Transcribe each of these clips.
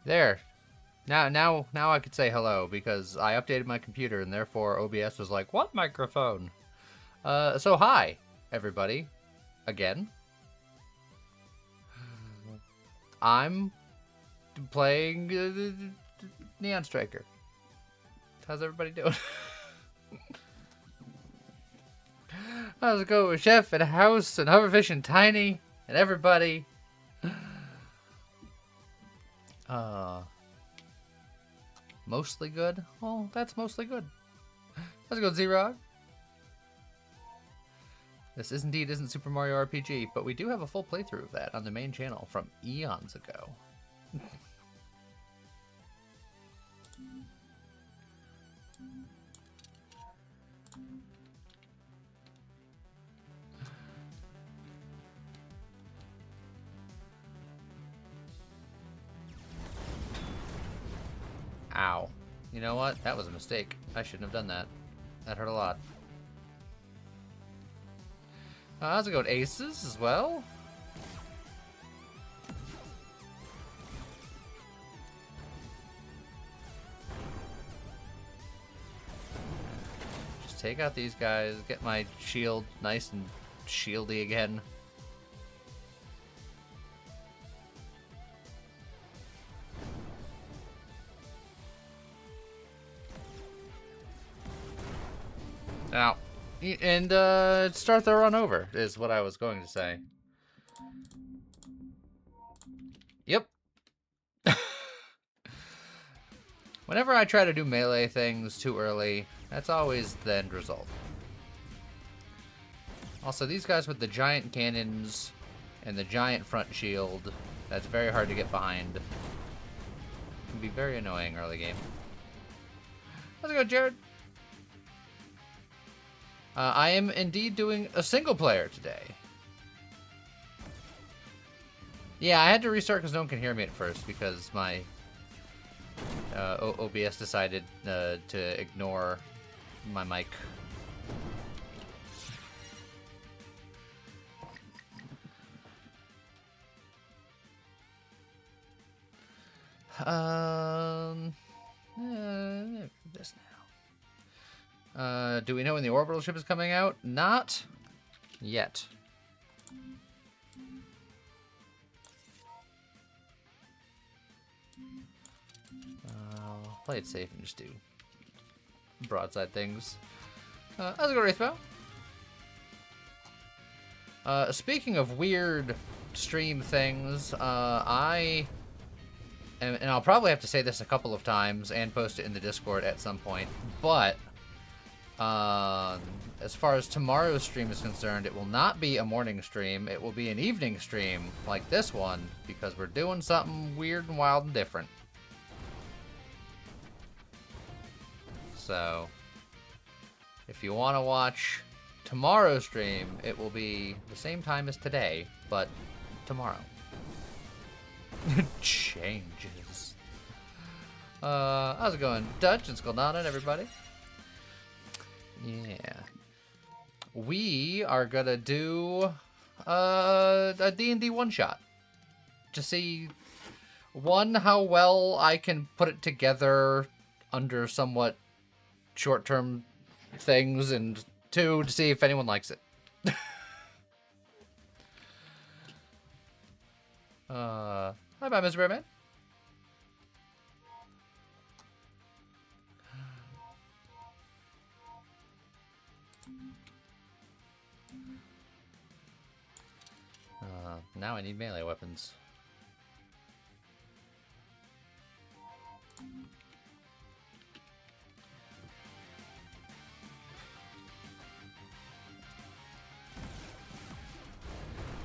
There. Now I could say hello because I updated my computer and therefore OBS was like, "What microphone?" So hi, everybody. Again. I'm playing Neon Striker. How's everybody doing? How's it going with Chef and House and Hoverfish and Tiny and everybody? Mostly good? Oh, that's mostly good. How's it going, Z-Rod? This indeed isn't Super Mario RPG, but we do have a full playthrough of that on the main channel from eons ago. Ow. You know what? That was a mistake. I shouldn't have done that. That hurt a lot. How's it going, Aces, as well? Just take out these guys, get my shield nice and shieldy again. Now, and start the run over is what I was going to say. Yep. Whenever I try to do melee things too early, that's always the end result. Also, these guys with the giant cannons and the giant front shield, that's very hard to get behind. Can be very annoying early game. How's it going, Jared? I am indeed doing a single player today. Yeah, I had to restart because no one can hear me at first because my OBS decided to ignore my mic. This now. Do we know when the orbital ship is coming out? Not yet. I'll play it safe and just do broadside things. How's it going, Wraithbow? Speaking of weird stream things, and I'll probably have to say this a couple of times and post it in the Discord at some point, but as far as tomorrow's stream is concerned, it will not be a morning stream. It will be an evening stream like this one because we're doing something weird and wild and different. So, if you want to watch tomorrow's stream, it will be the same time as today, but tomorrow. Changes. How's it going? Dutch and Skuldana, everybody. Yeah. We are gonna do a D&D one-shot. To see, one, how well I can put it together under somewhat short-term things, and two, to see if anyone likes it. Hi, bye, Mr. Bearman. Now I need melee weapons.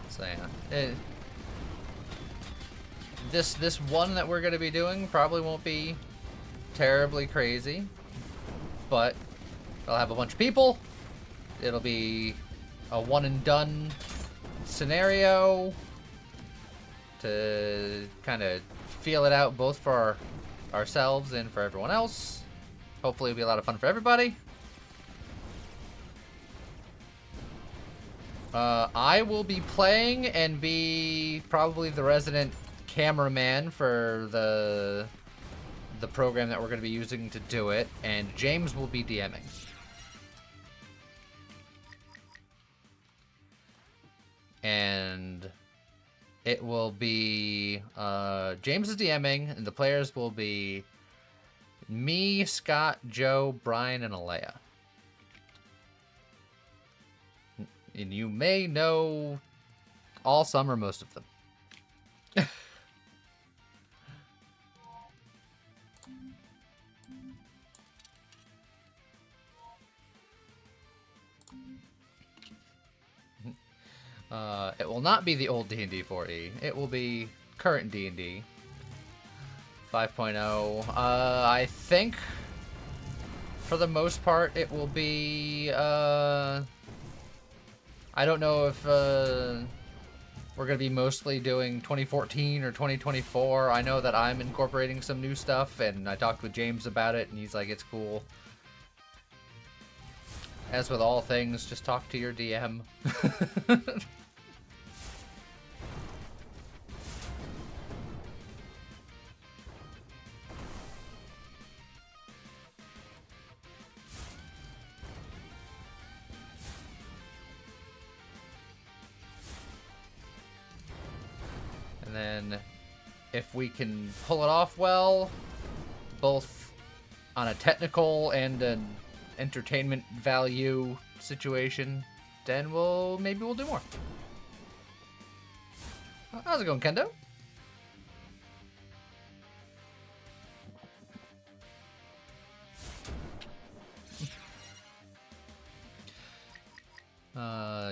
So yeah, this one that we're gonna be doing probably won't be terribly crazy, but I'll have a bunch of people. It'll be a one and done scenario to kind of feel it out both for ourselves and for everyone else. Hopefully it'll be a lot of fun for everybody. I will be playing and be probably the resident cameraman for the program that we're going to be using to do it, and James will be DMing. And it will be James is DMing, and the players will be me, Scott, Joe, Brian, and Alea. And you may know all, some, or most of them. It will not be the old D&D 4E. It will be current D&D 5.0. I think, for the most part, it will be... I don't know if we're going to be mostly doing 2014 or 2024. I know that I'm incorporating some new stuff, and I talked with James about it, and he's like, it's cool. As with all things, just talk to your DM. And then, if we can pull it off well, both on a technical and an entertainment value situation, then maybe we'll do more. How's it going, Kendo?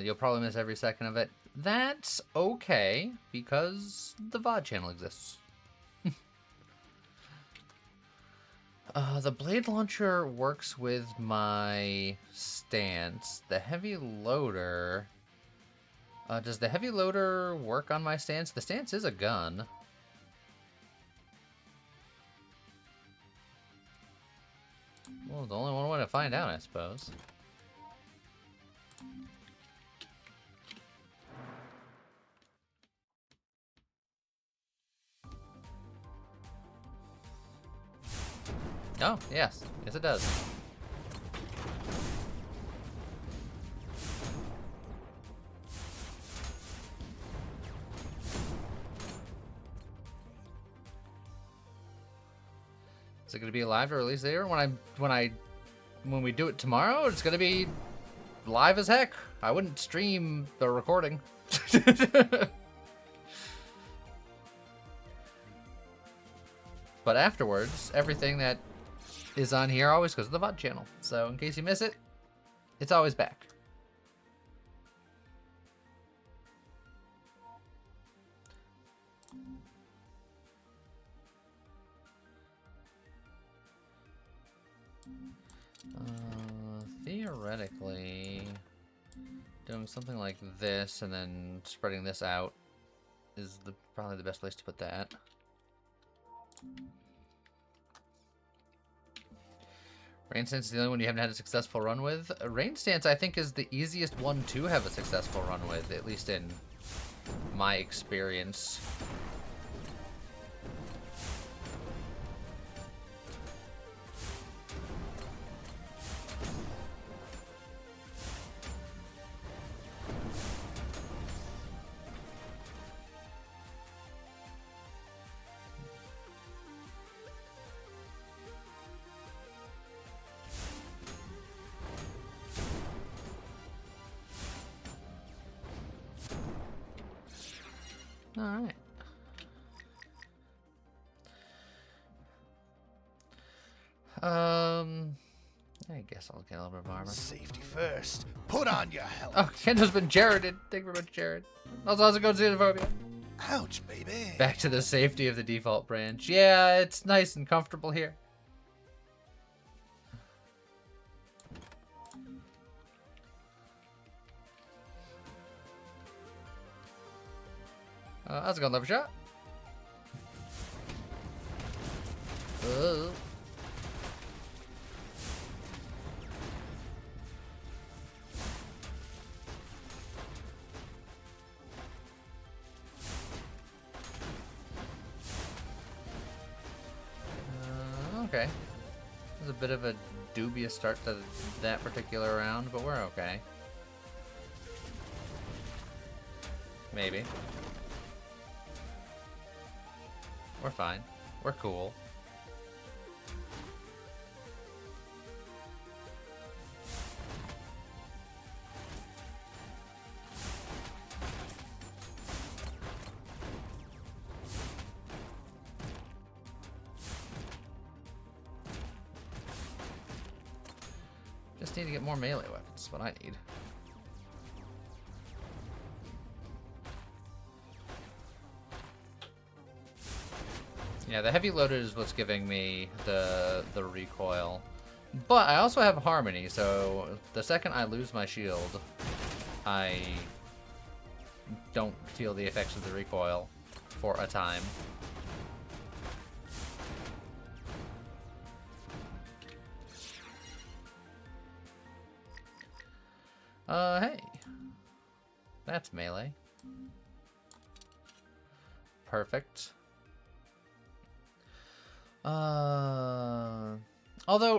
You'll probably miss every second of it. That's okay, because the VOD channel exists. The blade launcher works with my stance. The heavy loader... does the heavy loader work on my stance? The stance is a gun. Well, the only one way to find out, I suppose. Oh, yes. Yes, it does. Is it going to be live or released later? When we do it tomorrow, it's going to be live as heck. I wouldn't stream the recording. But afterwards, everything that is on here always goes to the VOD channel. So in case you miss it, it's always back. Theoretically, doing something like this and then spreading this out is probably the best place to put that. Rain Stance is the only one you haven't had a successful run with. Rain Stance, I think, is the easiest one to have a successful run with, at least in my experience. Alright. I guess I'll get a little bit of armor. Safety first. Put on your helmet. Oh, Kendo's been Jareded. Thank you very much, Jared. Also, how's it going, Xenophobia? Ouch, baby. Back to the safety of the default branch. Yeah, it's nice and comfortable here. How's it going, Lever Shot? Okay. It was a bit of a dubious start to that particular round, but we're okay. Maybe. We're fine. We're cool. Just need to get more melee weapons. That's what I need. Yeah, the heavy loaded is what's giving me the recoil. But I also have Harmony, so the second I lose my shield, I don't feel the effects of the recoil for a time. Hey. That's melee. Perfect. Although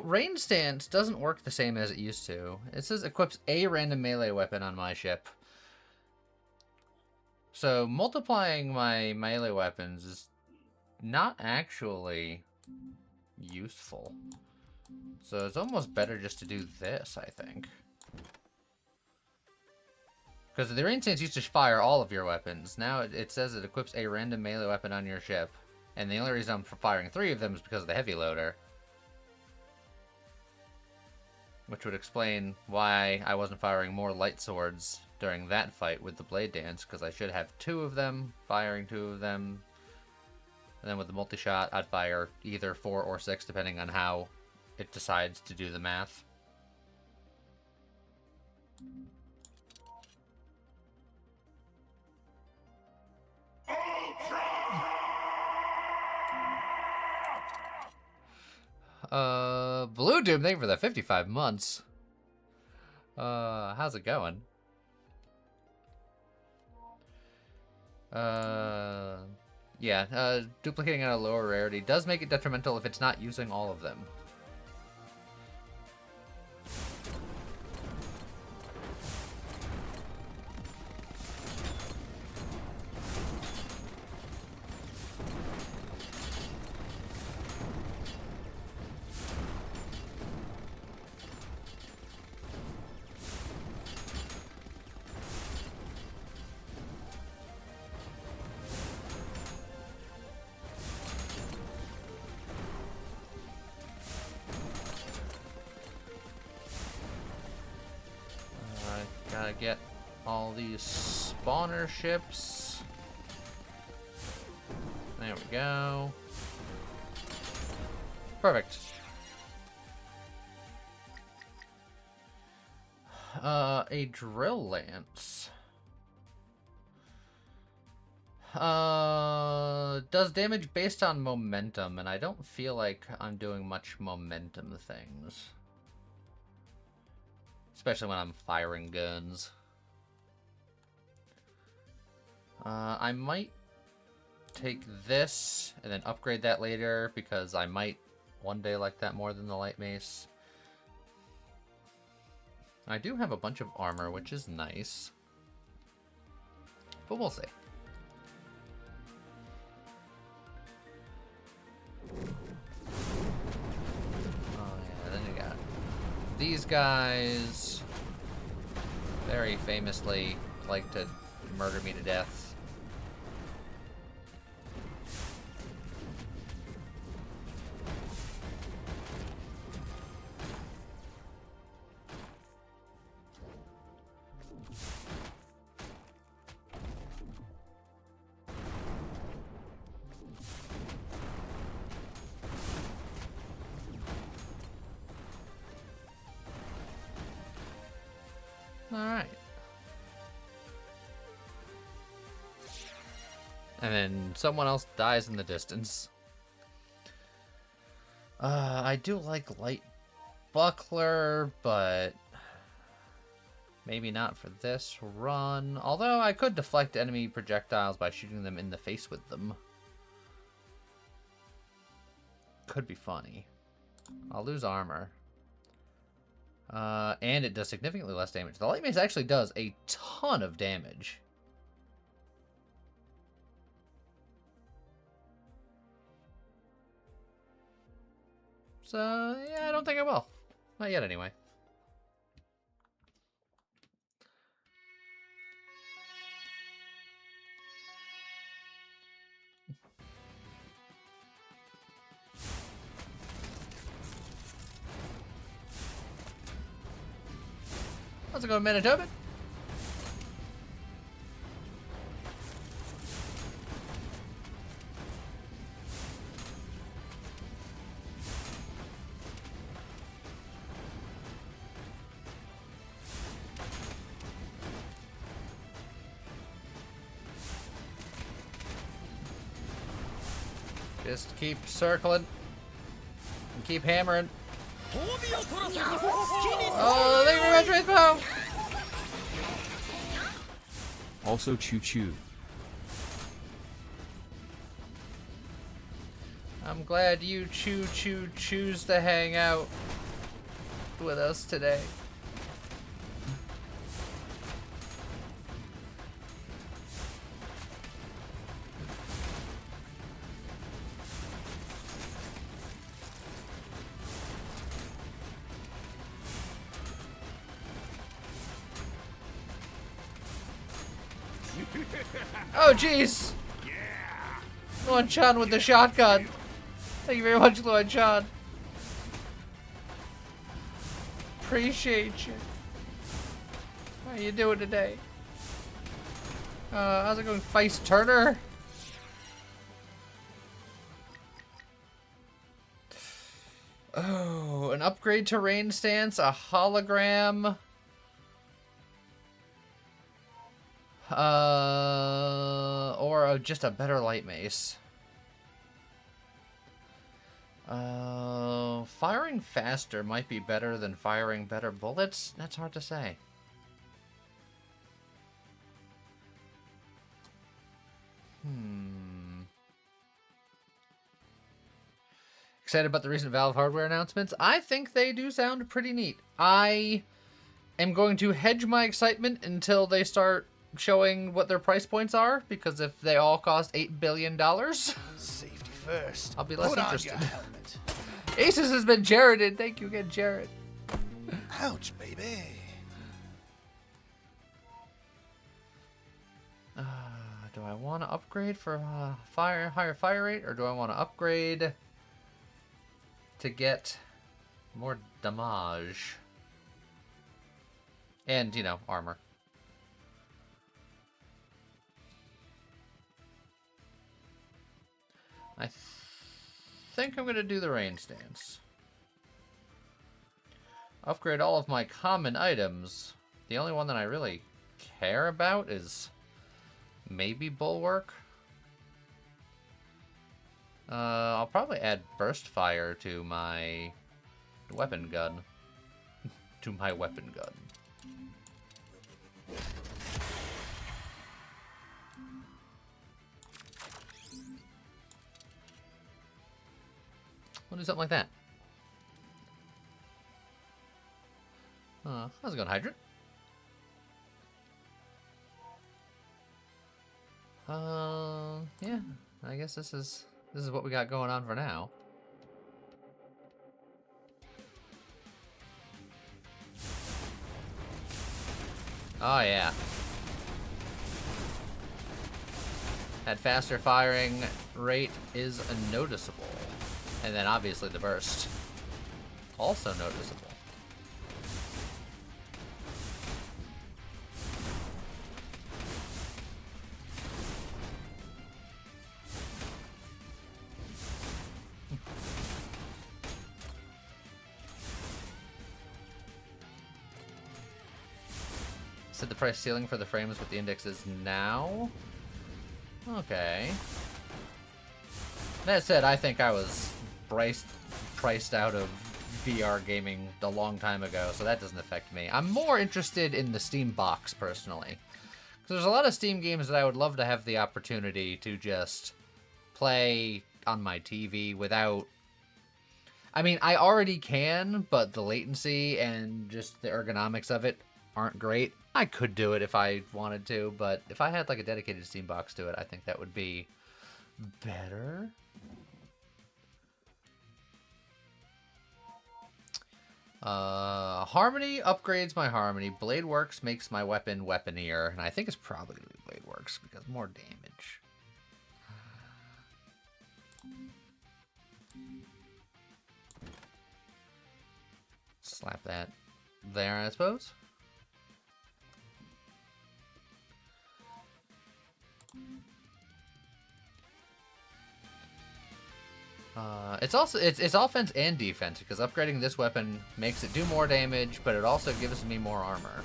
range stance doesn't work the same as it used to. It says equips a random melee weapon on my ship. So multiplying my melee weapons is not actually useful. So it's almost better just to do this, I think. Because the range stance used to fire all of your weapons. Now it says it equips a random melee weapon on your ship. And the only reason I'm firing 3 of them is because of the heavy loader. Which would explain why I wasn't firing more light swords during that fight with the blade dance, because I should have 2 of them, firing 2 of them. And then with the multi-shot, I'd fire either 4 or 6, depending on how it decides to do the math. Blue Doom, thank you for the 55 months. How's it going? Yeah, duplicating at a lower rarity does make it detrimental if it's not using all of them. Gotta get all these spawner ships. There we go. Perfect. A drill lance. Does damage based on momentum, and I don't feel like I'm doing much momentum things. Especially when I'm firing guns. I might take this and then upgrade that later, because I might one day like that more than the light mace. I do have a bunch of armor, which is nice. But we'll see. Oh yeah, then you got these guys. Very famously like to murder me to death. Alright. And then someone else dies in the distance. I do like light buckler, but maybe not for this run. Although I could deflect enemy projectiles by shooting them in the face with them. Could be funny. I'll lose armor. And it does significantly less damage. The light mace actually does a ton of damage. So, yeah, I don't think I will. Not yet, anyway. How's it going, Manitoba? Just keep circling and keep hammering. Oh, thank you very much, Wraithbow! Also choo choo. I'm glad you choose to hang out with us today. Oh, jeez! Luan-chan with the shotgun. Thank you very much, Luan-chan. Appreciate you. How you doing today? How's it going, Feist Turner? Oh, an upgrade to rain stance, a hologram. Or just a better light mace. Firing faster might be better than firing better bullets. That's hard to say. Excited about the recent Valve hardware announcements? I think they do sound pretty neat. I am going to hedge my excitement until they start showing what their price points are, because if they all cost $8 billion, Safety first. I'll be less Put interested. on your helmet. Asus has been Jareded. Thank you again, Jared. Ouch, baby. Do I want to upgrade for higher fire rate, or do I want to upgrade to get more damage? And, you know, armor. I think I'm going to do the rain stance. Upgrade all of my common items. The only one that I really care about is maybe Bulwark. I'll probably add Burst Fire to my weapon gun. To my weapon gun. We'll do something like that. How's it going, Hydrant? Yeah, I guess this is what we got going on for now. Oh yeah. That faster firing rate is noticeable. And then obviously the burst. Also noticeable. Set the price ceiling for the frames with the indexes now. Okay. That said, I think I was priced out of VR gaming a long time ago, so that doesn't affect me. I'm more interested in the Steam box, personally. Because there's a lot of Steam games that I would love to have the opportunity to just play on my TV without... I mean, I already can, but the latency and just the ergonomics of it aren't great. I could do it if I wanted to, but if I had like a dedicated Steam box to it, I think that would be better. Harmony upgrades my Harmony. Blade Works makes my weapon weaponier, and I think it's probably gonna be Blade Works because more damage. Slap that there, I suppose. It's offense and defense because upgrading this weapon makes it do more damage, but it also gives me more armor.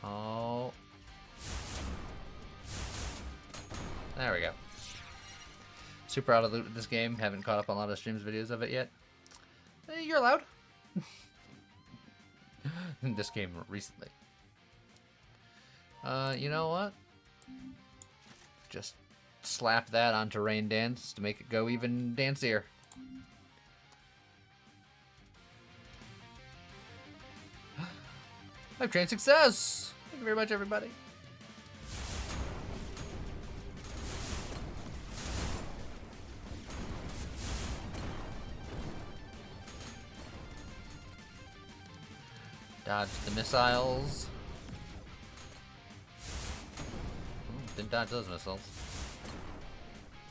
Oh. There we go. Super out of loot with this game. Haven't caught up on a lot of streams videos of it yet. You're allowed. In this game recently. You know what? Just slap that onto Rain Dance to make it go even dancier. I've trained success! Thank you very much, everybody. Dodge the missiles. Didn't dodge those missiles.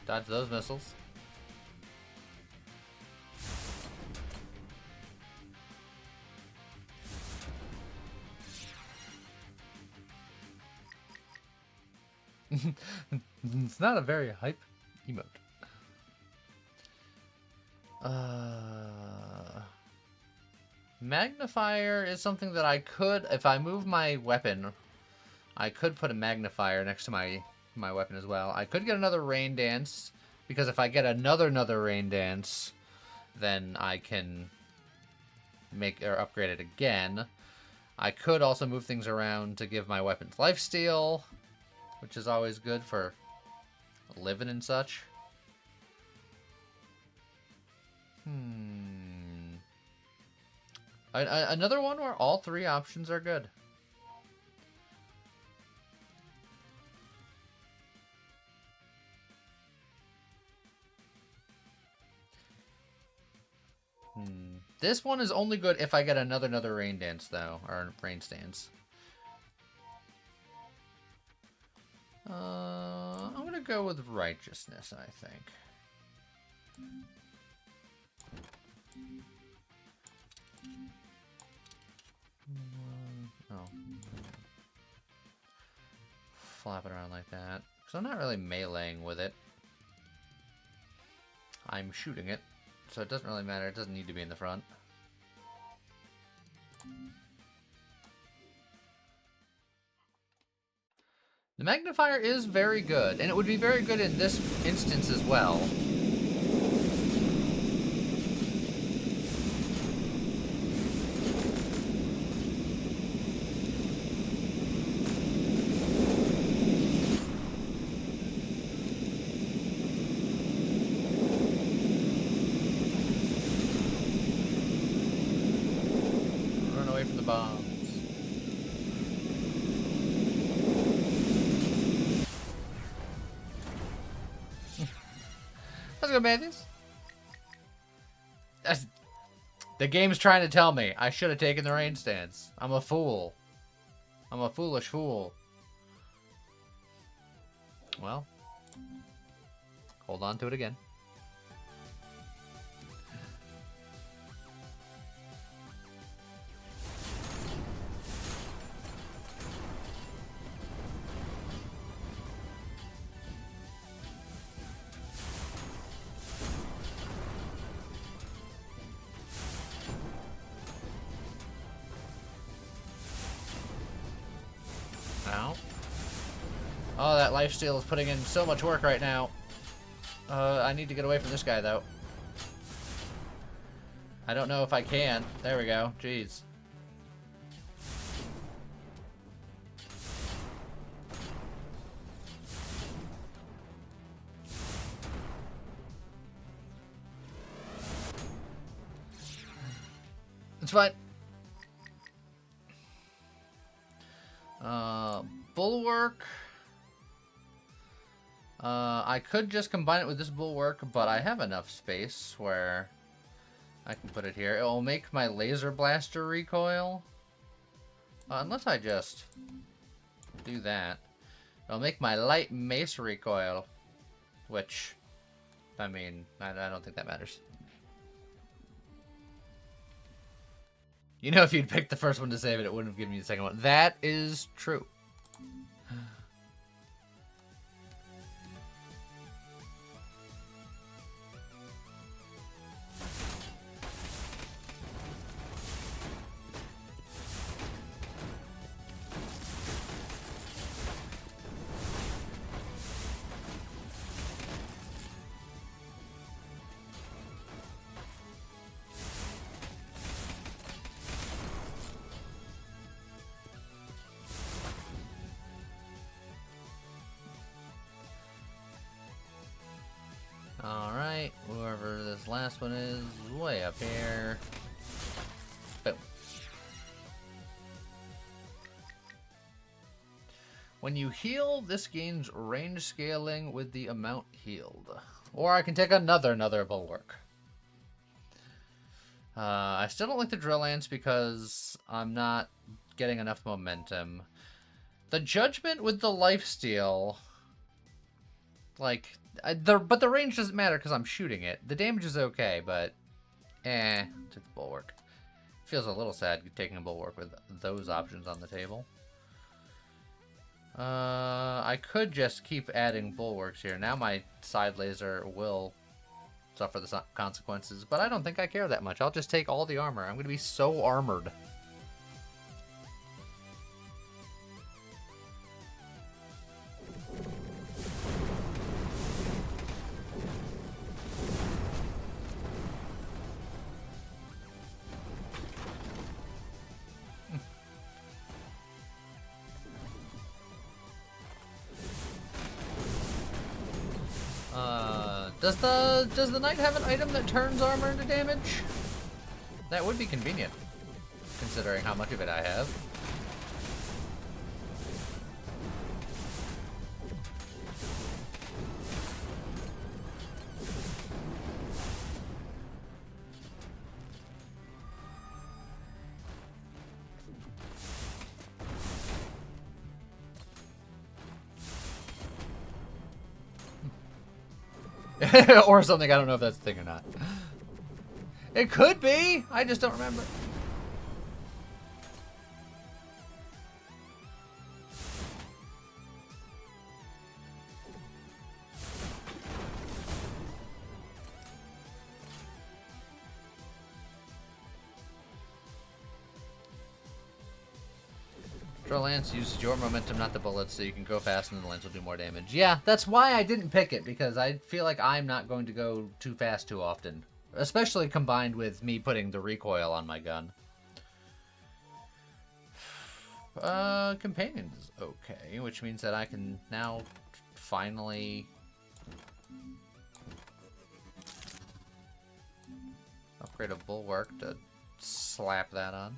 Dodge those missiles. It's not a very hype emote. Magnifier is something that I could, if I move my weapon, I could put a magnifier next to my weapon as well. I could get another Rain Dance, because if I get another Rain Dance, then I can make or upgrade it again. I could also move things around to give my weapons lifesteal, which is always good for living and such. Another one where all three options are good. This one is only good if I get another Rain Dance, though, or Rain Stance. I'm gonna go with Righteousness, I think. Oh. Flap it around like that. Because I'm not really meleeing with it. I'm shooting it, so it doesn't really matter. It doesn't need to be in the front. The magnifier is very good, and it would be very good in this instance as well. Run away from the bombs. Let's go, Matthews. The game's trying to tell me I should have taken the Rain Stance. I'm a fool. I'm a foolish fool. Well, hold on to it again. Ow. that lifesteal is putting in so much work right now. I need to get away from this guy, though. I don't know if I can. There we go. Jeez. It's fine. Bulwark. I could just combine it with this bulwark, but I have enough space where I can put it here. It will make my laser blaster recoil. Unless I just do that. It'll make my light mace recoil. Which, I mean, I don't think that matters. You know, if you'd picked the first one to save it, it wouldn't have given you the second one. That is true. Alright, whoever this last one is, way up here. Boom. When you heal, this gains range scaling with the amount healed. Or I can take another bulwark. I still don't like the drill lance because I'm not getting enough momentum. The judgment with the lifesteal, like, but the range doesn't matter because I'm shooting it. The damage is okay, but took the bulwark. Feels a little sad taking a bulwark with those options on the table. I could just keep adding bulwarks here. Now my side laser will suffer the consequences, but I don't think I care that much. I'll just take all the armor. I'm going to be so armored. Does the knight have an item that turns armor into damage? That would be convenient, considering how much of it I have. Or something, I don't know if that's a thing or not. It could be! I just don't remember. Drill lance uses your momentum, not the bullets, so you can go fast and the lance will do more damage. Yeah, that's why I didn't pick it, because I feel like I'm not going to go too fast too often. Especially combined with me putting the recoil on my gun. Companion is okay, which means that I can now finally upgrade a bulwark to slap that on.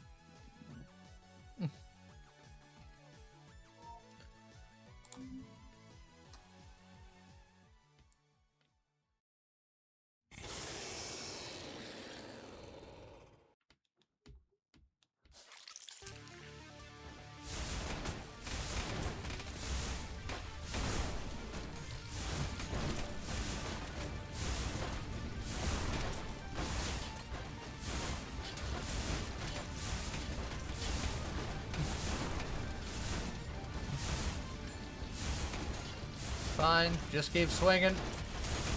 Fine, just keep swinging.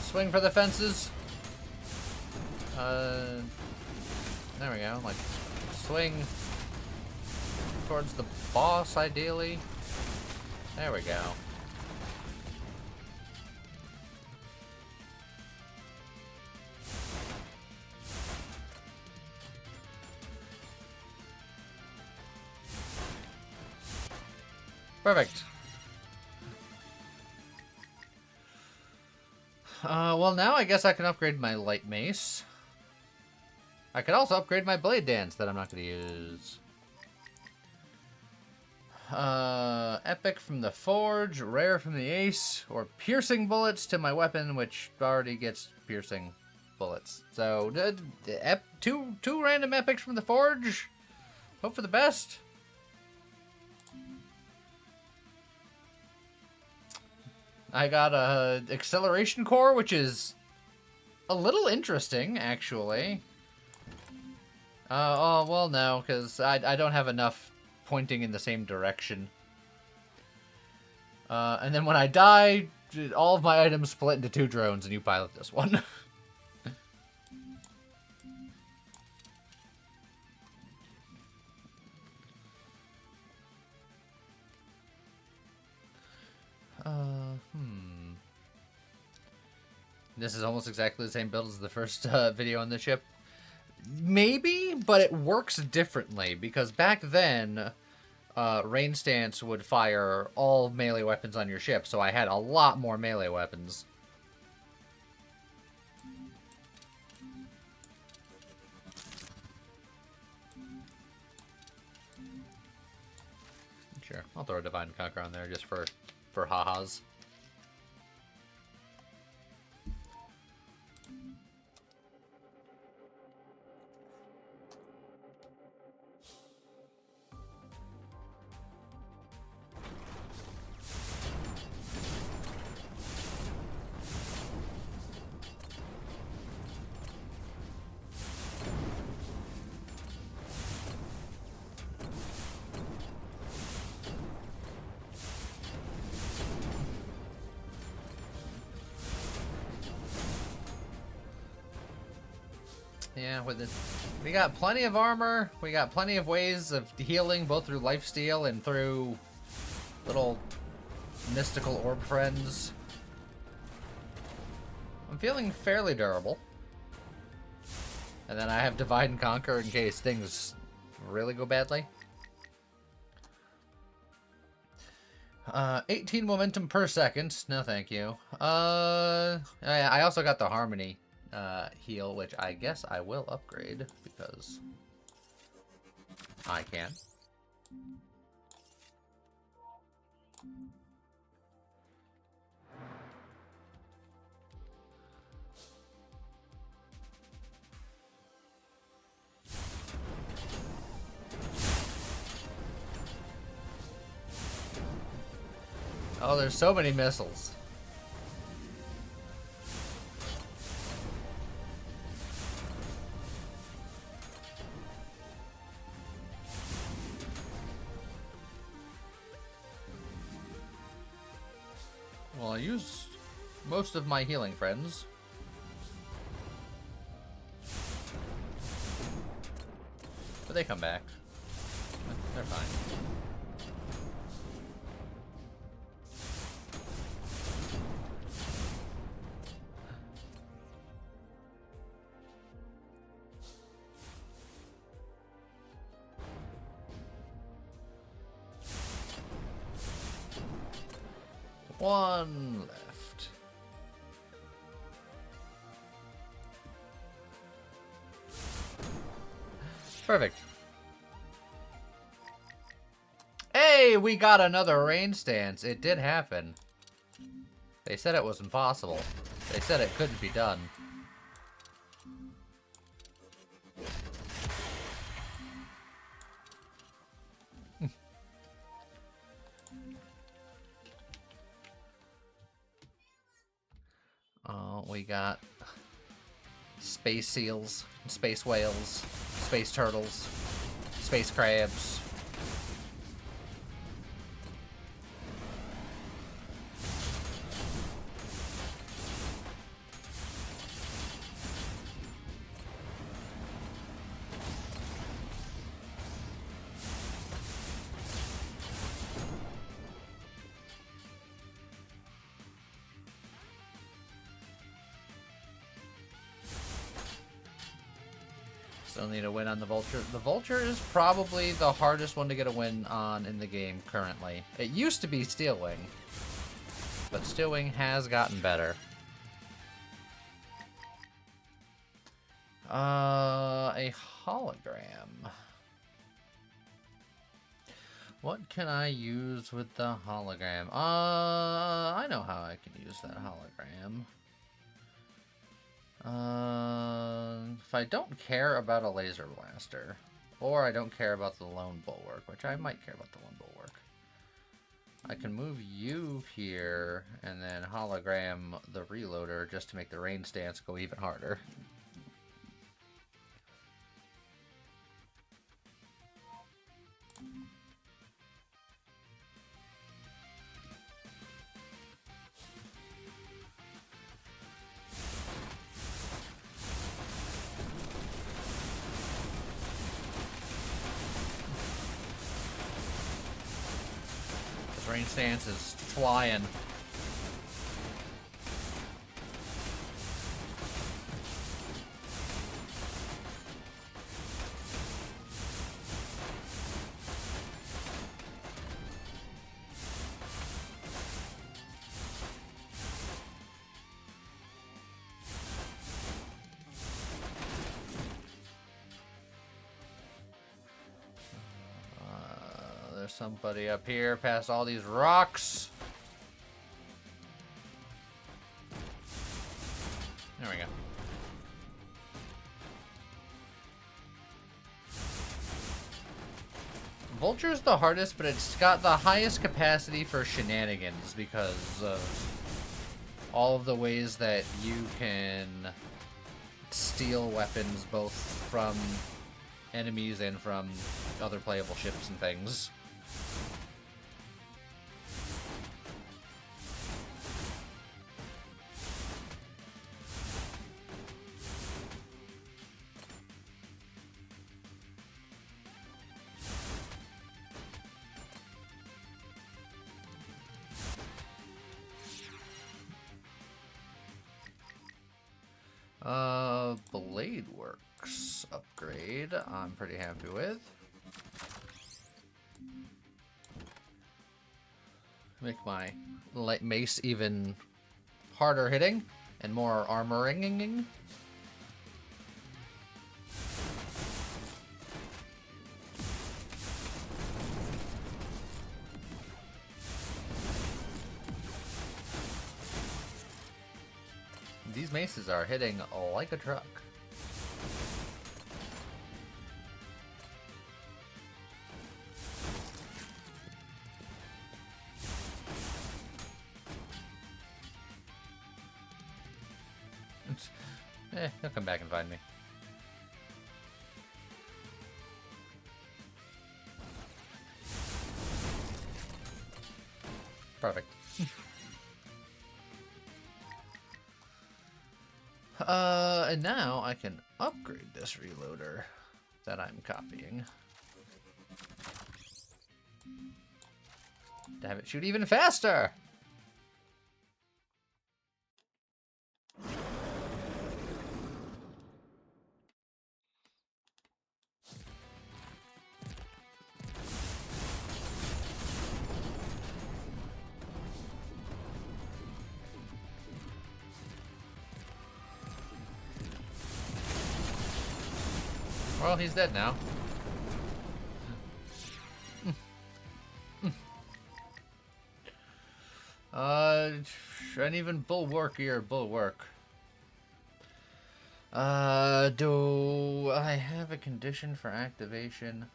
Swing for the fences. There we go, like, swing towards the boss, ideally. There we go. Perfect. Well, now I guess I can upgrade my light mace. I could also upgrade my blade dance that I'm not going to use. Epic from the forge, rare from the ace, or piercing bullets to my weapon, which already gets piercing bullets. So, two random epics from the forge. Hope for the best. I got a acceleration core, which is a little interesting, actually. Oh, well, no, because I don't have enough pointing in the same direction. And then when I die, all of my items split into 2 drones, and you pilot this one. This is almost exactly the same build as the first video on the ship. Maybe, but it works differently, because back then, Rain Stance would fire all melee weapons on your ship, so I had a lot more melee weapons. Sure, I'll throw a Divine Conquer on there just for ha-has. Yeah, with this, we got plenty of armor. We got plenty of ways of healing, both through lifesteal and through little mystical orb friends. I'm feeling fairly durable. And then I have Divide and Conquer in case things really go badly. 18 momentum per second. No, thank you. I also got the Harmony heal, which I guess I will upgrade because I can. Oh, there's so many missiles. Well, I used most of my healing friends. But they come back. They're fine. One left. Perfect. Hey, we got another Rain Stance. It did happen. They said it was impossible. They said it couldn't be done. We got space seals, space whales, space turtles, space crabs. Still need a win on the Vulture. The Vulture is probably the hardest one to get a win on in the game currently. It used to be Steelwing, but Steelwing has gotten better. A hologram. What can I use with the hologram? I know how I can use that hologram. If I don't care about a laser blaster, or I don't care about the lone bulwark, which I might care about the lone bulwark, I can move you here and then hologram the reloader just to make the rain stance go even harder. Rain stance is flying. There's somebody up here past all these rocks. There we go. Vulture's the hardest, but it's got the highest capacity for shenanigans because of all of the ways that you can steal weapons both from enemies and from other playable ships and things. Blade Works upgrade I'm pretty happy with. Make my light mace even harder hitting and more armoring. These maces are hitting like a truck. He'll come back and find me. Perfect. And now I can upgrade this reloader that I'm copying to have it shoot even faster. Well, he's dead now. Uneven bulwark here, bulwark. Do I have a condition for activation?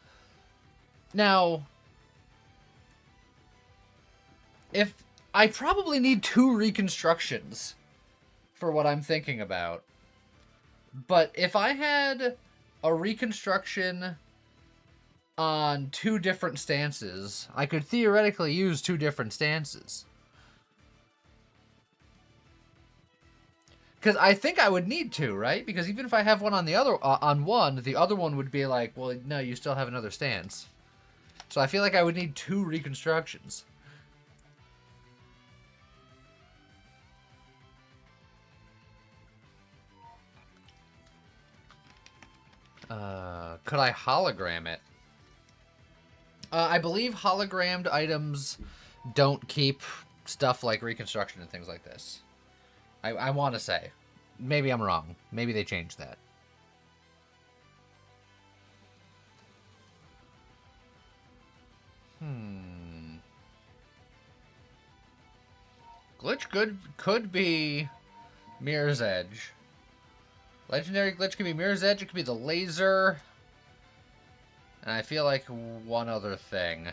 Now, if I probably need 2 reconstructions for what I'm thinking about. But if I had a reconstruction on 2 different stances, I could theoretically use 2 different stances. Because I think I would need 2, right? Because even if I have one on the other the other one would be like, well, no, you still have another stance. So I feel like I would need 2 reconstructions. Could I hologram it? I believe hologrammed items don't keep stuff like reconstruction and things like this. I want to say. Maybe I'm wrong. Maybe they changed that. Glitch could be Mirror's Edge. Legendary glitch could be Mirror's Edge. It could be the laser. And I feel like one other thing.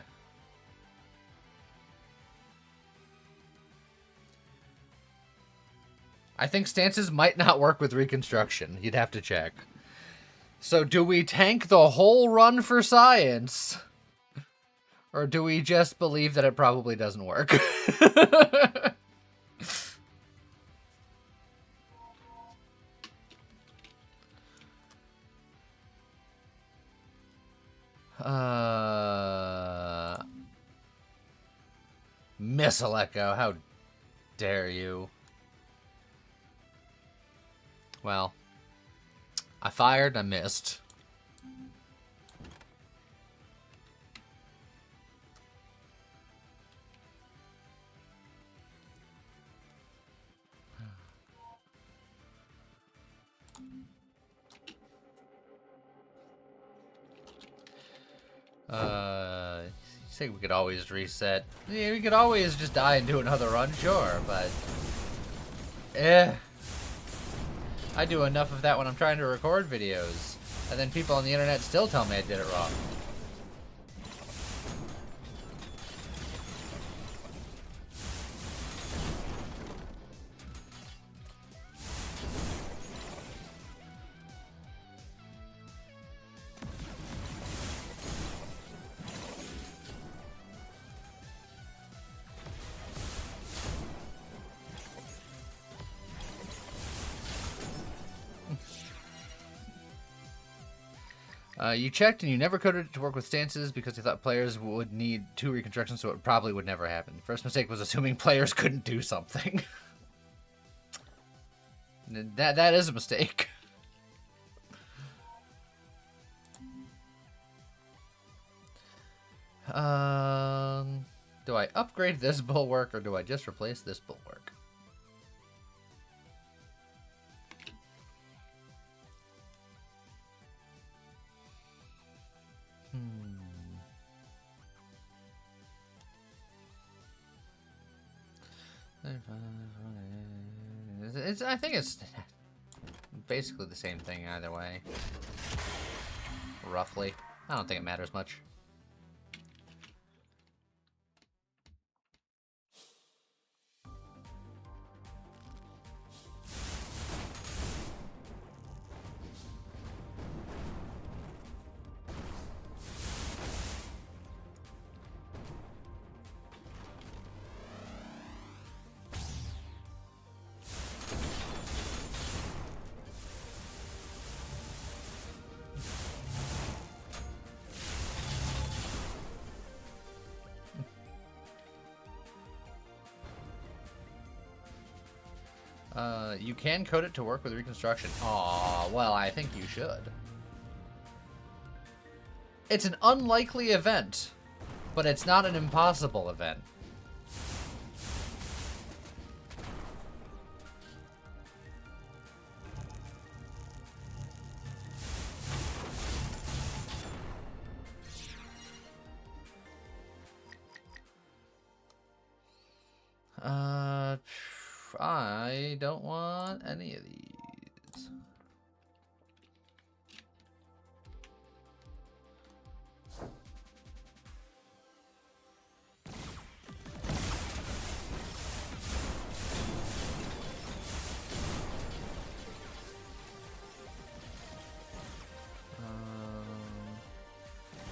I think stances might not work with reconstruction. You'd have to check. So do we tank the whole run for science? Or do we just believe that it probably doesn't work? Missile Echo, how dare you? Well, I fired, I missed. You say we could always reset. Yeah, we could always just die and do another run, sure, but... I do enough of that when I'm trying to record videos, and then people on the internet still tell me I did it wrong. You checked and you never coded it to work with stances because you thought players would need 2 reconstructions, so it probably would never happen. First mistake was assuming players couldn't do something. That is a mistake. Do I upgrade this bulwark or do I just replace this bulwark? I think it's basically the same thing either way. Roughly. I don't think it matters much. You can code it to work with reconstruction. Aw, well, I think you should. It's an unlikely event, but it's not an impossible event. I don't want any of these.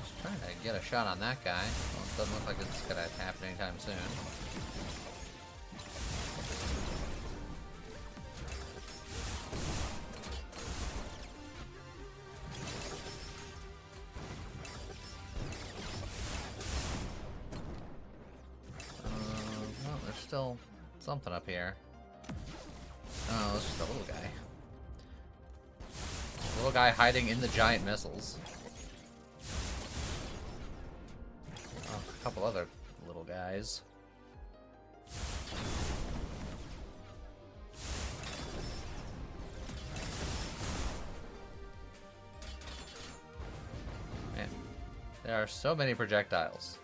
Just trying to get a shot on that guy. Well, it doesn't look like it's gonna happen anytime soon. Still something up here. Oh, it's just a little guy. Little guy hiding in the giant missiles. Oh, a couple other little guys. Man, there are so many projectiles.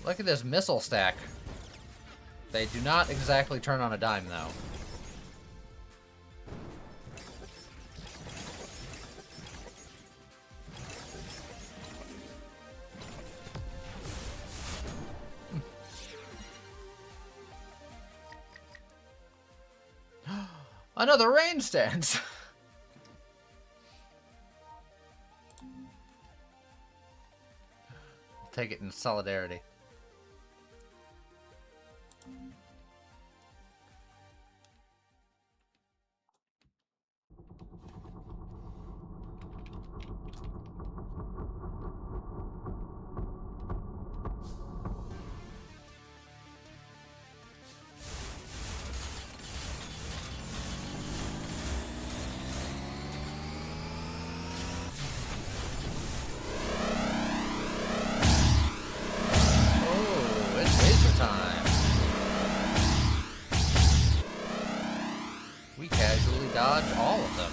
Look at this missile stack. They do not exactly turn on a dime, though. Another rain stance! I'll take it in solidarity. Dodge all of them.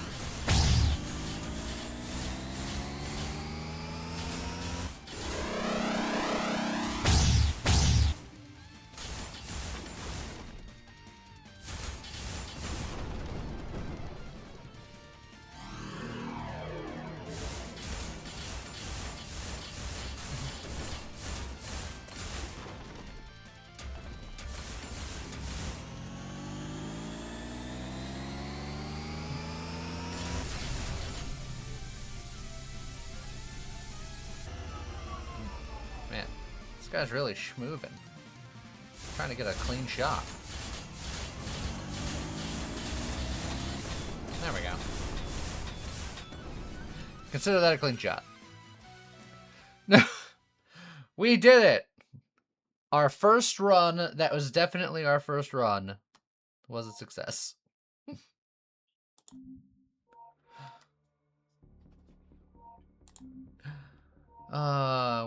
This guy's really schmoving. Trying to get a clean shot. There we go. Consider that a clean shot. No, we did it! Our first run, that was definitely our first run, was a success.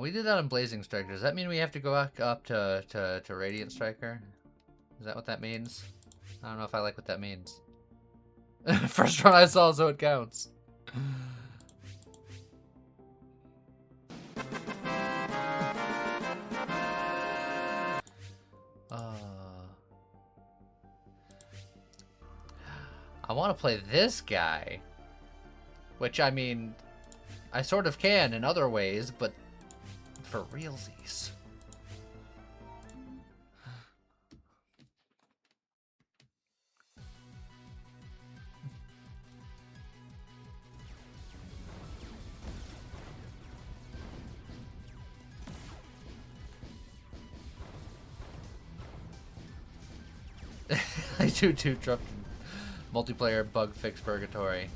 We did that on Blazing Striker. Does that mean we have to go back up to Radiant Striker? Is that what that means? I don't know if I like what that means. First run I saw, so it counts. I want to play this guy. Which, I mean, I sort of can in other ways, but for realsies. I do Trump multiplayer bug fix purgatory.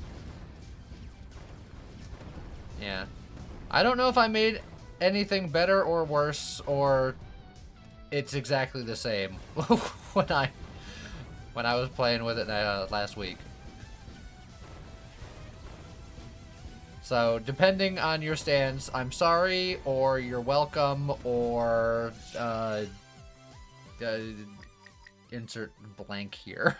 Yeah. I don't know if I made anything better or worse, or it's exactly the same when I was playing with it last week. So, depending on your stance, I'm sorry, or you're welcome, or insert blank here.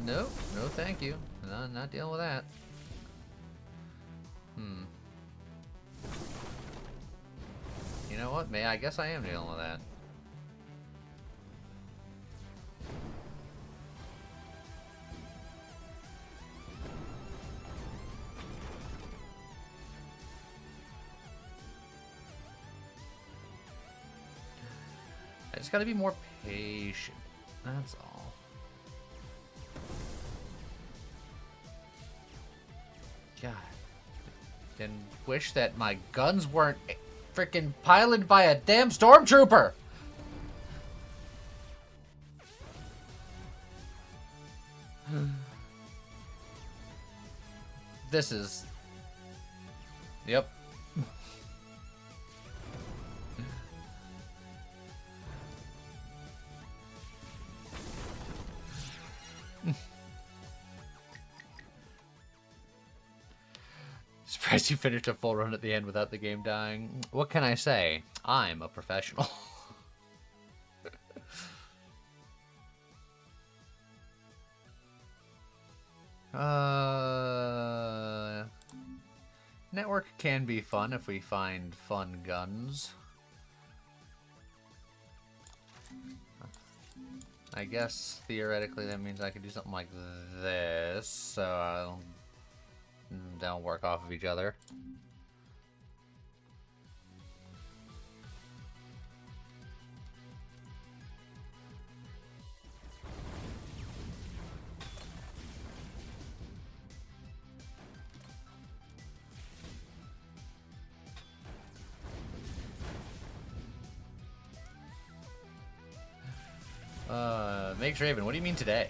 Nope. No thank you. No, not dealing with that. You know what? I guess I am dealing with that. I just gotta be more patient. That's all. God. And wish that my guns weren't freaking piloted by a damn stormtrooper! This is... Yep. Surprised you finished a full run at the end without the game dying. What can I say? I'm a professional. Network can be fun if we find fun guns. I guess theoretically that means I could do something like this, so they'll work off of each other. Makes Raven, what do you mean today?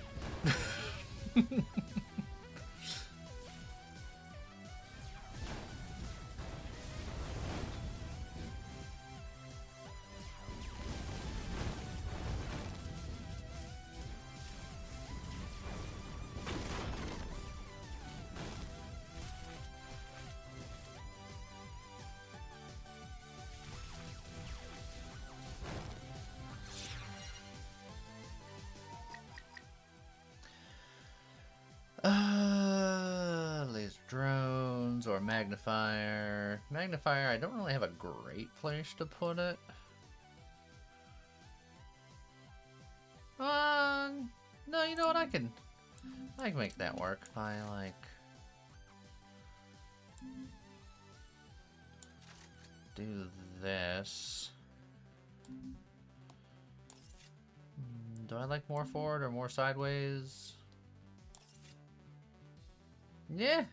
Laser drones or magnifier. Magnifier, I don't really have a great place to put it. No, you know what? I can make that work if I like. Do this. Do I like more forward or more sideways? Yeah.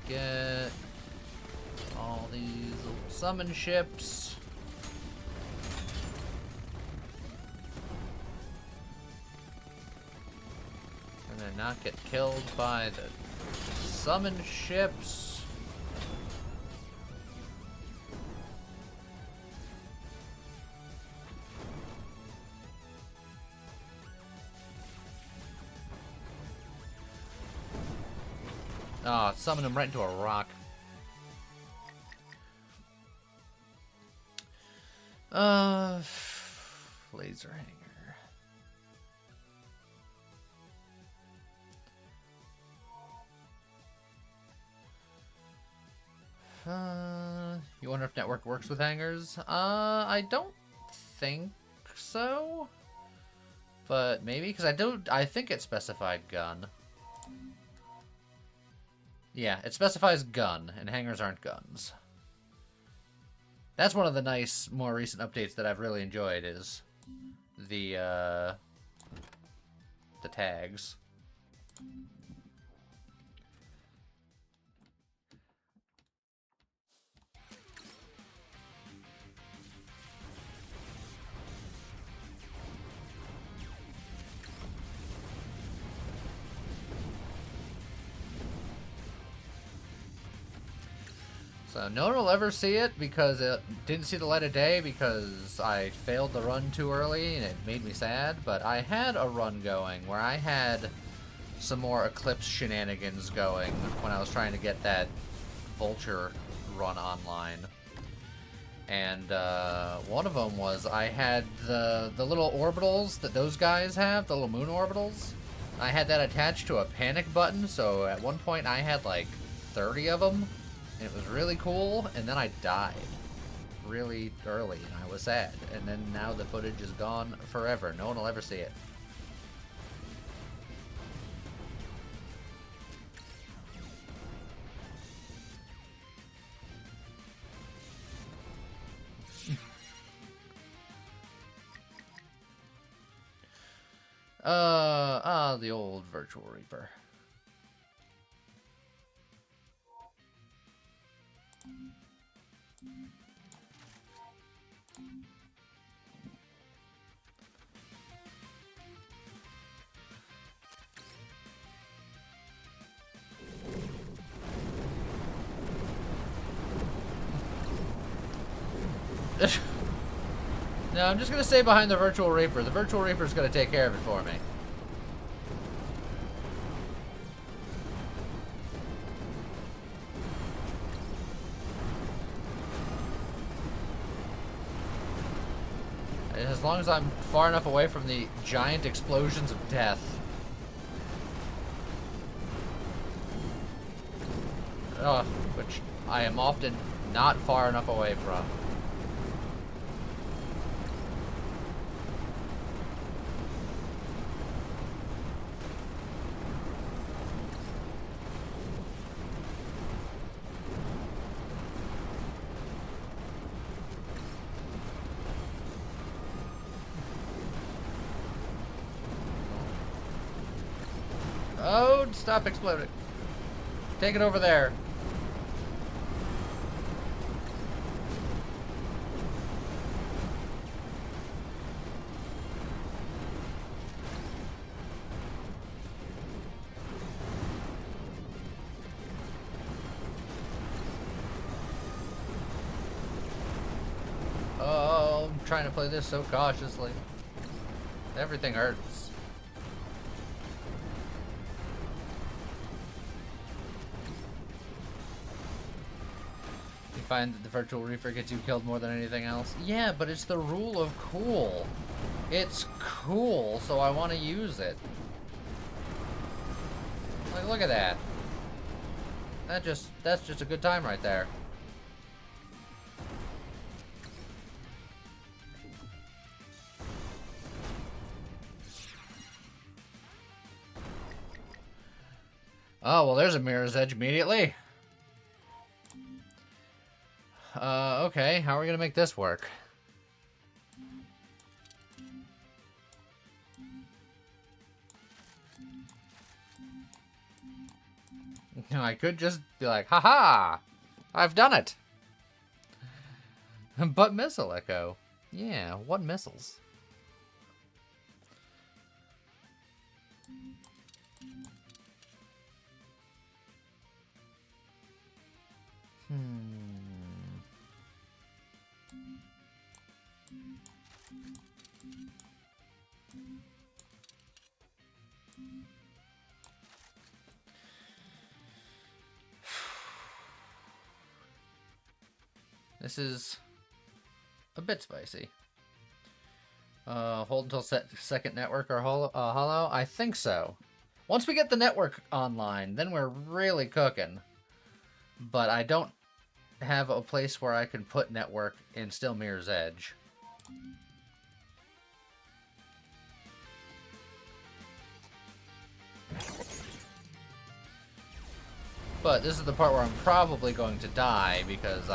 Get all these little summon ships. And then not get killed by the summon ships. Oh, summon him right into a rock. Laser hanger. You wonder if network works with hangers? I don't think so. But maybe, because I think it specified gun. Yeah, it specifies gun, and hangers aren't guns. That's one of the nice, more recent updates that I've really enjoyed, is the tags. So no one will ever see it because it didn't see the light of day because I failed the run too early and it made me sad. But I had a run going where I had some more Eclipse shenanigans going when I was trying to get that Vulture run online. And one of them was I had the little orbitals that those guys have, the little moon orbitals. I had that attached to a panic button, so at one point I had like 30 of them. And it was really cool, and then I died really early, and I was sad. And then now the footage is gone forever. No one will ever see it. The old Virtual Reaper. No, I'm just gonna stay behind the Virtual Reaper. The Virtual Reaper's gonna take care of it for me. As long as I'm far enough away from the giant explosions of death. Which I am often not far enough away from. Oh, stop exploding. Take it over there. Oh, I'm trying to play this so cautiously. Everything hurts. You find that the Virtual Reaper gets you killed more than anything else? Yeah, but it's the rule of cool. It's cool, so I want to use it. Like, look at that. That's just a good time right there. Oh, well, there's a Mirror's Edge immediately. Okay, how are we gonna make this work? I could just be like, haha! I've done it! But missile echo. Yeah, what missiles? This is a bit spicy. Hold until second network or hollow? I think so. Once we get the network online, then we're really cooking. But I don't have a place where I can put network in still Mirror's Edge. But this is the part where I'm probably going to die because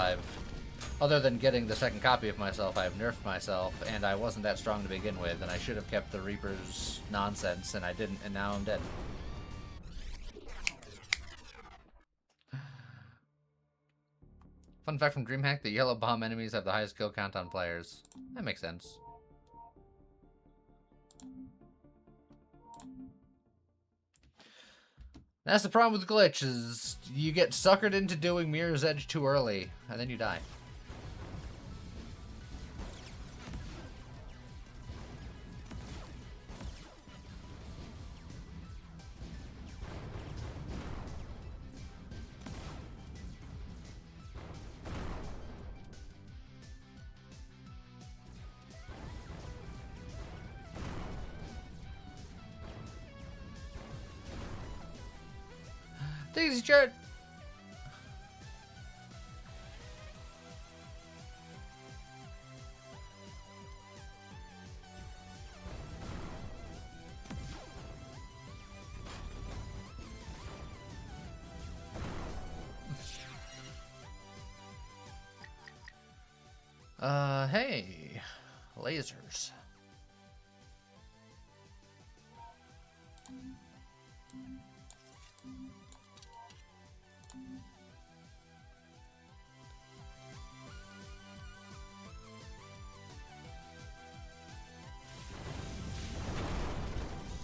other than getting the second copy of myself, I've nerfed myself, and I wasn't that strong to begin with, and I should have kept the Reaper's nonsense, and I didn't, and now I'm dead. Fun fact from DreamHack, the yellow bomb enemies have the highest kill count on players. That makes sense. That's the problem with glitch, is you get suckered into doing Mirror's Edge too early, and then you die. Daisy Jet! Hey, lasers.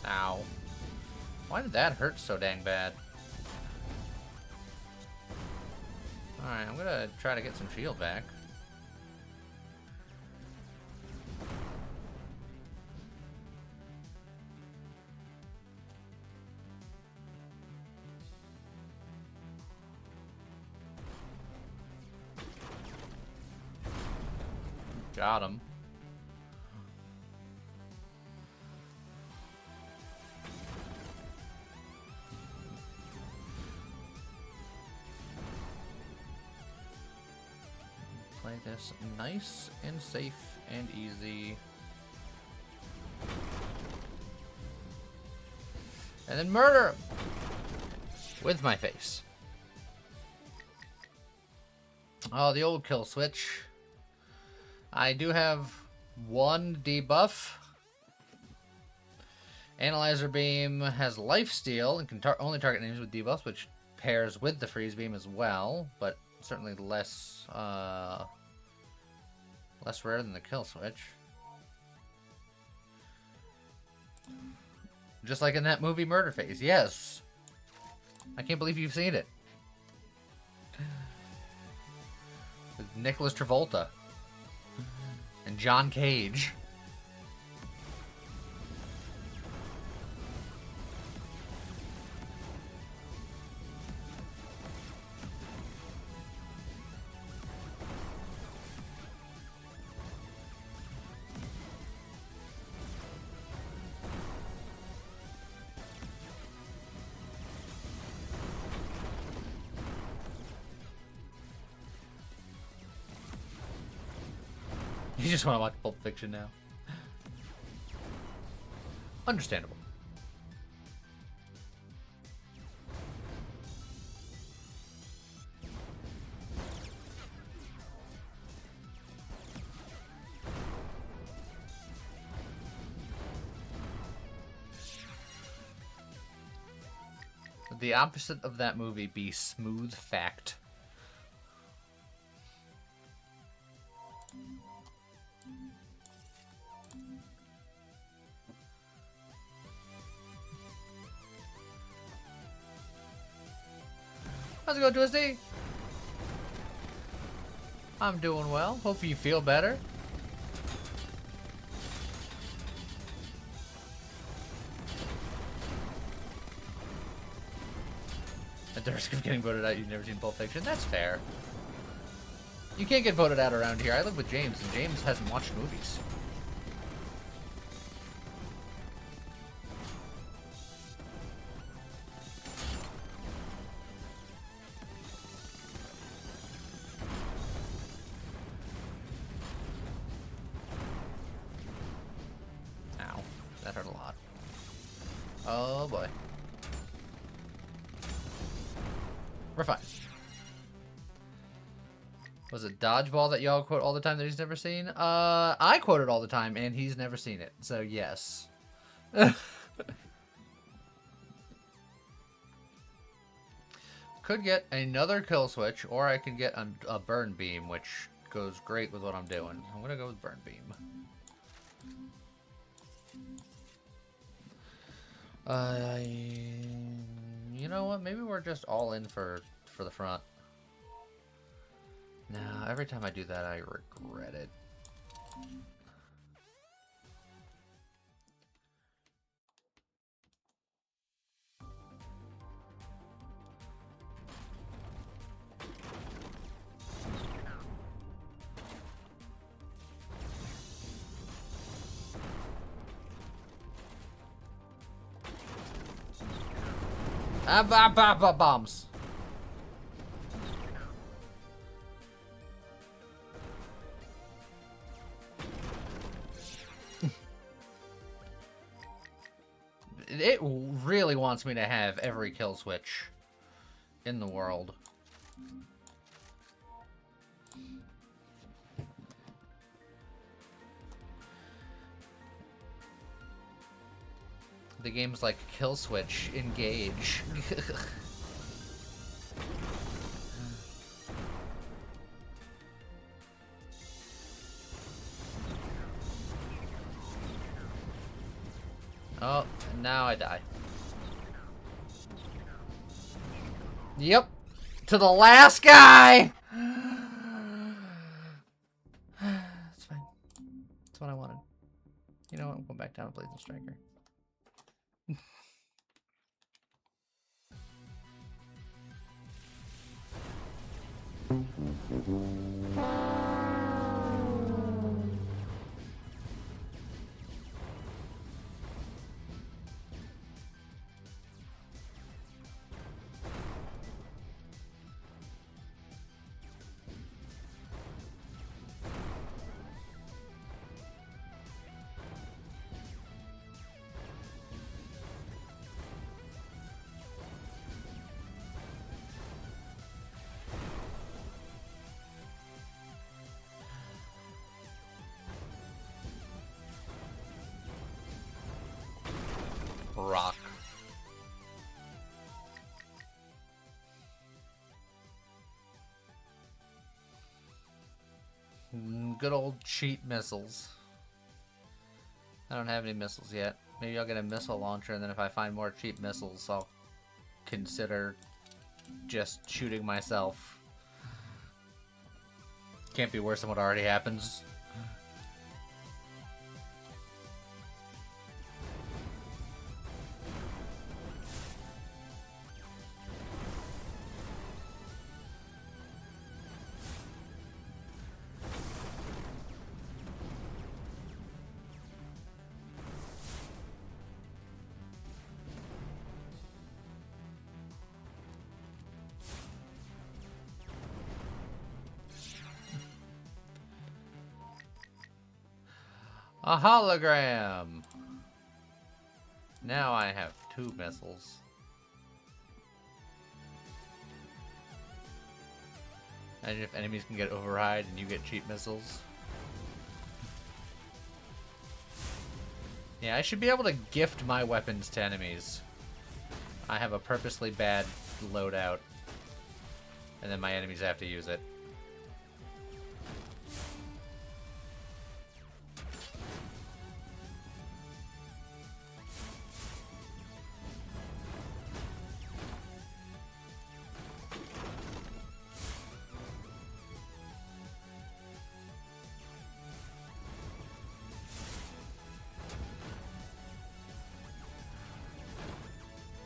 Ow. Why did that hurt so dang bad? Alright, I'm gonna try to get some shield back. Got him. Play this nice and safe and easy. And then murder him! With my face. Oh, the old kill switch. I do have one debuff. Analyzer Beam has Lifesteal and can only target enemies with debuffs, which pairs with the Freeze Beam as well, but certainly less less rare than the kill switch. Just like in that movie Murder Phase, yes. I can't believe you've seen it. With Nicholas Travolta. And John Cage. You just want to watch Pulp Fiction now. Understandable. The opposite of that movie be smooth fact. How's it going, Twisty? I'm doing well. Hope you feel better. At the risk of getting voted out, you've never seen Pulp Fiction. That's fair. You can't get voted out around here. I live with James, and James hasn't watched movies. Ow. That hurt a lot. Oh boy. We're fine. Was it Dodgeball that y'all quote all the time that he's never seen? I quote it all the time, and he's never seen it. So, yes. Could get another kill switch, or I could get a burn beam, which goes great with what I'm doing. I'm going to go with burn beam. You know what? Maybe we're just all in for the front. No, every time I do that, I regret it. Bombs. It really wants me to have every kill switch in the world. The game's like kill switch, engage. Oh, and now I die. Yep. To the last guy! It's fine. That's what I wanted. You know what? I'm going back down to Blazing Striker. Rock. Good old cheap missiles. I don't have any missiles yet. Maybe I'll get a missile launcher, and then if I find more cheap missiles, I'll consider just shooting myself. Can't be worse than what already happens. A hologram! Now I have 2 missiles. Imagine if enemies can get override and you get cheap missiles. Yeah, I should be able to gift my weapons to enemies. I have a purposely bad loadout. And then my enemies have to use it.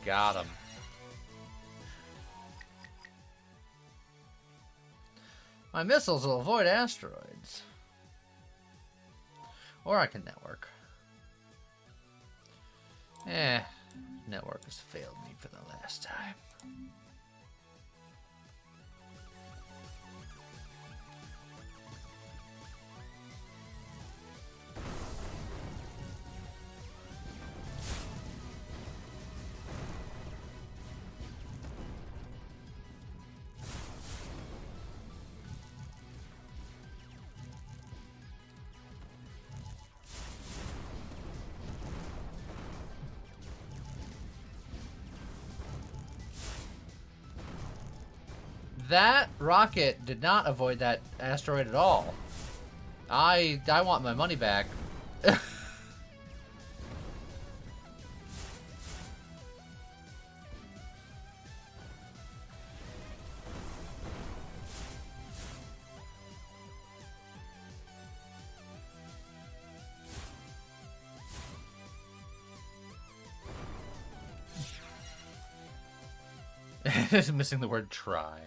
Got him. My missiles will avoid asteroids. Or I can network. Network has failed me for the last time. That rocket did not avoid that asteroid at all. I want my money back. Just missing the word try.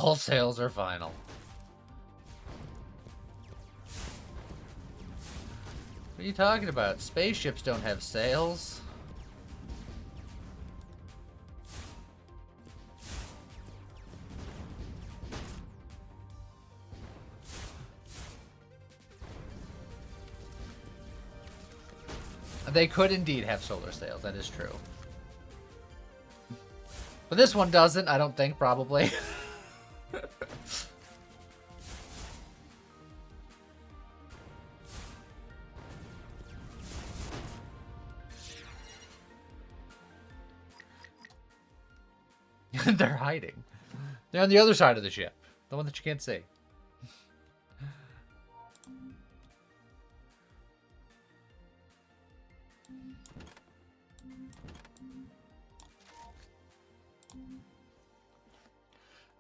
All sails are final. What are you talking about? Spaceships don't have sails. They could indeed have solar sails, that is true. But this one doesn't, I don't think, probably. They're hiding. They're on the other side of the ship. The one that you can't see.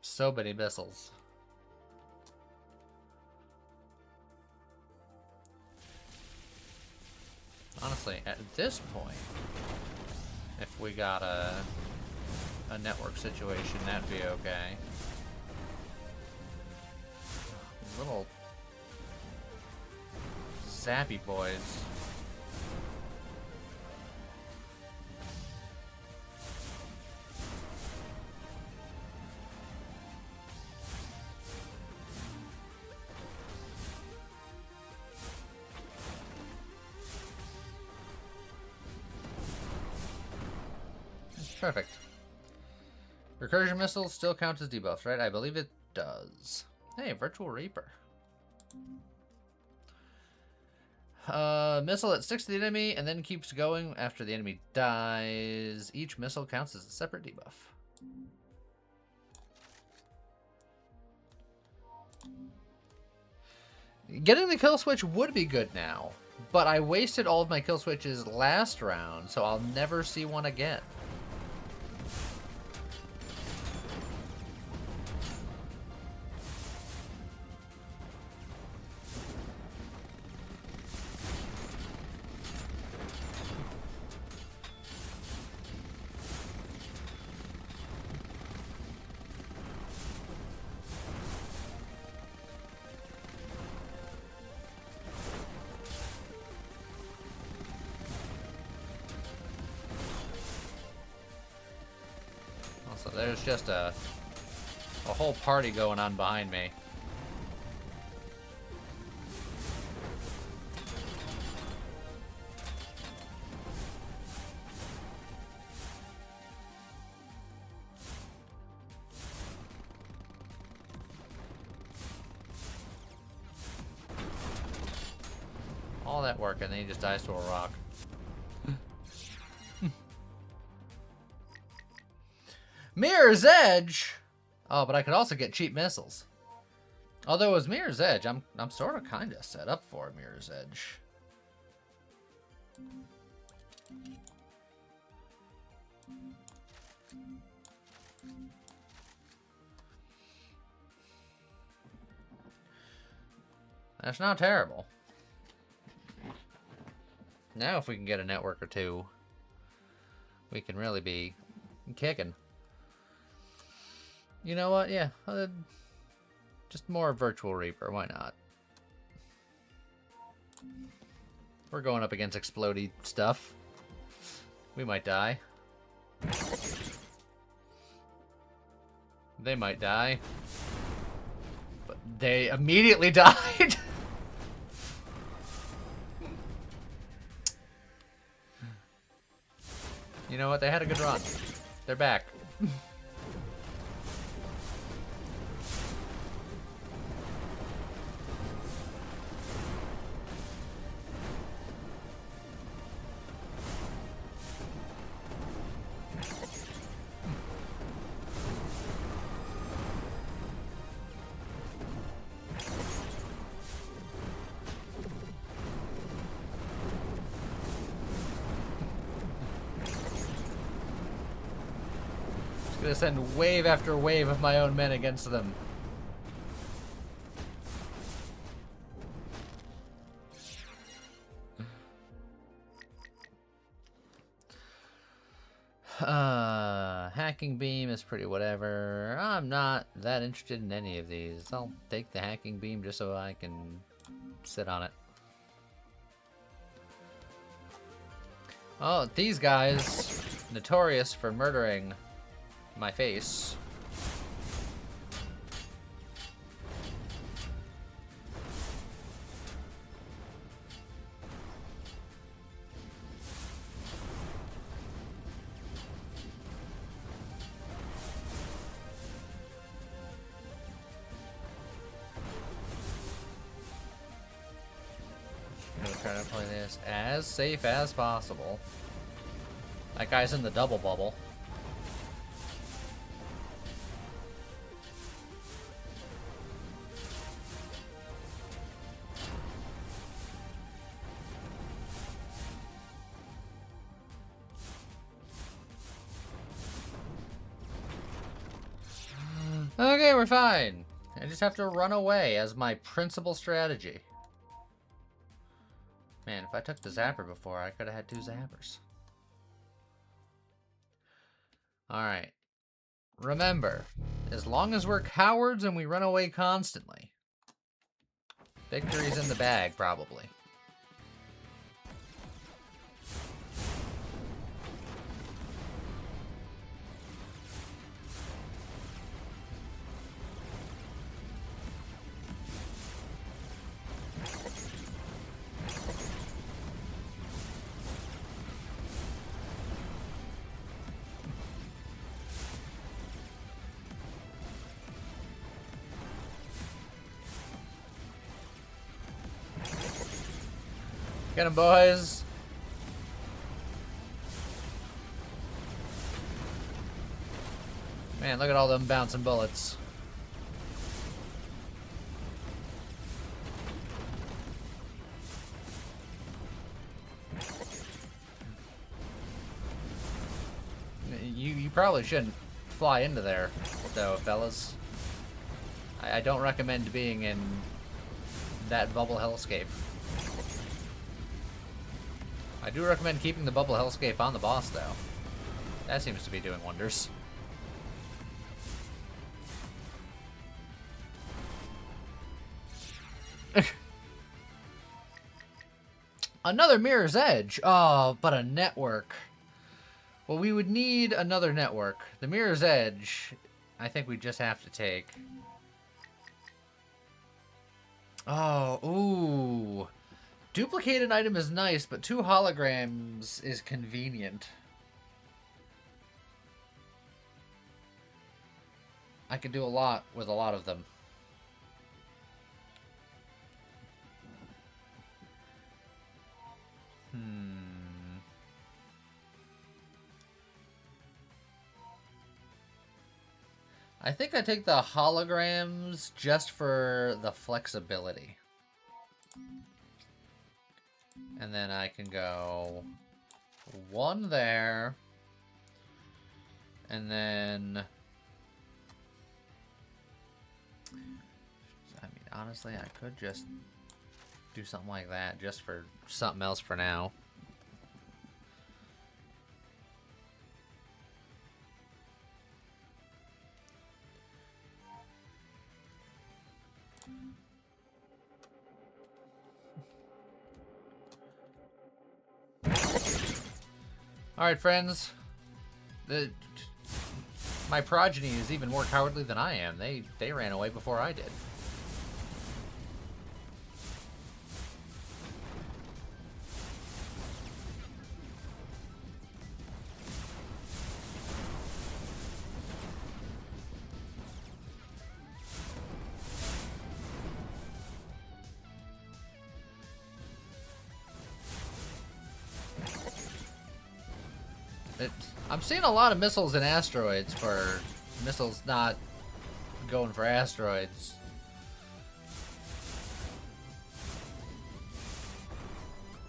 So many missiles. Honestly, at this point, if we got a network situation, that'd be okay. Little sappy boys. Perfect. Recursion missiles still count as debuffs, right? I believe it does. Hey, Virtual Reaper. Missile that sticks to the enemy and then keeps going after the enemy dies. Each missile counts as a separate debuff. Getting the kill switch would be good now, but I wasted all of my kill switches last round, so I'll never see one again. So there's just a whole party going on behind me. All that work and then he just dies to a rock. Mirror's Edge! Oh, but I could also get cheap missiles. Although it was Mirror's Edge, I'm sort of kind of set up for Mirror's Edge. That's not terrible. Now if we can get a network or two, we can really be kicking. You know what? Yeah. Just more Virtual Reaper. Why not? We're going up against explodey stuff. We might die. They might die. But they immediately died. You know what? They had a good run. They're back. Gonna send wave after wave of my own men against them. hacking beam is pretty whatever. I'm not that interested in any of these. I'll take the hacking beam just so I can sit on it. Oh, these guys, notorious for murdering my face. Try to play this as safe as possible. That guy's in the double bubble. Okay, we're fine. I just have to run away as my principal strategy. Man, if I took the zapper before, I could have had 2 zappers. Alright. Remember, as long as we're cowards and we run away constantly, victory's in the bag, probably. Get 'em, boys! Man, look at all them bouncing bullets. You probably shouldn't fly into there, though, fellas. I don't recommend being in that bubble hellscape. I do recommend keeping the bubble hellscape on the boss, though. That seems to be doing wonders. Another Mirror's Edge. Oh, but a network. Well, we would need another network. The Mirror's Edge, I think we just have to take. Oh, ooh. Duplicated item is nice, but 2 holograms is convenient. I could do a lot with a lot of them. I think I take the holograms just for the flexibility. And then I can go 1 there. And then... I mean, honestly, I could just do something like that just for something else for now. Alright, friends. My progeny is even more cowardly than I am. They ran away before I did. I'm seeing a lot of missiles and asteroids for missiles not going for asteroids.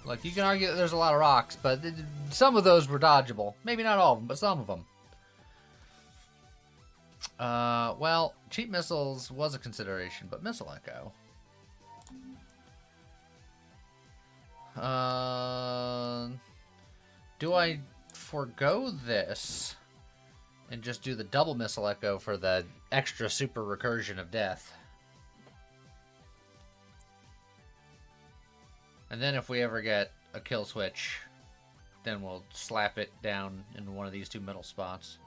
Like, you can argue that there's a lot of rocks, but some of those were dodgeable. Maybe not all of them, but some of them. Well, cheap missiles was a consideration, but Missile Echo. Do I forgo this And just do the double missile echo for the extra super recursion of death. And then if we ever get a kill switch, then we'll slap it down in one of these two middle spots.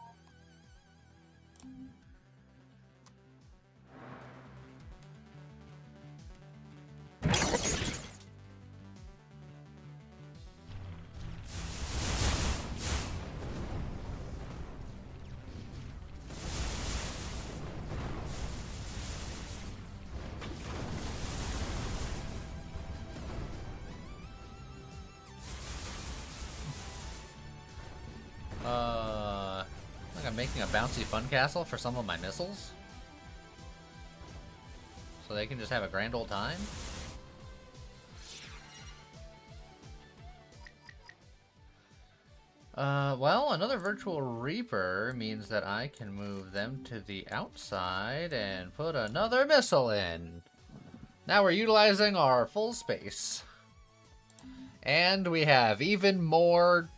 I think I'm making a bouncy fun castle for some of my missiles. So they can just have a grand old time. Well, another Virtual Reaper means that I can move them to the outside and put another missile in. Now we're utilizing our full space. And we have even more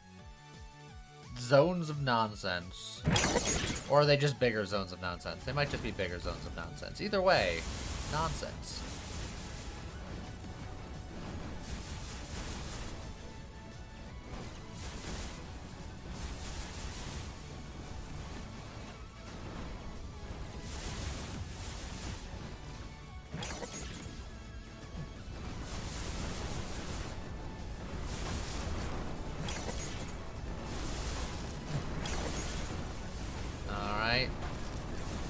zones of nonsense. Or are they just bigger zones of nonsense? They might just be bigger zones of nonsense. Either way, nonsense.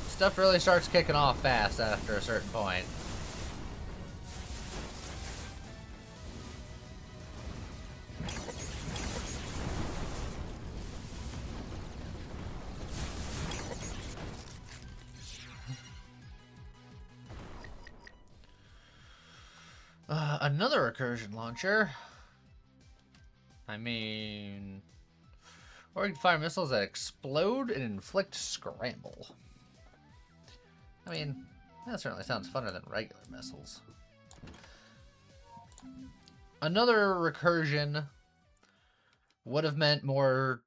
Stuff really starts kicking off fast after a certain point. Another recursion launcher. I mean... Or you can fire missiles that explode and inflict scramble. I mean, that certainly sounds funner than regular missiles. Another recursion would have meant more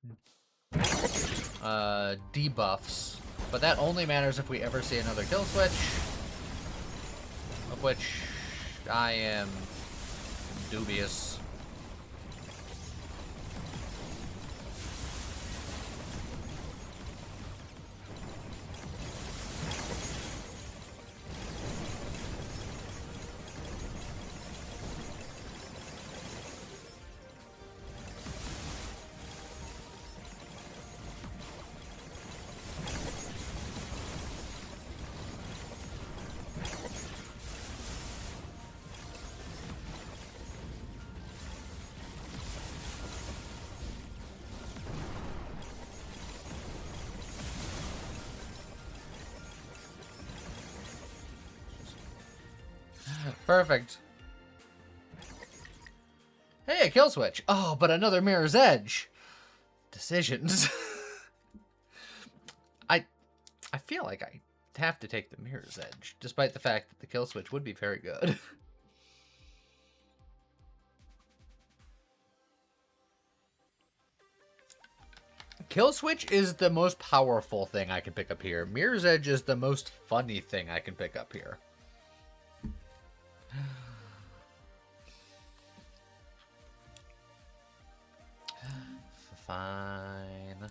debuffs, but that only matters if we ever see another kill switch, of which I am dubious. Perfect. Hey, a kill switch. Oh, but another Mirror's Edge. Decisions. I feel like I have to take the Mirror's Edge, despite the fact that the kill switch would be very good. Kill switch is the most powerful thing I can pick up here. Mirror's Edge is the most funny thing I can pick up here. Fine.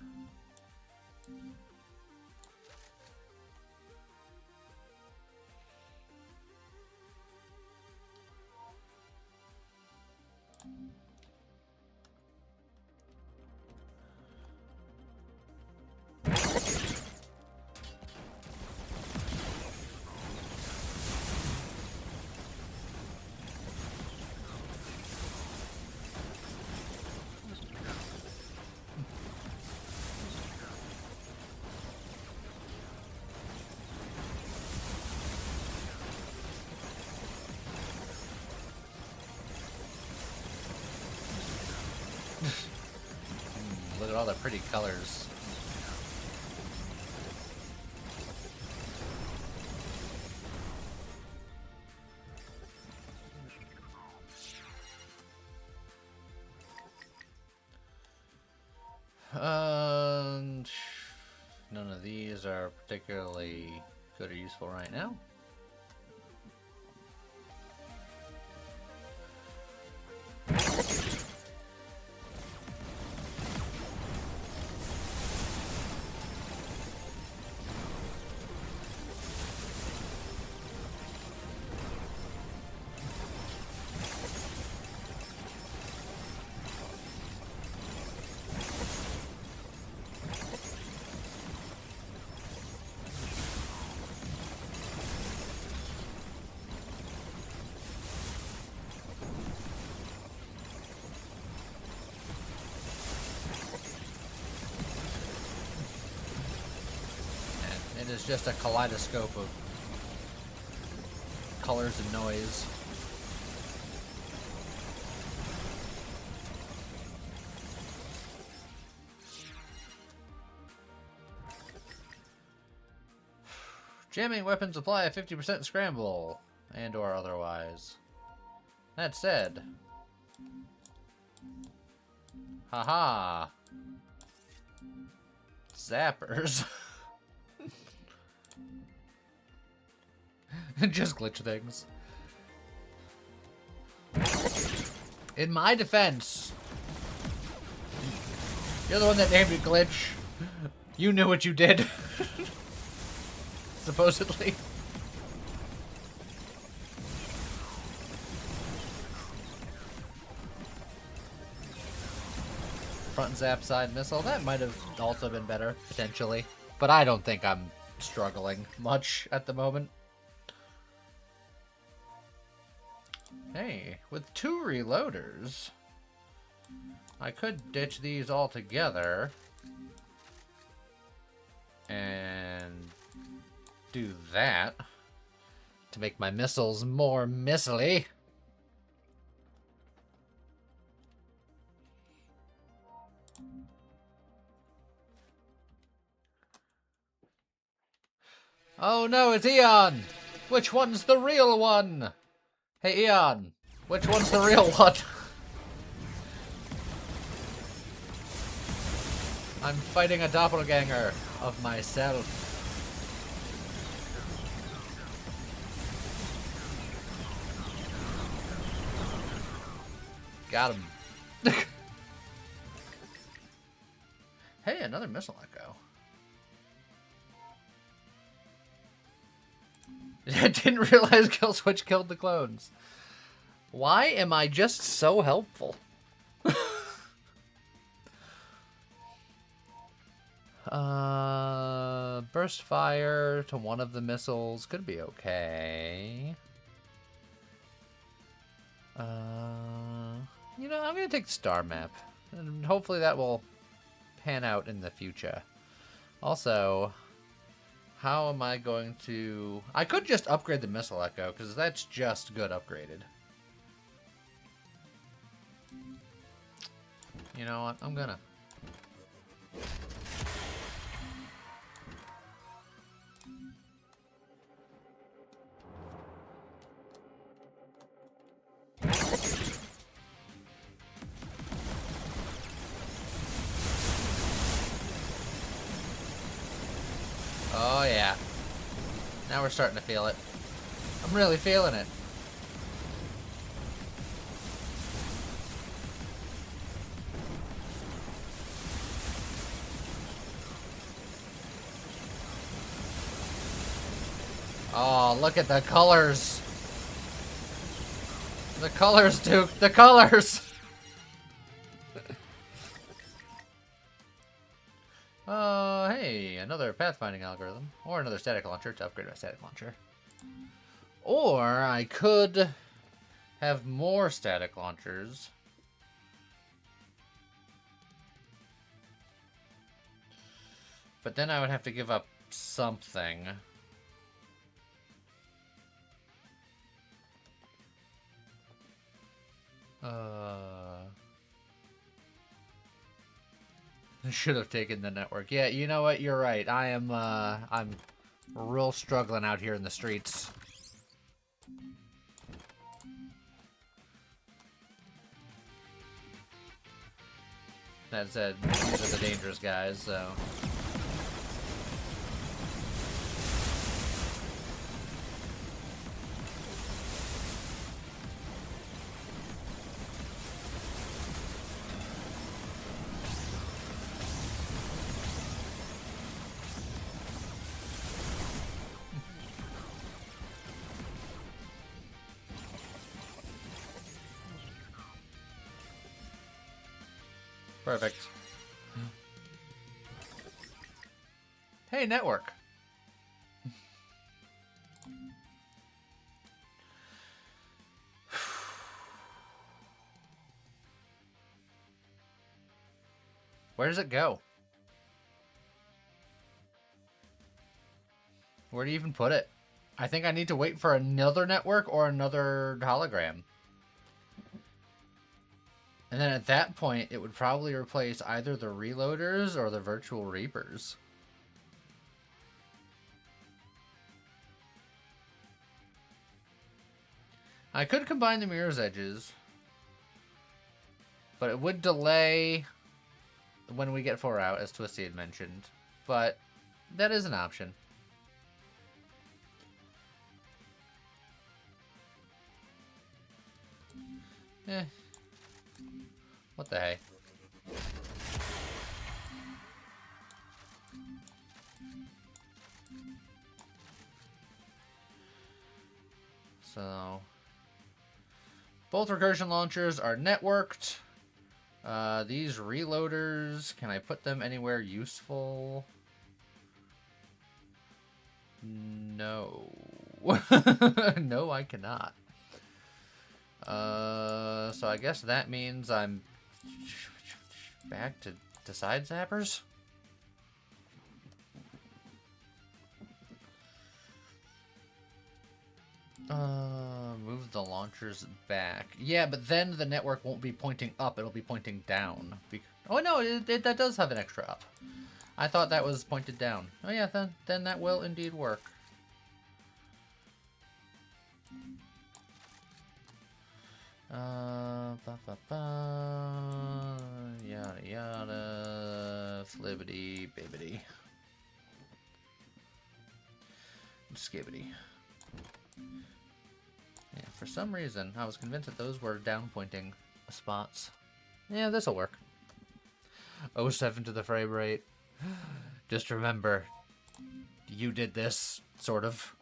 Look at all the pretty colors. these are particularly good or useful right now. It is just a kaleidoscope of colors and noise. Jamming weapon supply at 50% scramble, and or otherwise. That said, haha, zappers. Just glitch things. In my defense, you're the one that named it glitch. You knew what you did. Supposedly. Front zap side missile. That might have also been better, potentially. But I don't think I'm struggling much at the moment. Hey, with 2 reloaders, I could ditch these all together and do that to make my missiles more missily. Oh no, it's Eon! Which one's the real one? Hey Eon, which one's the real one? I'm fighting a doppelganger of myself. Got him. Hey, another missile echo. I didn't realize Kill Switch killed the clones. Why am I just so helpful? Burst fire to one of the missiles could be okay. You know, I'm gonna take the star map, and hopefully that will pan out in the future. Also, how am I going to... I could just upgrade the Missile Echo, because that's just good upgraded. You know what? I'm gonna... Oh yeah. Now we're starting to feel it. I'm really feeling it. Oh, look at the colors. The colors, Duke. The colors. Hey, another pathfinding algorithm. Or another static launcher to upgrade my static launcher. Or I could have more static launchers. But then I would have to give up something. I should have taken the network. Yeah, you know what? You're right. I'm real struggling out here in the streets. That said, these are the dangerous guys, so... Perfect. Hey, network. Where does it go? Where do you even put it? I think I need to wait for another network or another hologram. And then at that point, it would probably replace either the reloaders or the virtual reapers. I could combine the mirror's edges, but it would delay when we get 4 out, as Twisty had mentioned. But that is an option. Eh. What the hey? So, both recursion launchers are networked. These reloaders, can I put them anywhere useful? No. No, I cannot. So I guess that means I'm back to side zappers. Move the launchers back. Yeah, but then the network won't be pointing up, it'll be pointing down. Oh no, that does have an extra up. I thought that was pointed down. Oh yeah, then that will indeed work. Yada yada, flibbity bibbity, skibbity. Yeah, for some reason, I was convinced that those were down pointing spots. Yeah, this'll work. 07 to the frame rate. Just remember, you did this, sort of.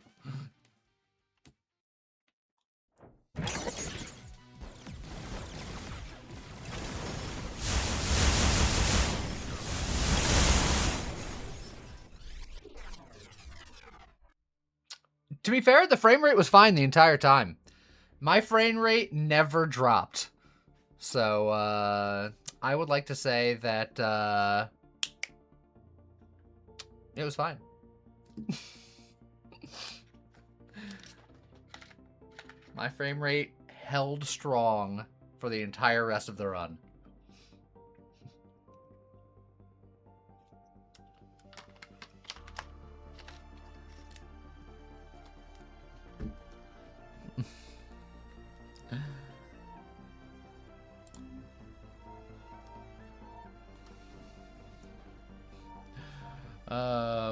To be fair, the frame rate was fine the entire time. My frame rate never dropped. So, I would like to say that, it was fine. My frame rate held strong for the entire rest of the run.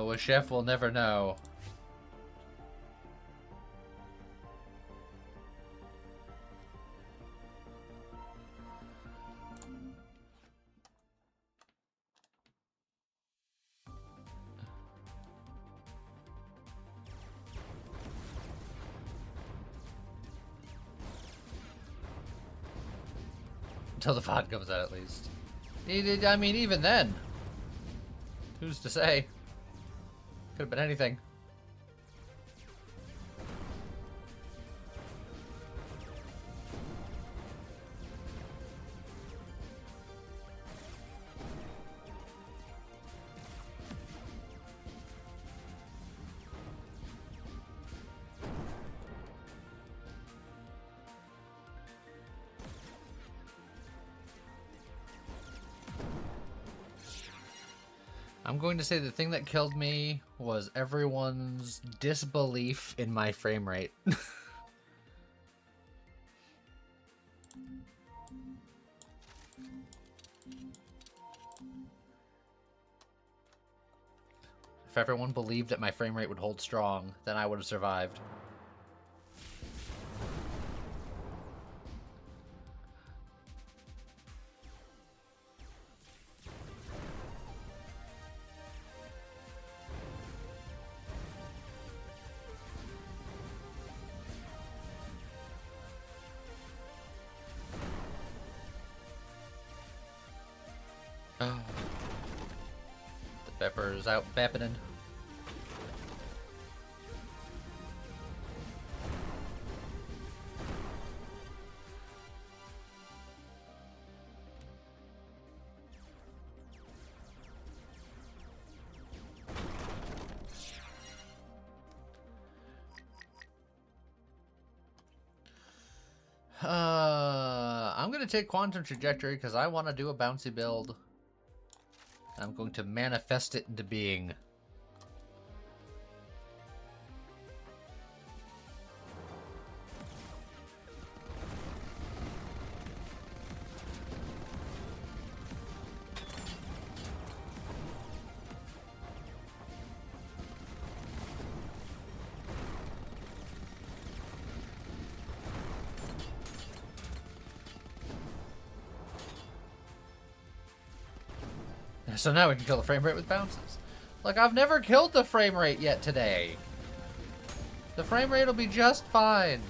Well, Chef will never know. Until the VOD comes out, at least. I mean, even then. Who's to say? Could have been anything. I'm going to say the thing that killed me was everyone's disbelief in my frame rate. If everyone believed that my frame rate would hold strong, then I would have survived. The pepper's out bapping. I'm gonna take Quantum Trajectory because I want to do a bouncy build. I'm going to manifest it into being. So now we can kill the frame rate with bounces. Like, I've never killed the frame rate yet today. The frame rate will be just fine.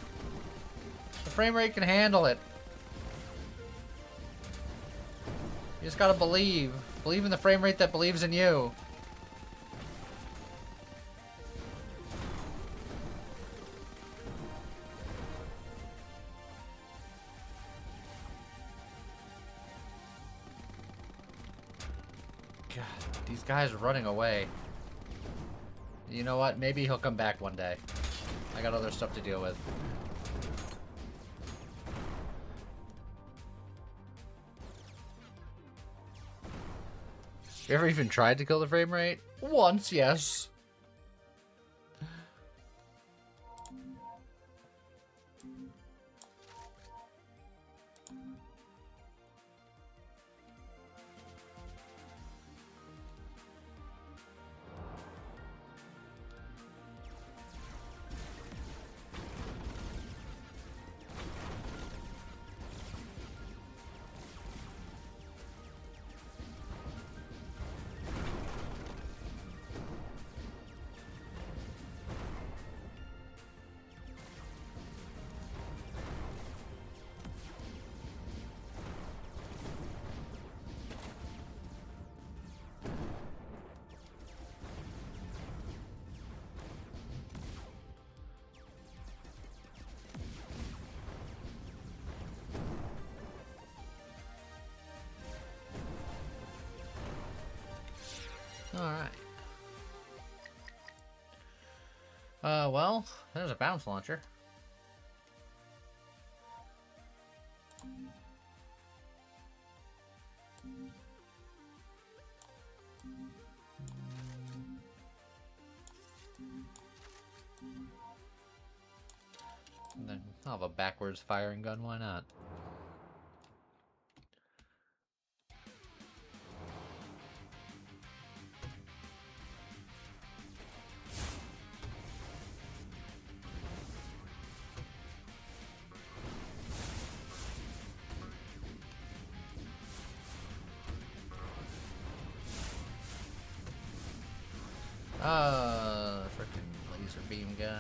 The frame rate can handle it. You just gotta believe. Believe in the frame rate that believes in you. God, these guys are running away. You know what? Maybe he'll come back one day. I got other stuff to deal with. You ever even tried to kill the frame rate? Once, yes. Alright. Well, there's a bounce launcher. And then I'll have a backwards firing gun, why not? Freaking laser beam guy.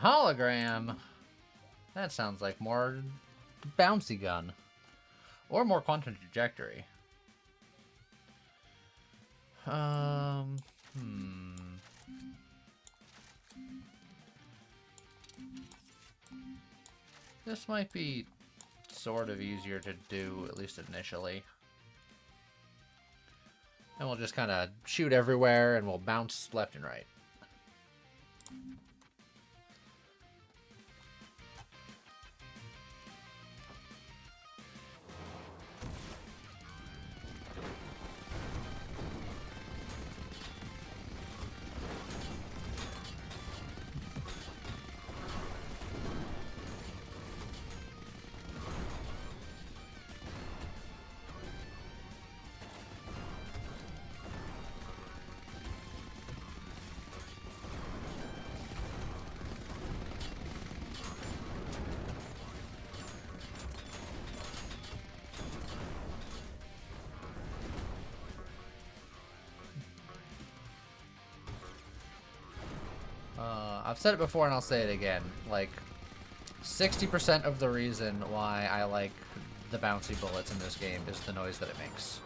Hologram. That sounds like more bouncy gun. Or more quantum trajectory. This might be sort of easier to do, at least initially. And we'll just kind of shoot everywhere and we'll bounce left and right. I've said it before and I'll say it again. Like, 60% of the reason why I like the bouncy bullets in this game is the noise that it makes.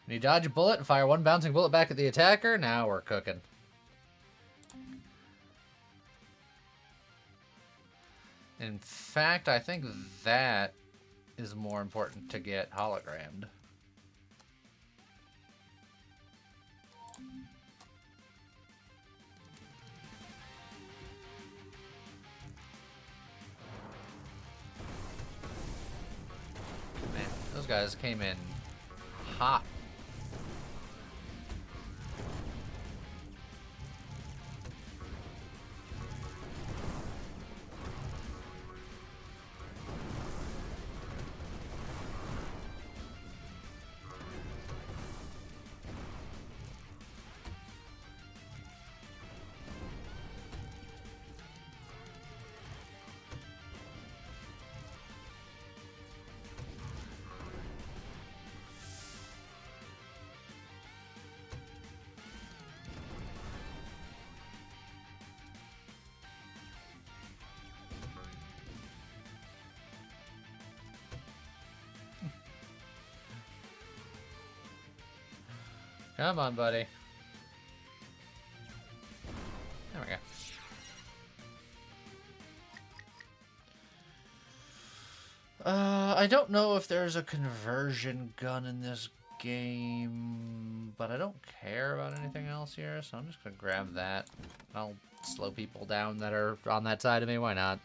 When you dodge a bullet and fire one bouncing bullet back at the attacker, now we're cooking. In fact, I think that is more important to get hologrammed. Man, those guys came in hot. Come on, buddy. There we go. I don't know if there's a conversion gun in this game, but I don't care about anything else here, so I'm just gonna grab that. I'll slow people down that are on that side of me, why not?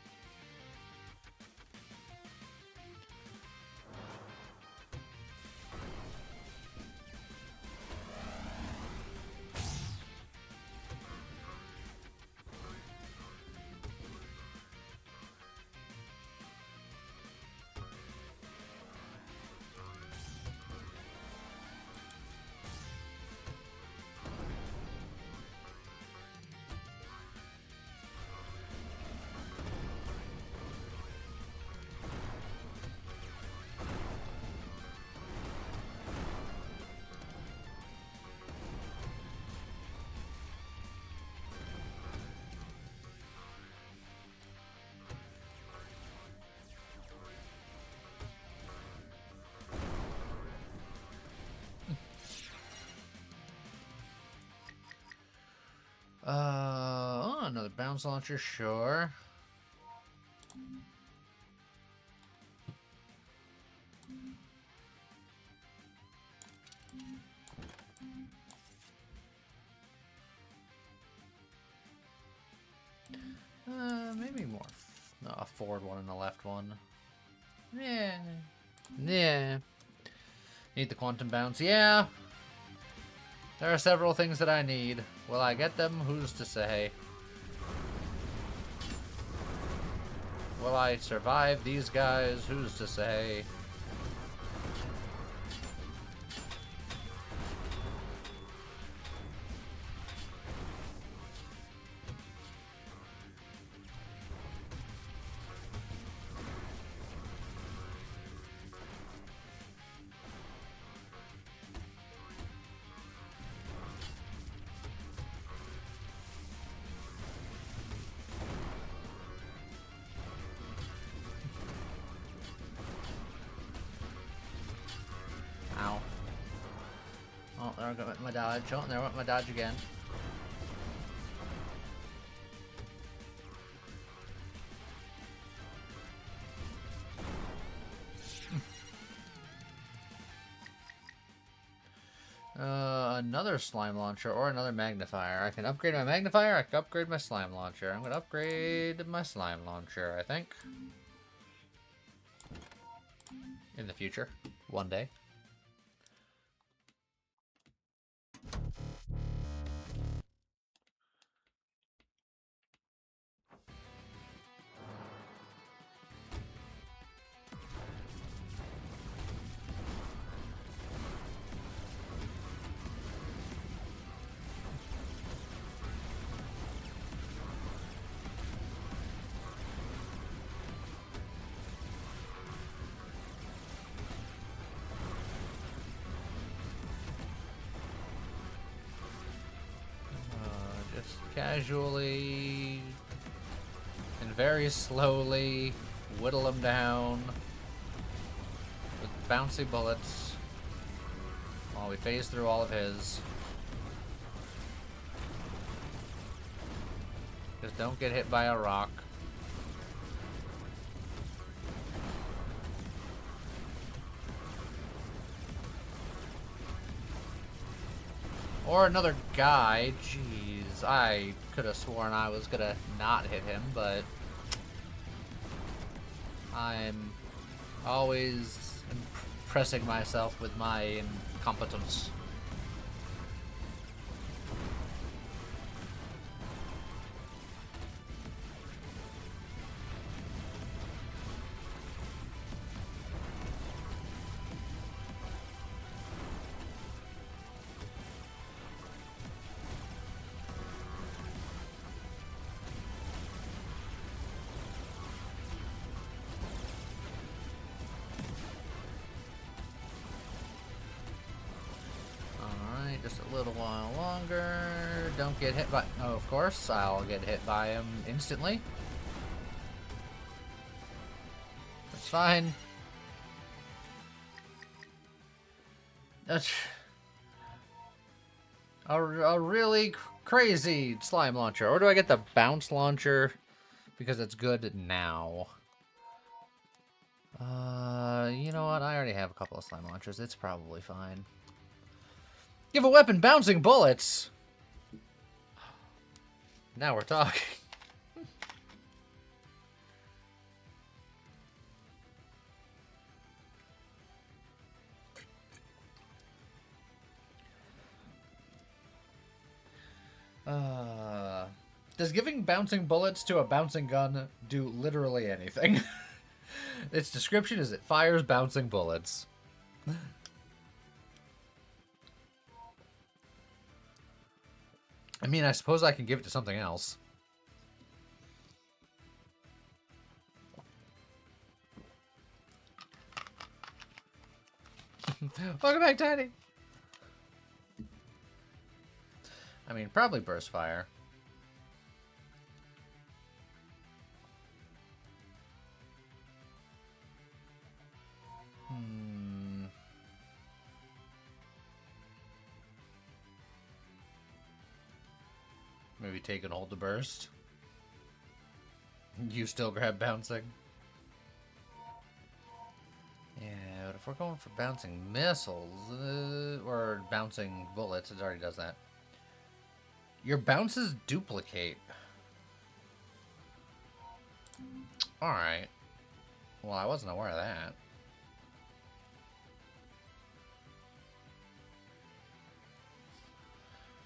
Oh, another bounce launcher, sure. Maybe more. No, a forward one and a left one. Yeah. Yeah. Need the quantum bounce. Yeah. There are several things that I need. Will I get them? Who's to say? Will I survive these guys? Who's to say? Ow. Oh, there went my dodge. Oh, there went my dodge again. Another slime launcher or another magnifier. I can upgrade my magnifier, I can upgrade my slime launcher. I'm gonna upgrade my slime launcher, I think. In the future. One day. casually and very slowly whittle him down with bouncy bullets while we phase through all of his. Just don't get hit by a rock. Or another guy. Jeez, I could have sworn I was gonna not hit him, but I'm always impressing myself with my incompetence. Just a little while longer. Don't get hit by... Oh, of course, I'll get hit by him instantly. That's fine. That's... A really crazy slime launcher. Or do I get the bounce launcher? Because it's good now. You know what? I already have a couple of slime launchers. It's probably fine. Give a weapon bouncing bullets! Now we're talking. Does giving bouncing bullets to a bouncing gun do literally anything? Its description is it fires bouncing bullets. I mean, I suppose I can give it to something else. Welcome back, Tiny! I mean, probably burst fire. Maybe take and hold the burst. You still grab bouncing. Yeah, but if we're going for bouncing missiles, or bouncing bullets, it already does that. Your bounces duplicate. Alright. Well, I wasn't aware of that.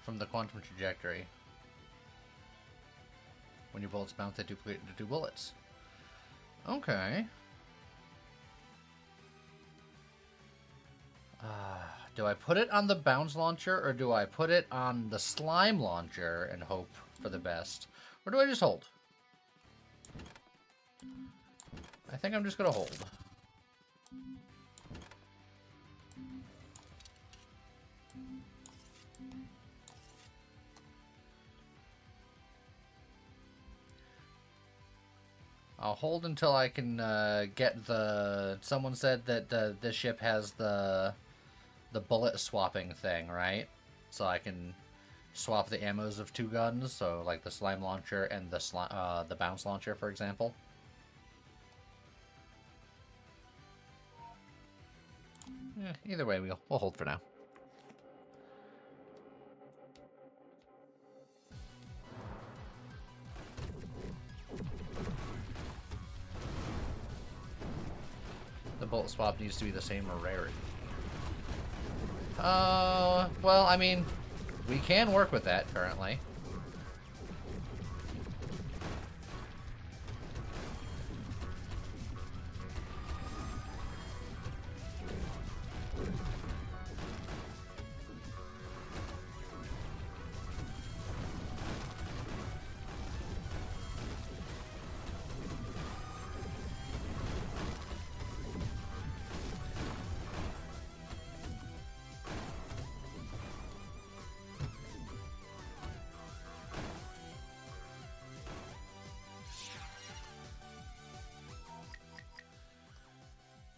From the quantum trajectory. When your bullets bounce, they duplicate into 2 bullets. Okay. Do I put it on the bounce launcher, or do I put it on the slime launcher and hope for the best? Or do I just hold? I think I'm just gonna hold. I'll hold until I can get the... Someone said that this ship has the bullet swapping thing, right? So I can swap the ammos of 2 guns, so like the slime launcher and the bounce launcher, for example. Either way, we'll hold for now. The bullet swap needs to be the same rarity. Well, I mean, we can work with that currently.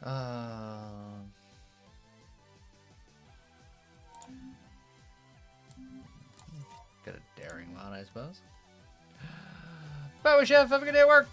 Get a daring one, I suppose. Bye, Chef. Have a good day at work.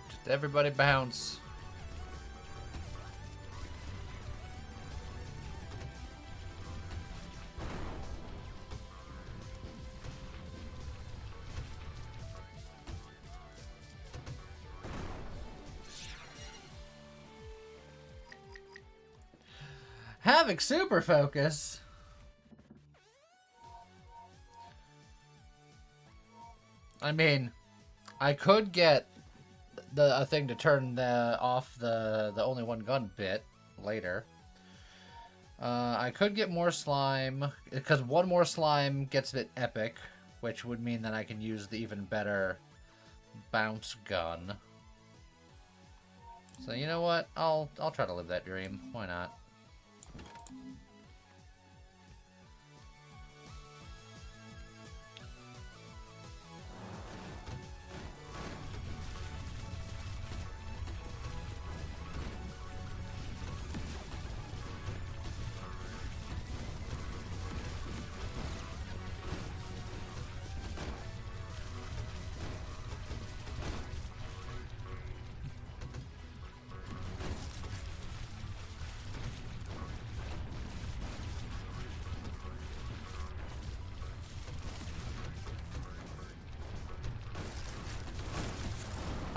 Just everybody bounce. Having super focus. I mean, I could get a thing to turn off the only one gun bit later. I could get more slime because one more slime gets a bit epic, which would mean that I can use the even better bounce gun. So you know what? I'll try to live that dream. Why not?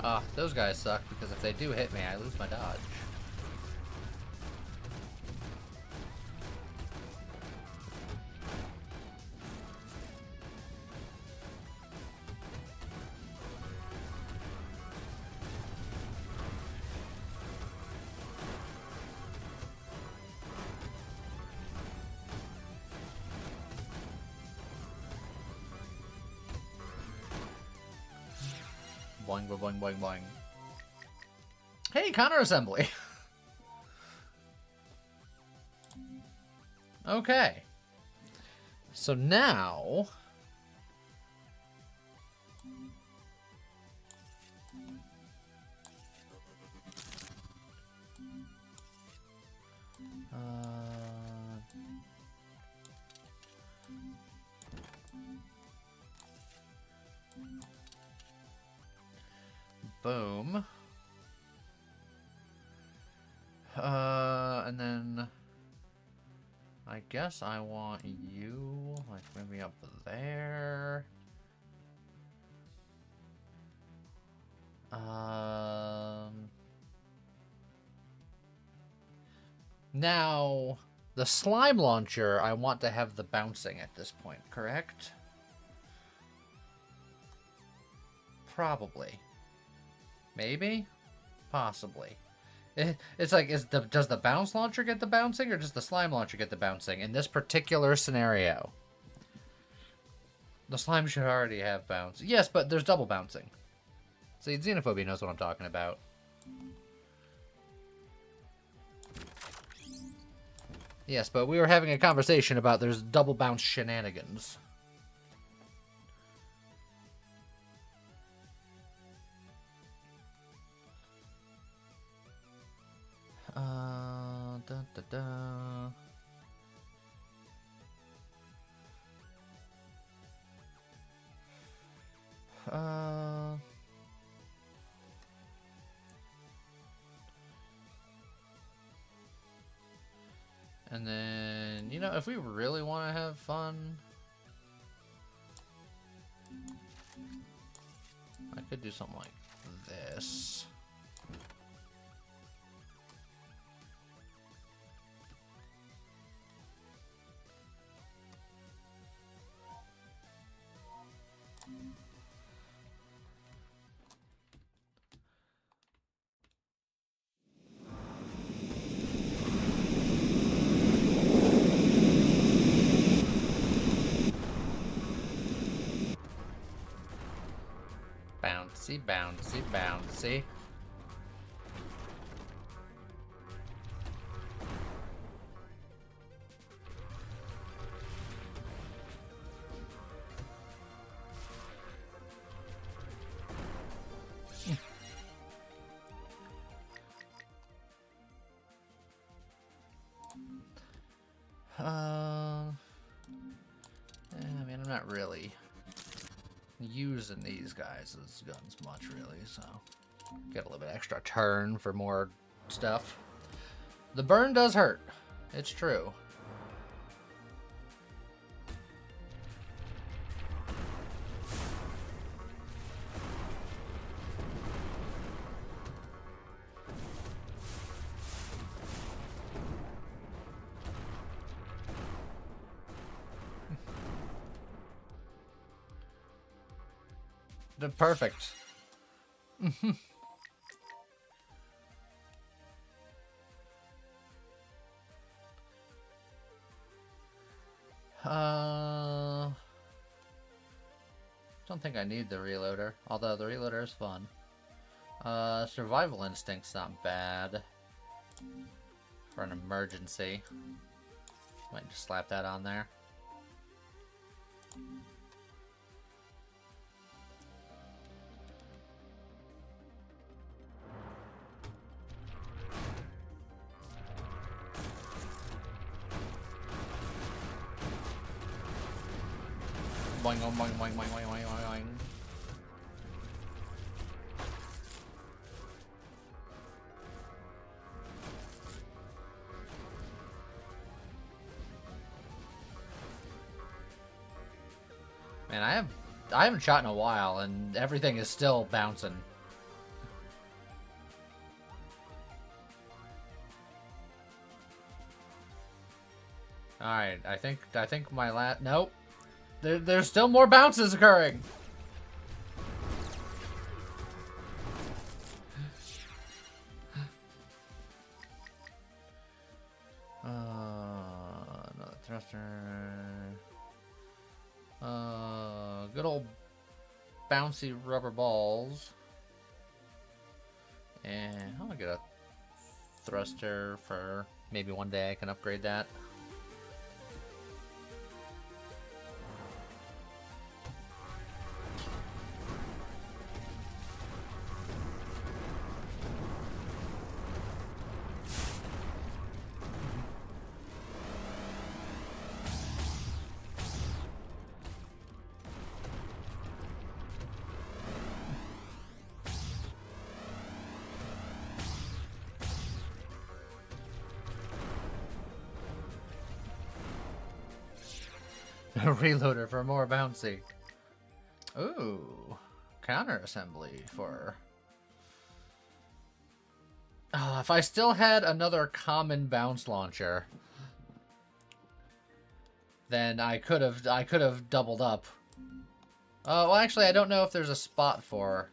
Ah, those guys suck because if they do hit me, I lose my dodge. Boing, boing, boing, boing, boing. Hey, counter assembly. Okay. So now... boom. And then I guess I want you like maybe up there. Now the slime launcher, I want to have the bouncing at this point, correct? Probably. Maybe? Possibly. It's like, does the bounce launcher get the bouncing, or does the slime launcher get the bouncing? In this particular scenario, the slime should already have bounce. Yes, but there's double bouncing. See, Xenophobia knows what I'm talking about. Yes, but we were having a conversation about there's double bounce shenanigans. Da, da, da. And then, you know, if we really want to have fun, I could do something like this. Bouncy, bouncy, bouncy. I mean, I'm not really using these guys as guns much, really, so get a little bit extra turn for more stuff. The burn does hurt. It's true. Perfect. Don't think I need the reloader, although the reloader is fun. Survival instinct's not bad for an emergency. Might just slap that on there. Boing, boing, boing, boing, boing, boing, boing, boing. Man, I haven't shot in a while, and everything is still bouncing. All right, I think my last nope. There's still more bounces occurring. Another thruster. Good old bouncy rubber balls. And I'm gonna get a thruster for maybe one day I can upgrade that. Reloader for more bouncy. Ooh, counter assembly for. If I still had another common bounce launcher, then I could have doubled up. Well, actually, I don't know if there's a spot for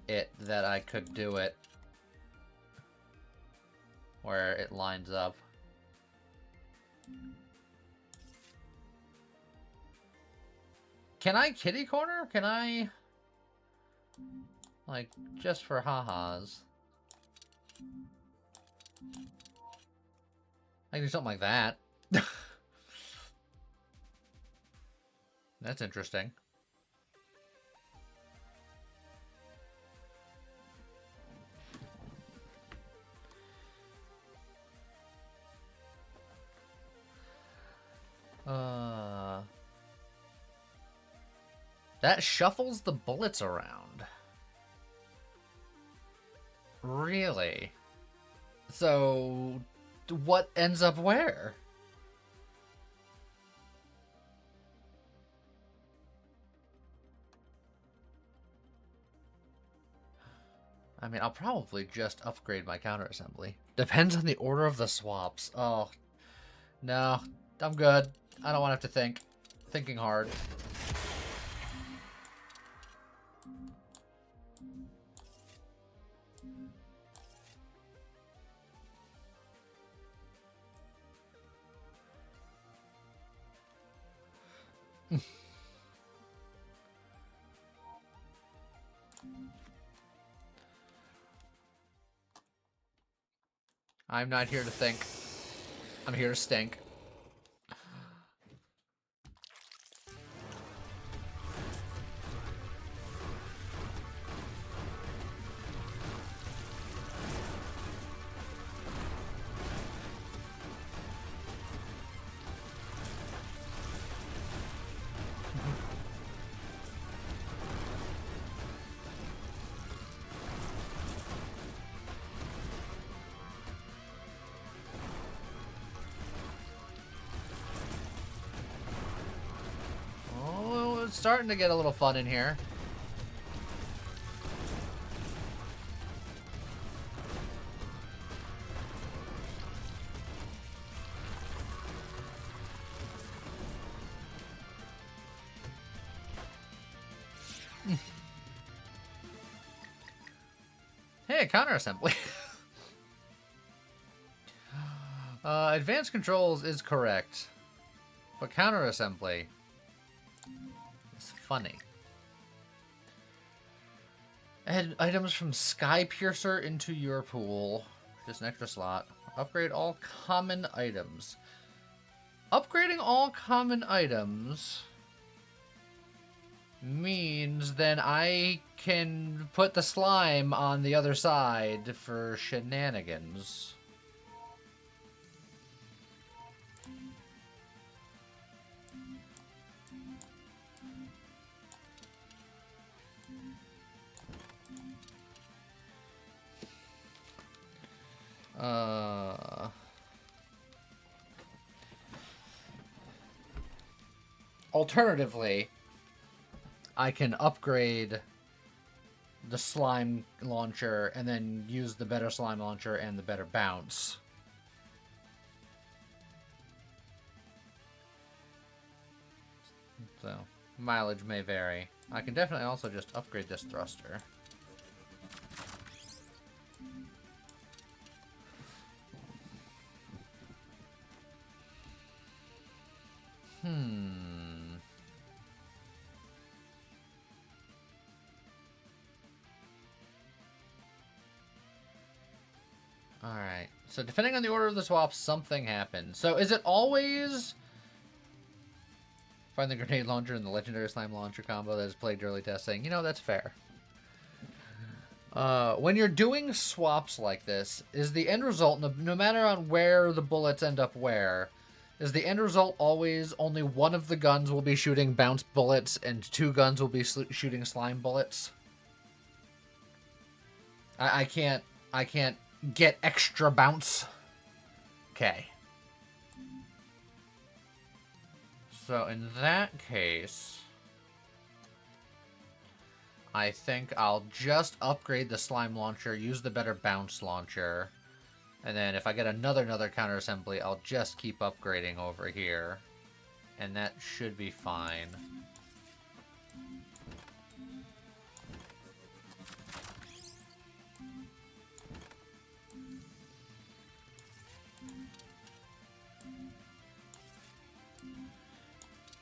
it that I could do it where it lines up. Can I kitty corner? Can I, like, just for ha-has? I can do something like that. That's interesting. That shuffles the bullets around. Really? So, what ends up where? I mean, I'll probably just upgrade my counter assembly. Depends on the order of the swaps. Oh, no, I'm good. I don't want to have to think. Thinking hard. I'm not here to think. I'm here to stink. Oh, it's starting to get a little fun in here. Hey, counter assembly. Advanced controls is correct, but counter assembly is funny. Add items from Sky Piercer into your pool. Just an extra slot. Upgrade all common items. Upgrading all common items means then I can put the slime on the other side for shenanigans. Alternatively, I can upgrade the slime launcher and then use the better slime launcher and the better bounce. So, mileage may vary. I can definitely also just upgrade this thruster. Alright, so depending on the order of the swaps, something happens. So is it always find the grenade launcher and the legendary slime launcher combo that is played early testing? You know, that's fair. When you're doing swaps like this, is the end result, no matter on where the bullets end up where, is the end result always only one of the guns will be shooting bounce bullets and two guns will be shooting slime bullets? I can't get extra bounce. Okay. So in that case, I think I'll just upgrade the slime launcher, use the better bounce launcher, and then if I get another counter assembly, I'll just keep upgrading over here, and that should be fine.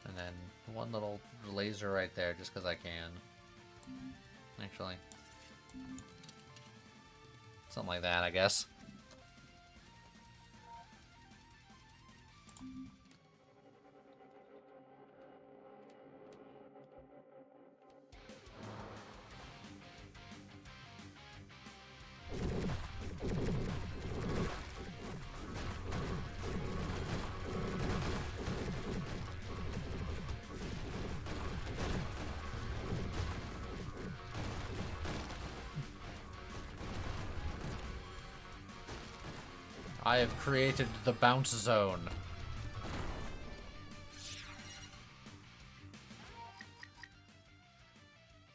And then one little laser right there, just because I can. Actually. Something like that, I guess. I have created the bounce zone.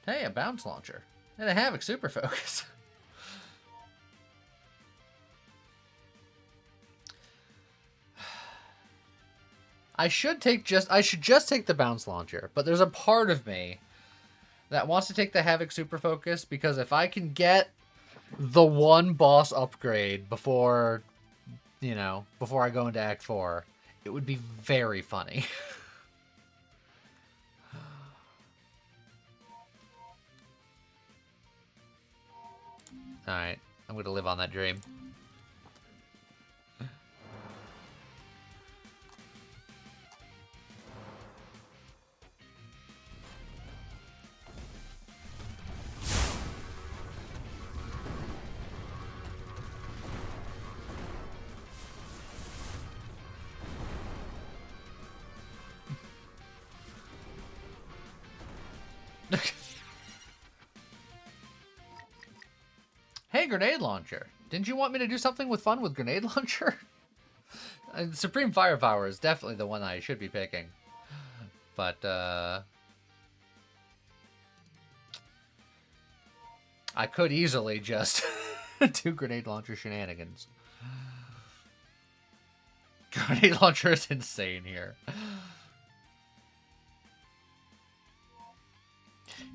Hey, a bounce launcher. And a Havoc Super Focus. I should just take the bounce launcher, but there's a part of me that wants to take the Havoc Super Focus because if I can get the one boss upgrade before, you know, before I go into Act 4, it would be very funny. Alright, I'm gonna live on that dream. Hey, grenade launcher. Didn't you want me to do something with fun with grenade launcher? Supreme Firepower is definitely the one I should be picking. But, I could easily just do grenade launcher shenanigans. Grenade launcher is insane here.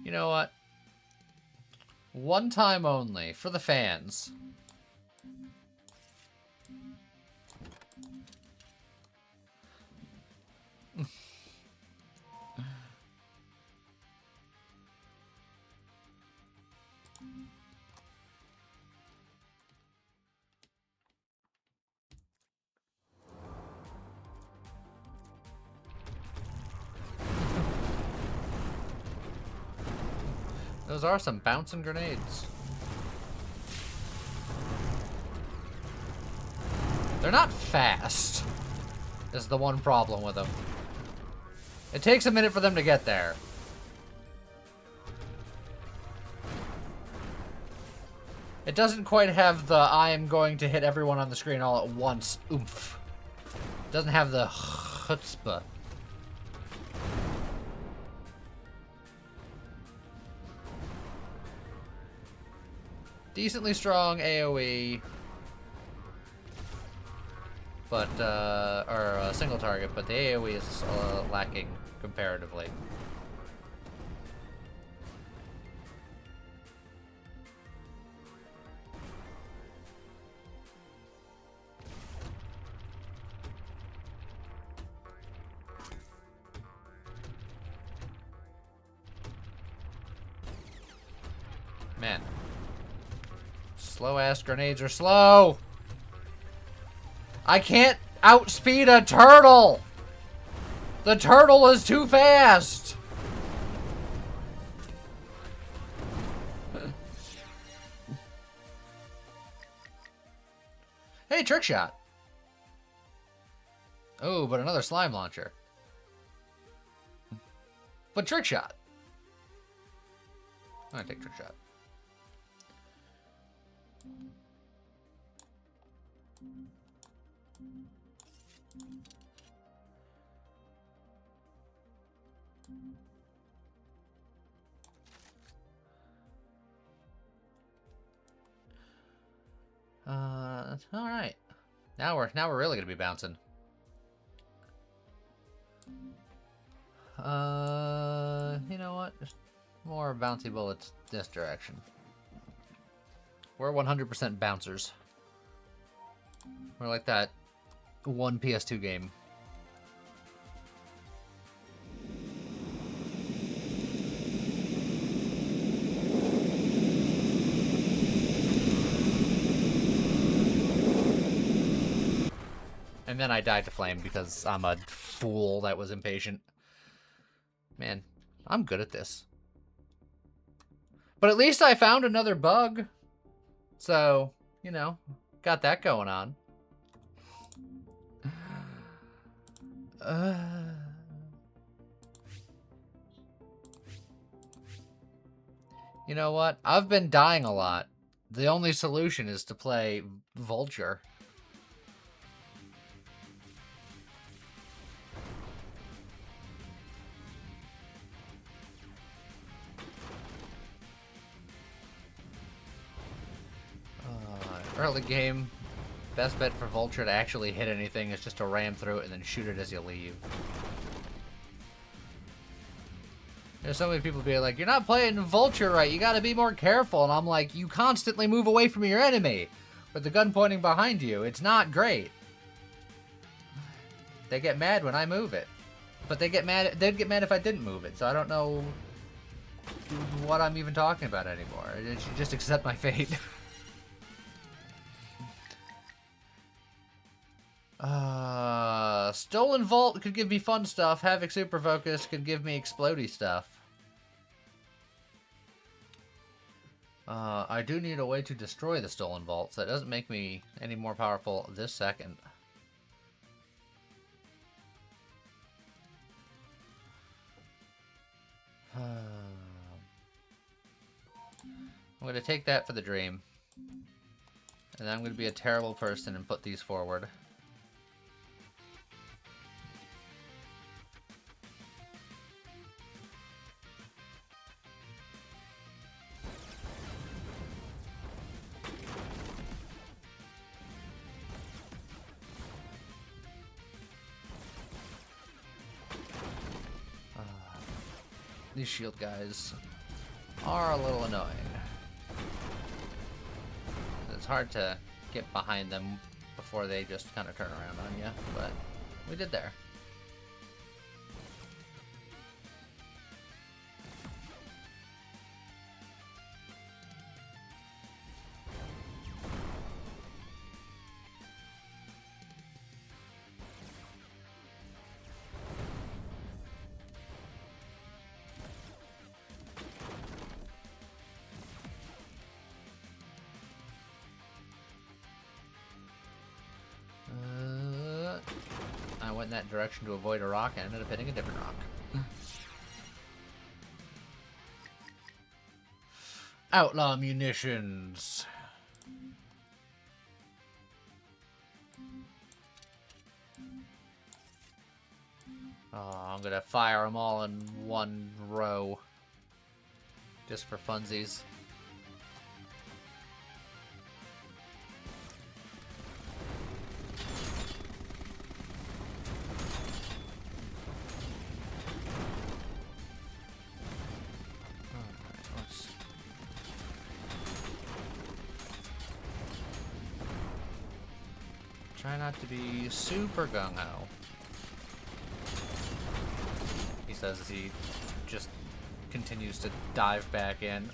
You know what? One time only, for the fans. Those are some bouncing grenades. They're not fast, is the one problem with them. It takes a minute for them to get there. It doesn't quite have the I am going to hit everyone on the screen all at once oomph. It doesn't have the chutzpah. Decently strong AoE, but, or a single target, but the AoE is lacking comparatively. Man. Slow-ass grenades are slow! I can't outspeed a turtle! The turtle is too fast! Hey, trick shot! Oh, but another slime launcher. But trick shot! I'm gonna take trick shot. All right. Now we're really gonna be bouncing. You know what? Just more bouncy bullets this direction. We're 100% bouncers. We're like that one PS2 game. And then I died to flame because I'm a fool that was impatient. Man, I'm good at this. But at least I found another bug. So, you know, got that going on. You know what? I've been dying a lot. The only solution is to play Vulture. Early game, best bet for Vulture to actually hit anything is just to ram through it and then shoot it as you leave. There's so many people being like, you're not playing Vulture right, you gotta be more careful. And I'm like, you constantly move away from your enemy with the gun pointing behind you. It's not great. They get mad when I move it. But they'd get mad if I didn't move it, so I don't know what I'm even talking about anymore. I should just accept my fate. Stolen Vault could give me fun stuff. Havoc Super Focus could give me explodey stuff. I do need a way to destroy the Stolen Vault, so it doesn't make me any more powerful this second. I'm gonna take that for the dream. And I'm gonna be a terrible person and put these forward. These shield guys are a little annoying. It's hard to get behind them before they just kind of turn around on you, but we did there. I went in that direction to avoid a rock and ended up hitting a different rock. Outlaw munitions. Oh, I'm gonna fire them all in one row. Just for funsies. Try not to be super gung-ho. He says as he just continues to dive back in.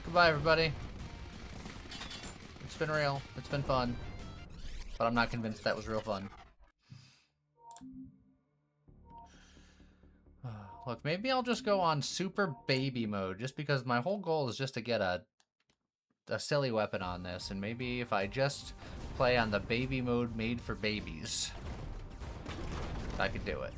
Goodbye, everybody. It's been real. It's been fun. But I'm not convinced that was real fun. Look, maybe I'll just go on super baby mode, just because my whole goal is just to get a silly weapon on this, and maybe if I just play on the baby mode made for babies, I could do it.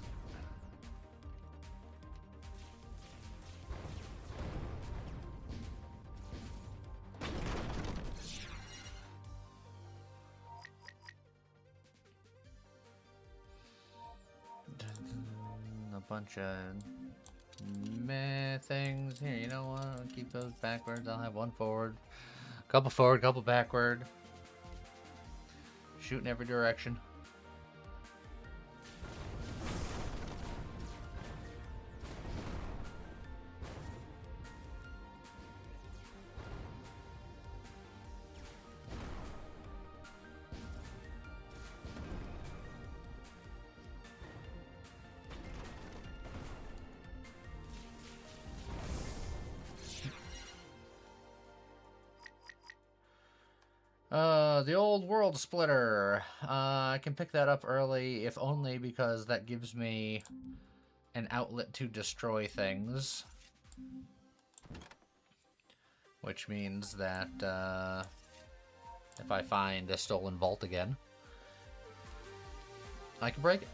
A bunch of meh things here. You know what? I'll keep those backwards. I'll have one forward. Couple forward, couple backward. Shoot in every direction. The old world splitter. I can pick that up early, if only because that gives me an outlet to destroy things. Which means that, if I find a stolen vault again, I can break it.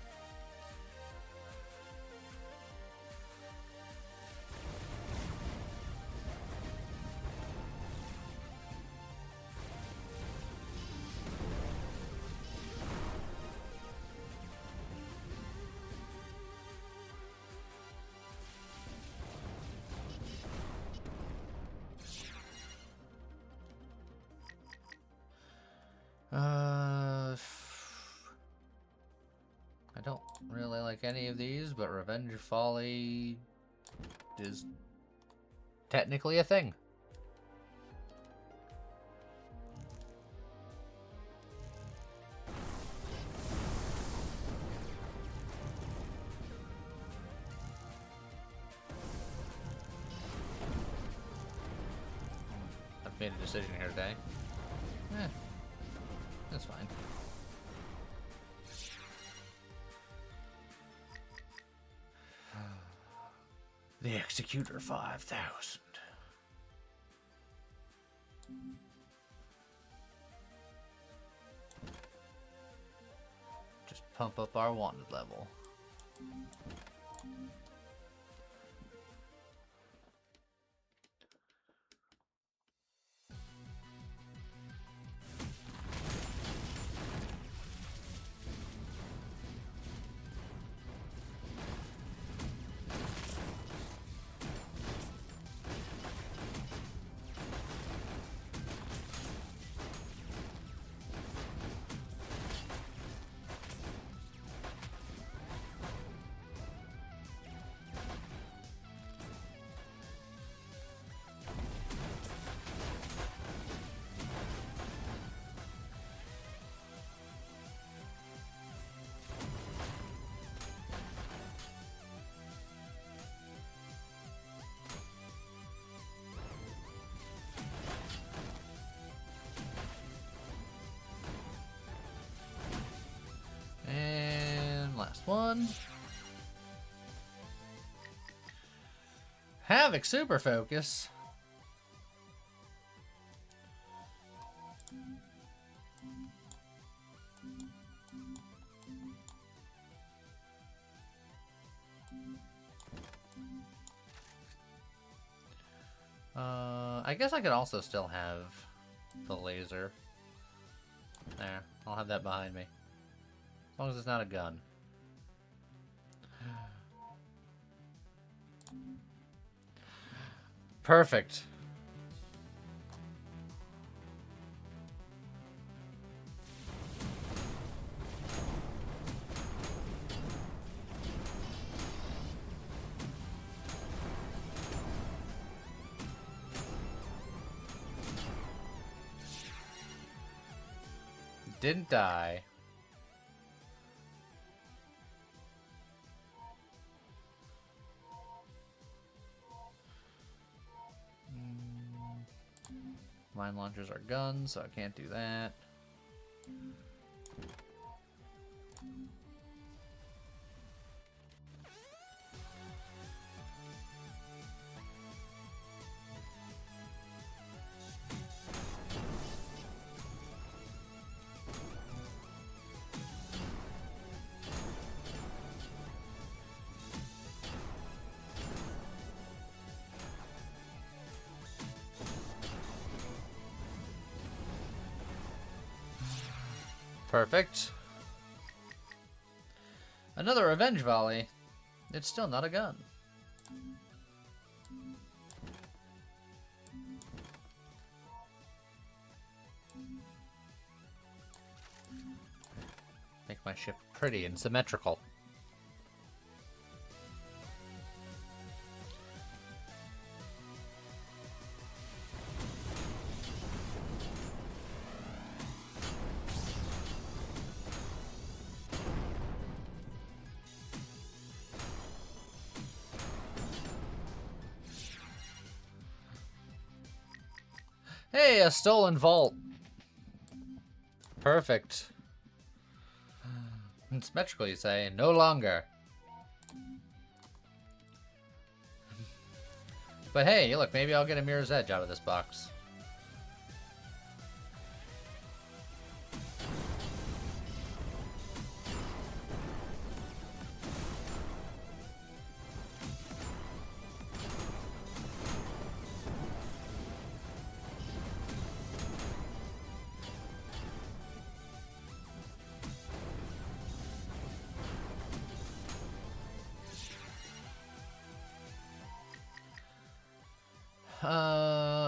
I don't really like any of these, but Revenge of Folly is technically a thing. I've made a decision here today. That's fine. The Executor 5000. Just pump up our wanted level. one. Havoc Super Focus. I guess I could also still have the laser. There, I'll have that behind me. As long as it's not a gun. Perfect. Didn't die. Mine launchers are guns, so I can't do that. Perfect. Another revenge volley. It's still not a gun. Make my ship pretty and symmetrical. Hey, a stolen vault. Perfect. It's symmetrical, you say? No longer. But hey, look, maybe I'll get a Mirror's Edge out of this box.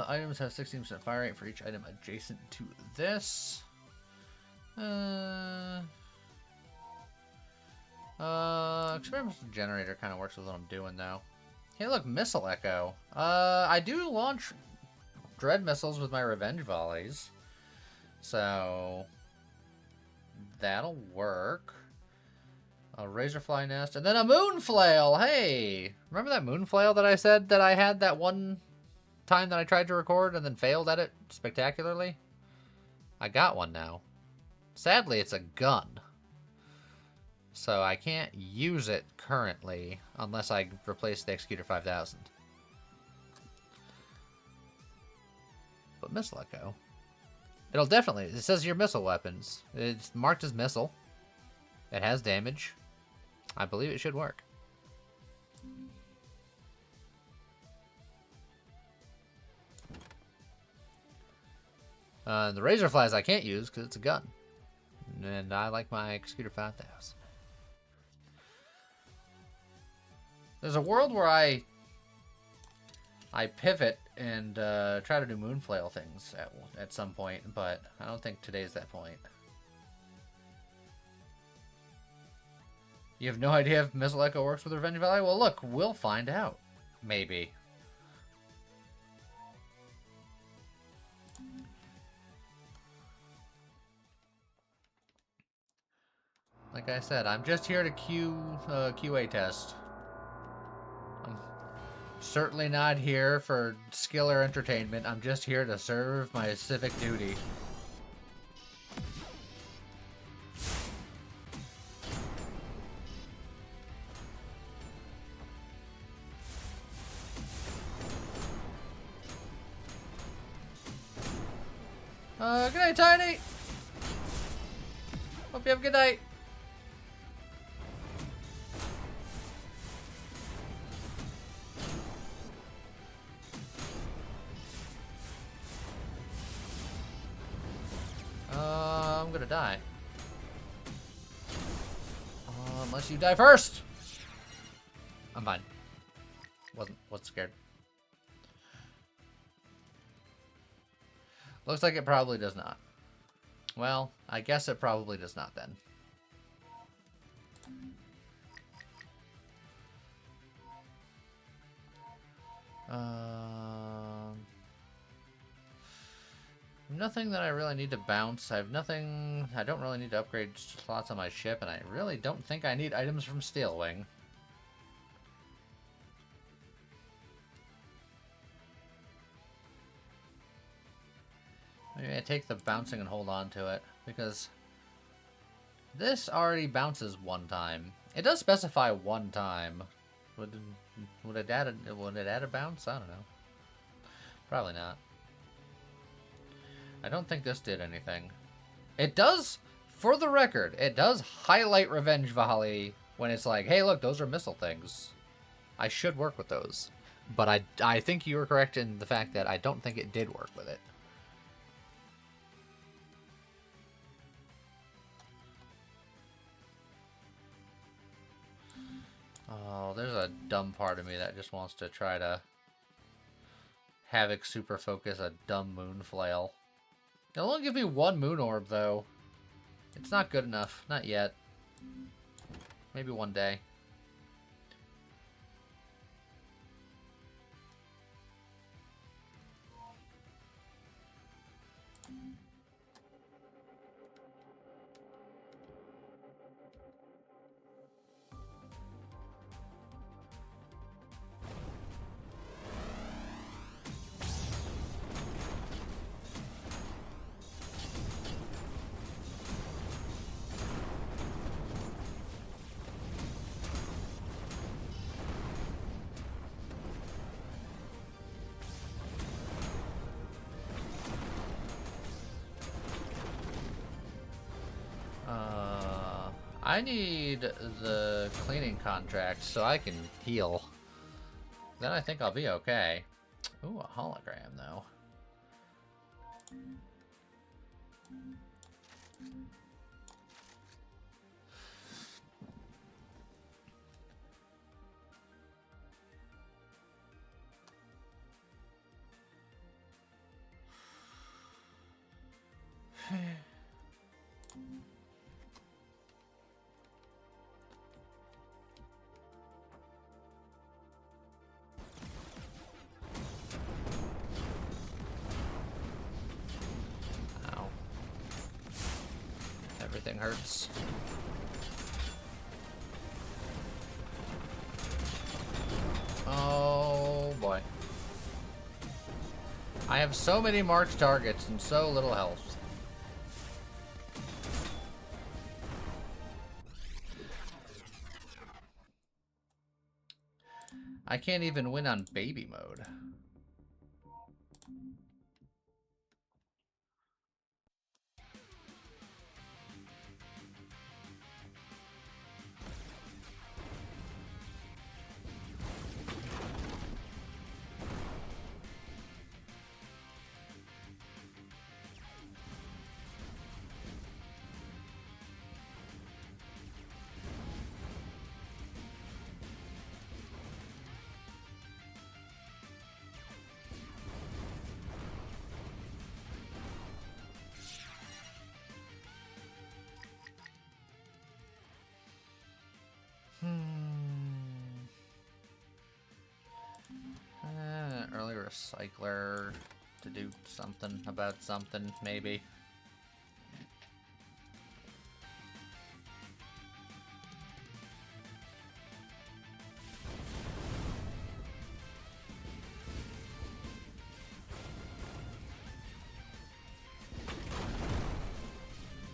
Items have 16% fire rate for each item adjacent to this. Experimental generator kind of works with what I'm doing though. Hey, look, missile echo. I do launch dread missiles with my revenge volleys, so that'll work. A razorfly nest, and then a moon flail. Hey, remember that moon flail that I said that I had that one time that I tried to record and then failed at it spectacularly? I got one now. Sadly, it's a gun, so I can't use it currently unless I replace the Executor 5000. But missile echo, it'll definitely, it says your missile weapons, it's marked as missile, it has damage. I believe it should work. The razorflies I can't use because it's a gun. And I like my Executor 5000. There's a world where I pivot and try to do moonflail things at some point, but I don't think today's that point. You have no idea if Missile Echo works with Revenge Valley? Well, look, we'll find out. Maybe. Like I said, I'm just here to QA test. I'm certainly not here for skill or entertainment. I'm just here to serve my civic duty. Good night, Tiny! Hope you have a good night. I'm gonna die. Unless you die first! I'm fine. Wasn't scared. Looks like it probably does not. Well, I guess it probably does not then. Nothing that I really need to bounce. I have nothing. I don't really need to upgrade slots on my ship, and I really don't think I need items from Steelwing. Maybe I take the bouncing and hold on to it, because this already bounces one time. It does specify one time. Would it add a bounce? I don't know. Probably not. I don't think this did anything. It does, for the record, it does highlight Revenge Volley when it's like, hey, look, those are missile things. I should work with those. But I think you were correct in the fact that I don't think it did work with it. Oh, there's a dumb part of me that just wants to try to Havoc Super Focus a dumb Moon Flail. It'll only give me one Moon Orb, though. It's not good enough. Not yet. Maybe one day. I need the cleaning contract so I can heal. Then I think I'll be okay. Ooh, a hologram, though. Everything hurts. Oh boy. I have so many marked targets and so little health. I can't even win on baby mode. Early recycler to do something about something, maybe.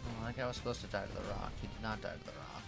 Oh, like I was supposed to die to the rock. He did not die to the rock.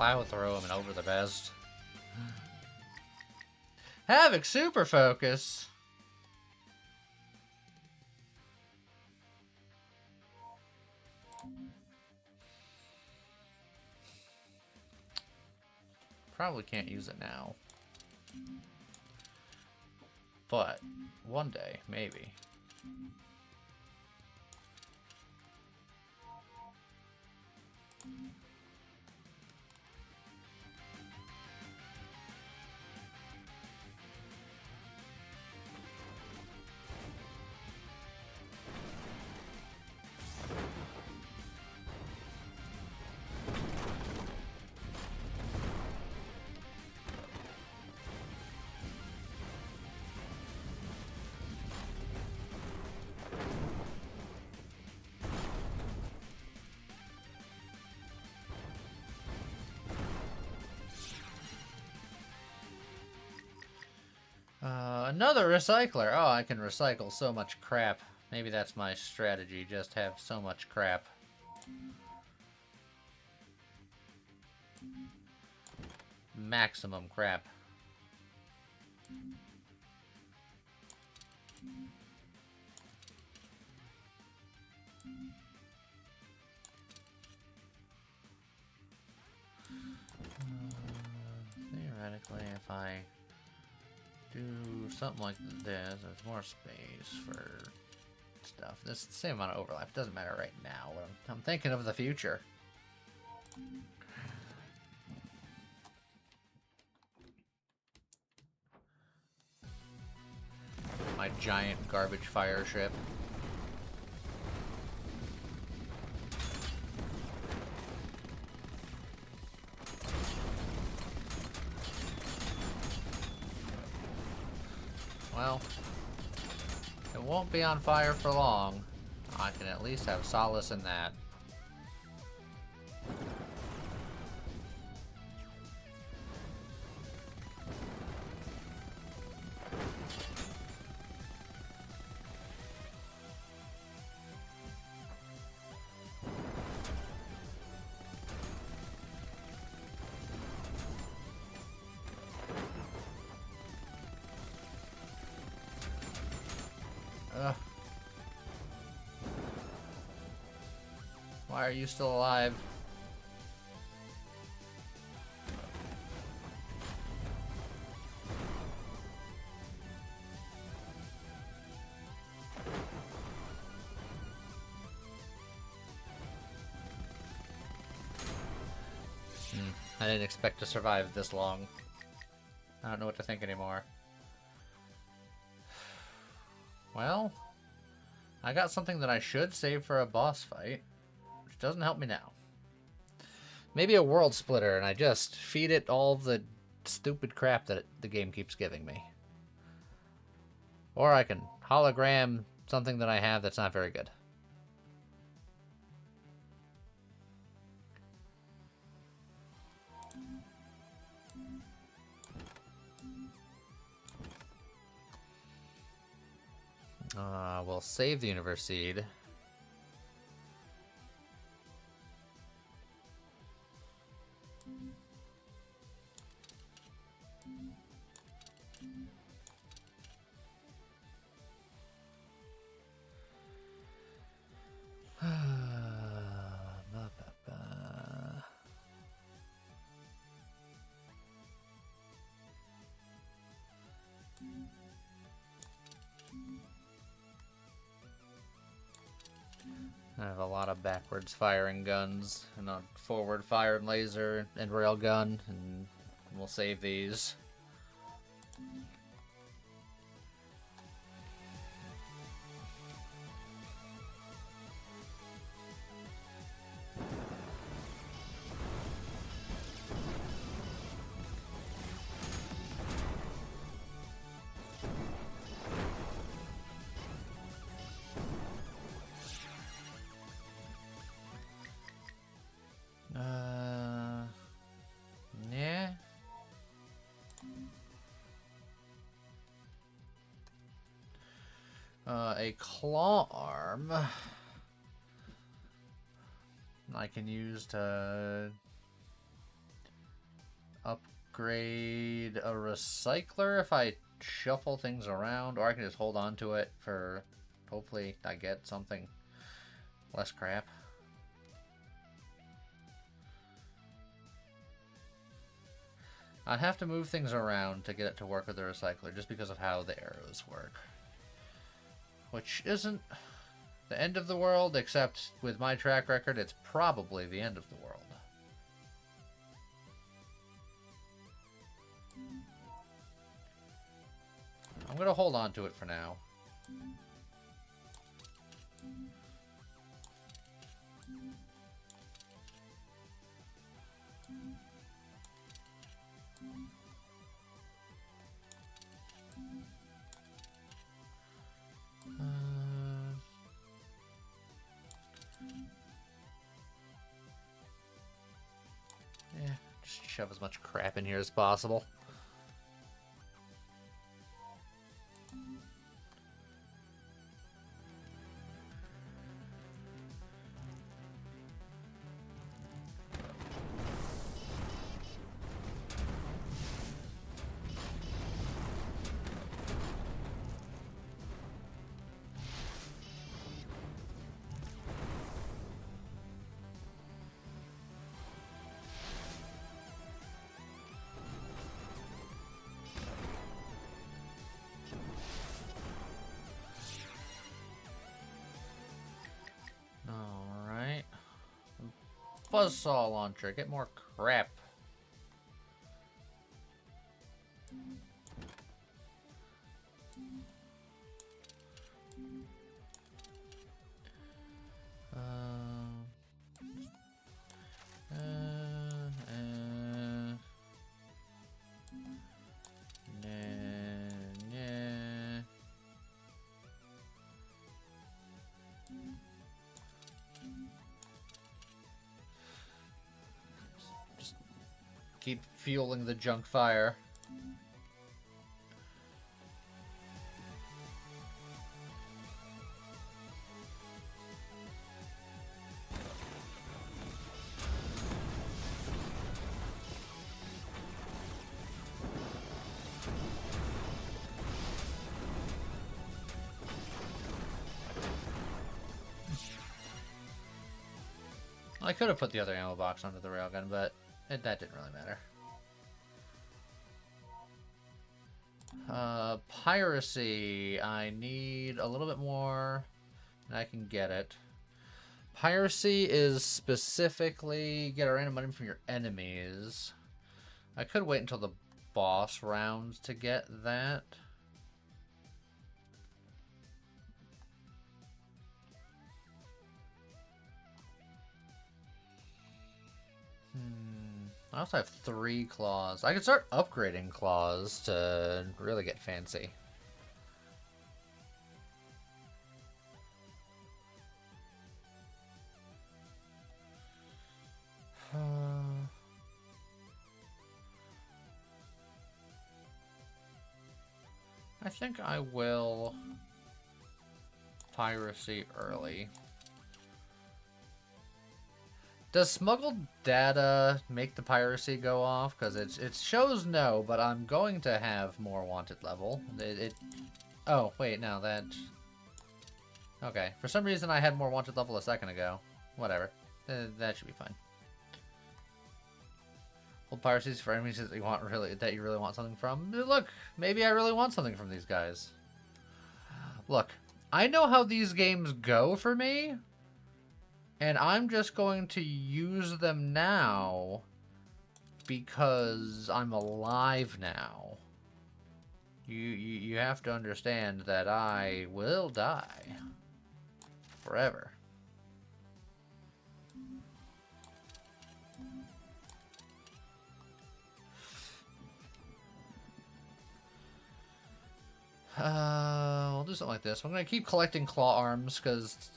Plow through him and over the best. Havoc super focus. Probably can't use it now. But one day, maybe. Another recycler. Oh, I can recycle so much crap. Maybe that's my strategy, just have so much crap. Maximum crap. Theoretically, if I do something like this, there's more space for stuff. This is the same amount of overlap. It doesn't matter right now. But I'm thinking of the future. My giant garbage fire ship. Well, it won't be on fire for long. I can at least have solace in that. Ugh. Why are you still alive? I didn't expect to survive this long. I don't know what to think anymore. Well, I got something that I should save for a boss fight, which doesn't help me now. Maybe a world splitter, and I just feed it all the stupid crap that the game keeps giving me. Or I can hologram something that I have that's not very good. We'll save the universe seed. I have a lot of backwards firing guns and a forward fired laser and railgun, and we'll save these. Yeah. A claw arm I can use to upgrade a recycler if I shuffle things around, or I can just hold on to it for hopefully I get something less crap. I'd have to move things around to get it to work with the recycler just because of how the arrows work. Which isn't the end of the world, except with my track record, it's probably the end of the world. I'm going to hold on to it for now. Yeah, just shove as much crap in here as possible. Alright. Buzzsaw launcher, get more crap. Just keep fueling the junk fire. I could have put the other ammo box onto the railgun, but that didn't really matter. Piracy. I need a little bit more, and I can get it. Piracy is specifically get a random item from your enemies. I could wait until the boss rounds to get that. I also have 3 claws. I could start upgrading claws to really get fancy. I think I will piracy early. Does smuggled data make the piracy go off? Because it shows no, but I'm going to have more wanted level. Oh, wait, no, that... Okay, for some reason I had more wanted level a second ago. Whatever. That should be fine. Hold piracies for enemies that you really want something from. Look, maybe I really want something from these guys. Look, I know how these games go for me. And I'm just going to use them now because I'm alive now. You have to understand that I will die forever. We'll do something like this. I'm going to keep collecting claw arms because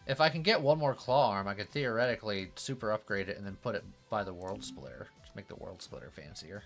if I can get one more claw arm, I could theoretically super upgrade it and then put it by the world splitter. Just make the world splitter fancier.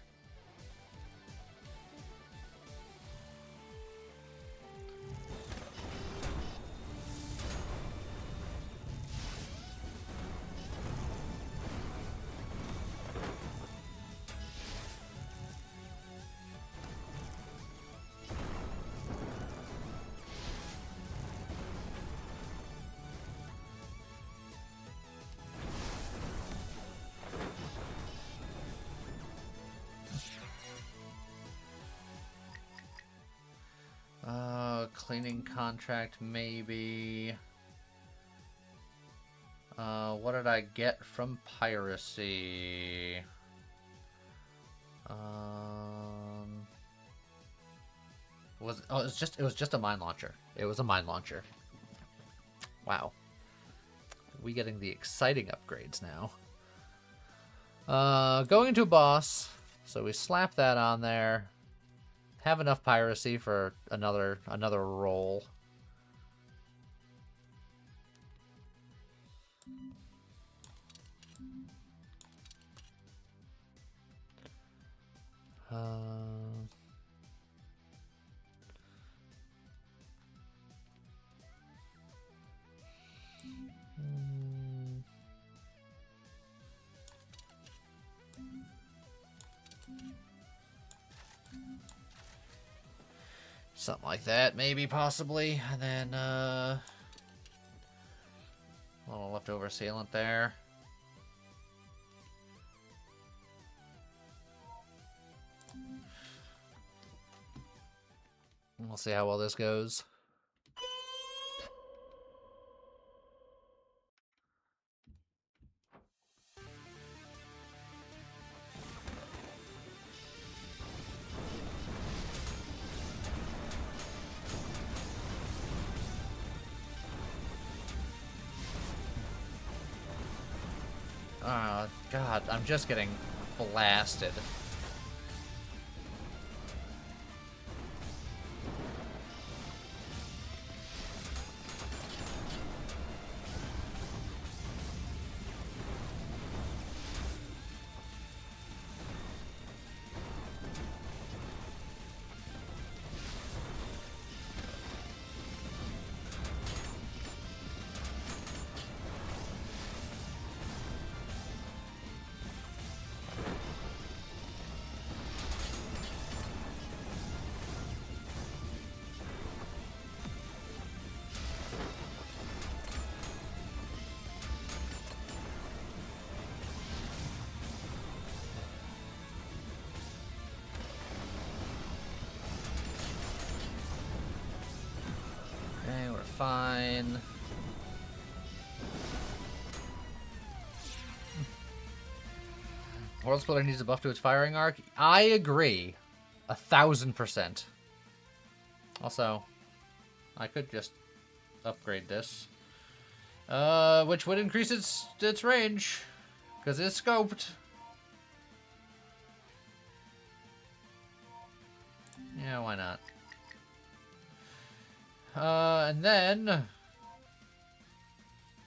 cleaning contract, maybe. What did I get from piracy? It was just a mine launcher. It was a mine launcher. Wow. We getting the exciting upgrades now. Going into a boss. So we slap that on there. Have enough piracy for another roll. Something like that, maybe, possibly. And then, a little leftover sealant there. We'll see how well this goes. Oh, God, I'm just getting blasted. Okay, we're fine. World Splitter needs a buff to its firing arc. I agree. 1000%. Also, I could just upgrade this. Which would increase its range. Because it's scoped. Yeah, why not? And then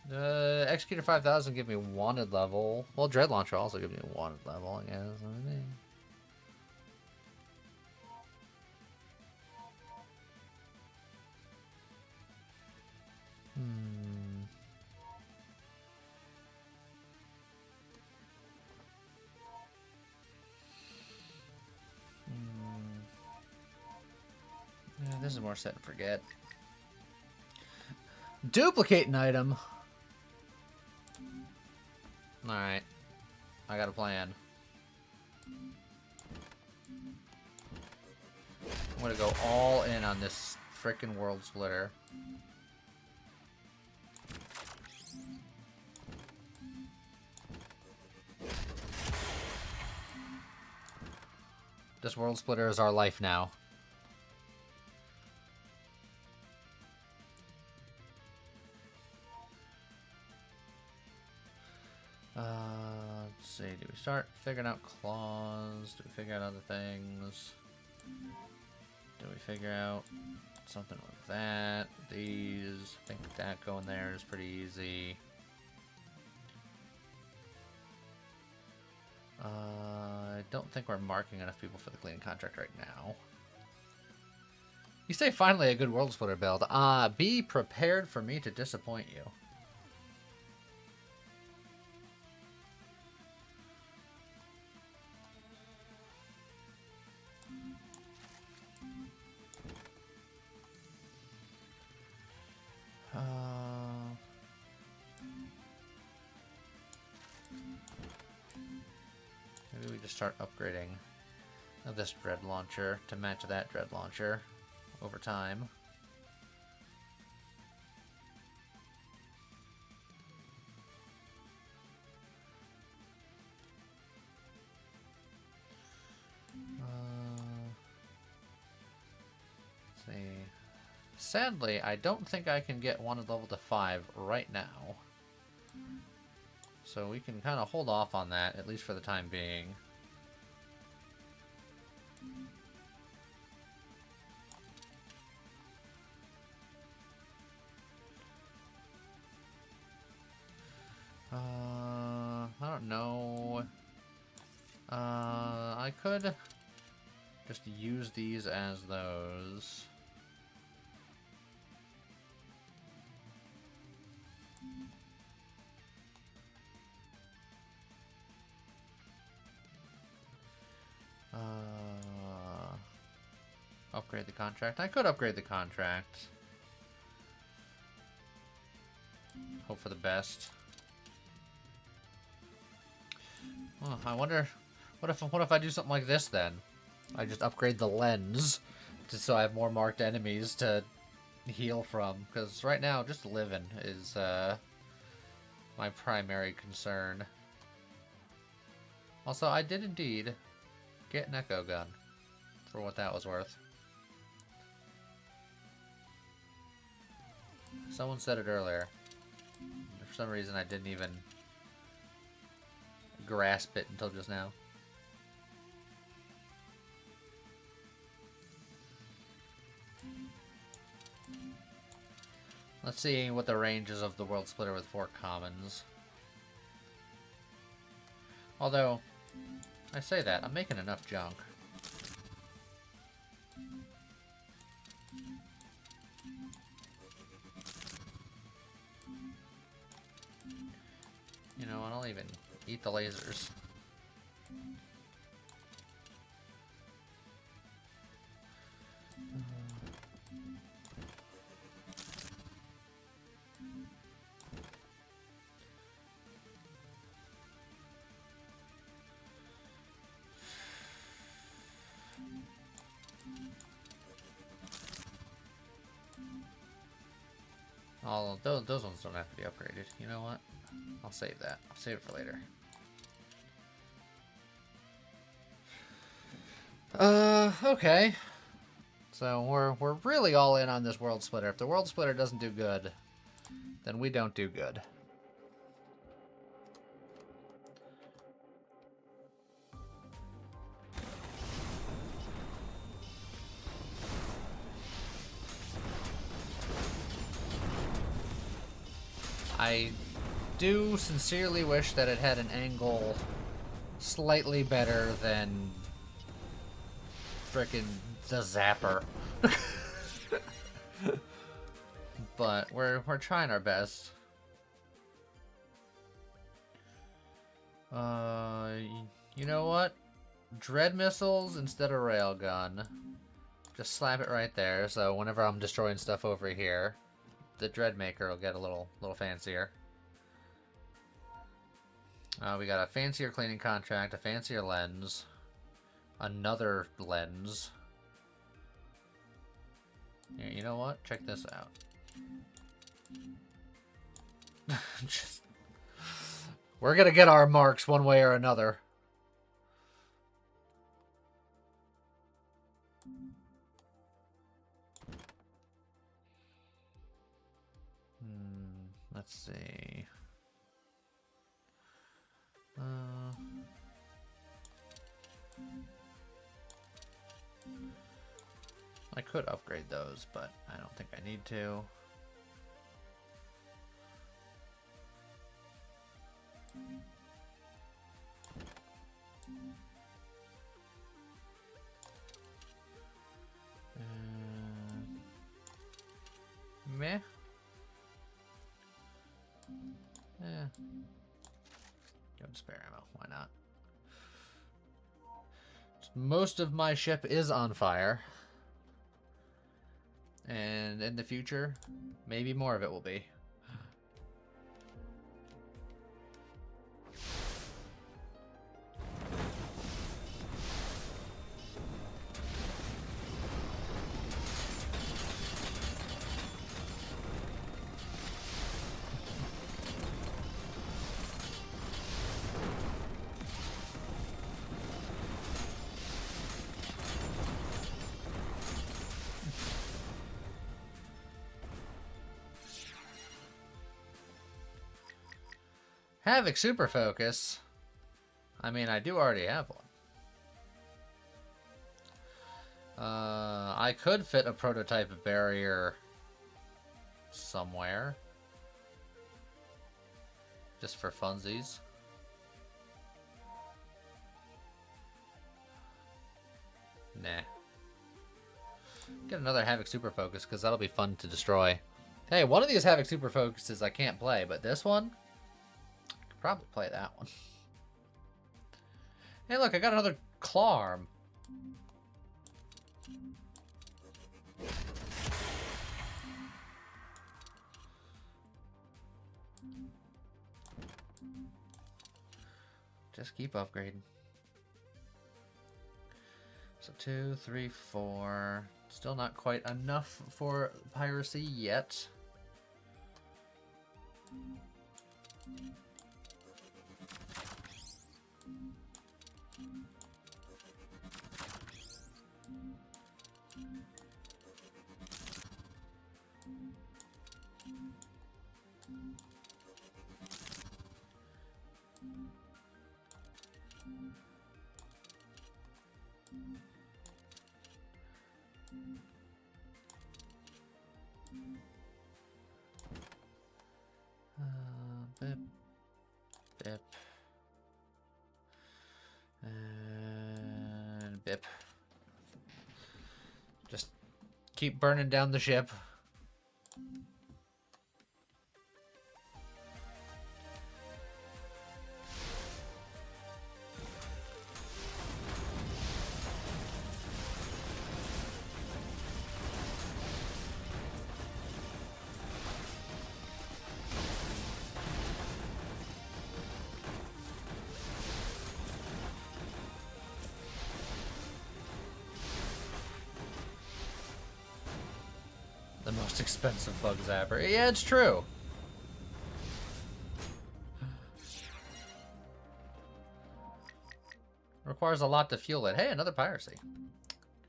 Executor 5000 give me wanted level. Well, Dread Launcher also give me a wanted level, I guess. Yeah, this is more set and forget. Duplicate an item. Alright. I got a plan. I'm gonna go all in on this frickin' World Splitter. This World Splitter is our life now. Let's see, do we start figuring out claws? Do we figure out other things? Do we figure out something with that? These, I think that going there is pretty easy. I don't think we're marking enough people for the cleaning contract right now. You say finally a good World Splitter build. Be prepared for me to disappoint you. Maybe we just start upgrading this Dread Launcher to match that Dread Launcher over time. see. Sadly, I don't think I can get one level to 5 right now. So we can kind of hold off on that, at least for the time being. I don't know. I could just use these as those. Upgrade the contract. I could upgrade the contract. Hope for the best. Oh, I wonder, what if I do something like this then? I just upgrade the lens, just so I have more marked enemies to heal from. Because right now, just living is my primary concern. Also, I did indeed get an echo gun, for what that was worth. Someone said it earlier. For some reason, I didn't even grasp it until just now. Let's see what the range is of the World Splitter with 4 commons. Although, I say that, I'm making enough junk. You know, I'll even eat the lasers. Oh, those ones don't have to be upgraded. You know what? I'll save that. I'll save it for later. Okay. So we're really all in on this World Splitter. If the World Splitter doesn't do good, then we don't do good. I do sincerely wish that it had an angle slightly better than frickin' the Zapper. But we're trying our best. You know what? Dread missiles instead of railgun. Just slap it right there, so whenever I'm destroying stuff over here, the Dread Maker will get a little fancier. We got a fancier cleaning contract, a fancier lens, another lens. Yeah, you know what? Check this out. We're gonna get our marks one way or another. Let's see. I could upgrade those, but I don't think I need to. Meh. Yeah. Go to spare ammo. Why not? Most of my ship is on fire. And in the future, maybe more of it will be. Havoc Super Focus. I mean, I do already have one. I could fit a prototype barrier somewhere. Just for funsies. Nah. Get another Havoc Super Focus, because that'll be fun to destroy. Hey, one of these Havoc Super Focuses I can't play, but this one, I could probably play that one. Hey, look, I got another Claw Arm. Just keep upgrading. So 2, 3, 4. Still not quite enough for piracy yet. Bip, bip, and bip. Just keep burning down the ship. The most expensive bug zapper. Yeah, it's true. Requires a lot to fuel it. Hey, another piracy.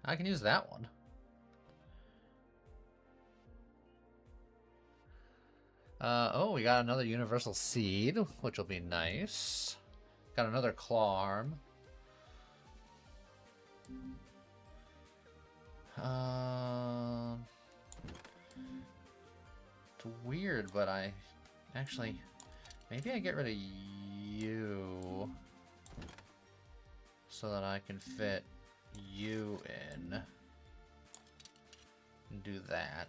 I can use that one. Oh, we got another universal seed, which will be nice. Got another claw arm. It's weird, but I actually maybe I get rid of you so that I can fit you in and do that.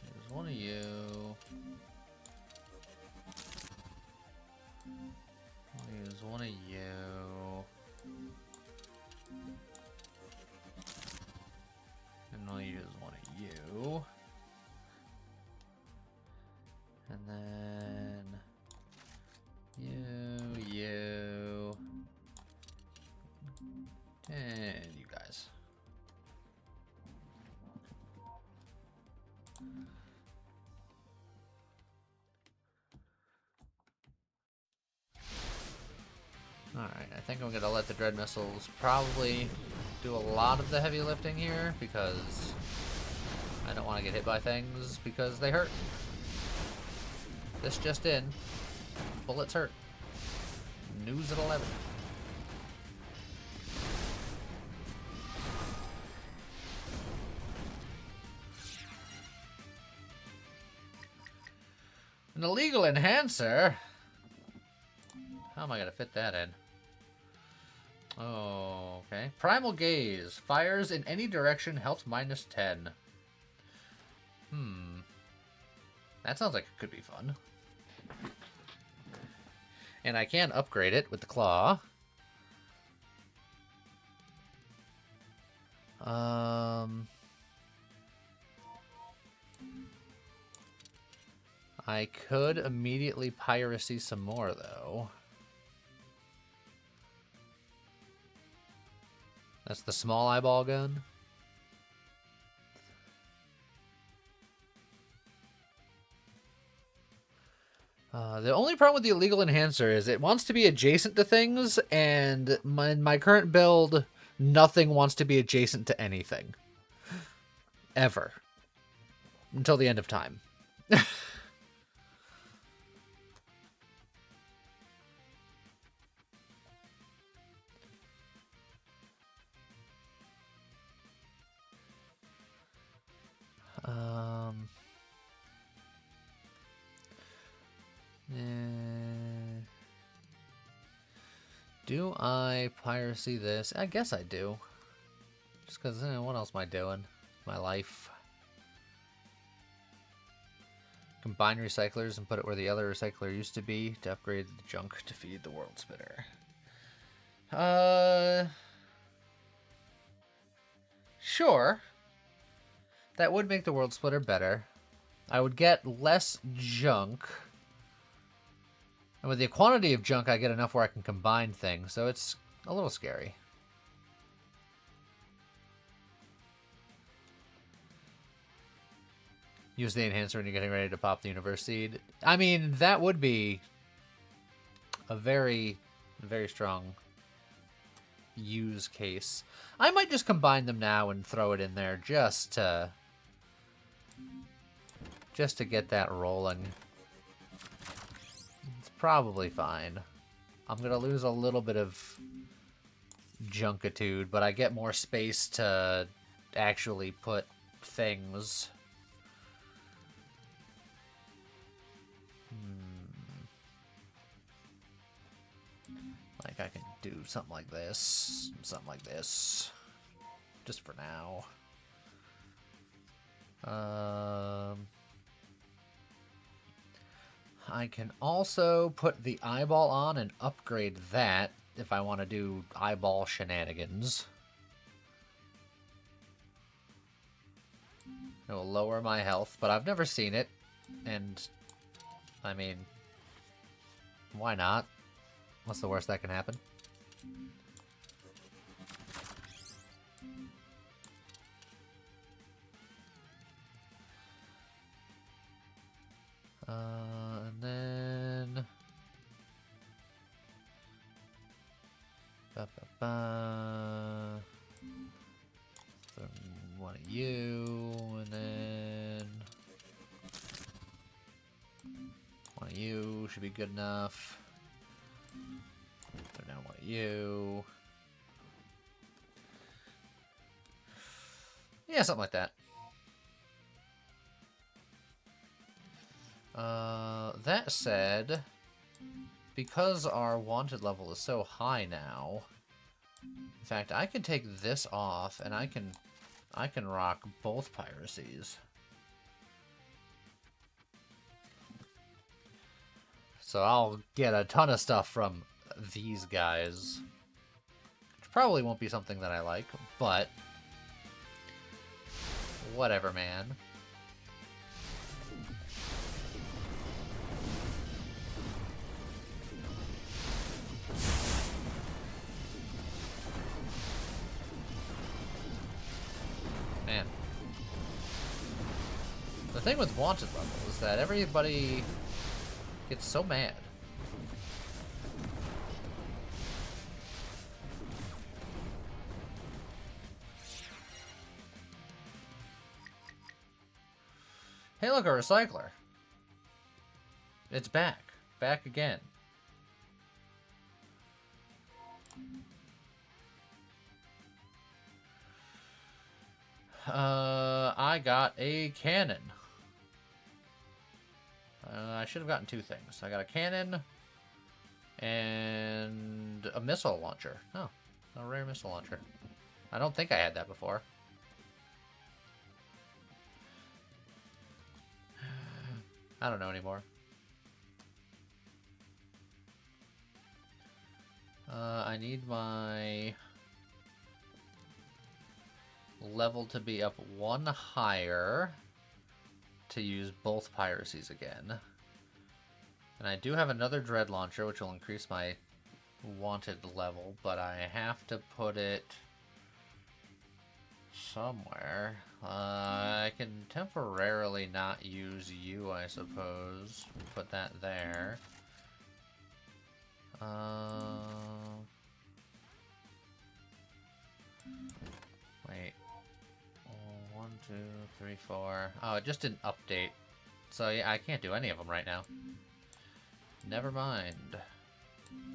Here's one of you. I'll use one of you. And I'll use one of you. And then you, and you guys. Alright, I think I'm gonna let the Dread Missiles probably do a lot of the heavy lifting here because I don't want to get hit by things because they hurt. This just in. Bullets hurt. News at 11. An illegal enhancer? How am I going to fit that in? Oh, okay. Primal Gaze. Fires in any direction, health minus 10. That sounds like it could be fun. And I can upgrade it with the claw. I could immediately piracy some more, though. That's the small eyeball gun. The only problem with the illegal enhancer is it wants to be adjacent to things, and in my current build, nothing wants to be adjacent to anything. Ever. Until the end of time. Do I piracy this? I guess I do. Just because, what else am I doing? My life. Combine recyclers and put it where the other recycler used to be to upgrade the junk to feed the world spinner. Sure. That would make the world splitter better. I would get less junk. And with the quantity of junk, I get enough where I can combine things, so it's a little scary. Use the enhancer when you're getting ready to pop the universe seed. I mean, that would be a very, very strong use case. I might just combine them now and throw it in there just to get that rolling. It's probably fine. I'm gonna lose a little bit of junkitude, but I get more space to actually put things. Like I can do something like this, just for now. I can also put the eyeball on and upgrade that if I want to do eyeball shenanigans. It will lower my health, but I've never seen it, and I mean, why not? What's the worst that can happen? And then... One of you, and then... One of you should be good enough. Throw down one of you. Yeah, something like that. That said, because our wanted level is so high now, in fact, I can take this off and I can rock both piracies. So I'll get a ton of stuff from these guys. Which probably won't be something that I like, but whatever, man. Man. The thing with wanted level is that everybody gets so mad. Hey, look, a recycler. It's back. Back again. I got a cannon. I should have gotten two things. I got a cannon and a missile launcher. Oh, a rare missile launcher. I don't think I had that before. I don't know anymore. I need my level to be up one higher to use both piracies again. And I do have another dread launcher, which will increase my wanted level, but I have to put it somewhere. I can temporarily not use you, I suppose. Put that there. Wait. 1, 2, 3, 4. Oh, it just didn't update. So yeah, I can't do any of them right now. Never mind.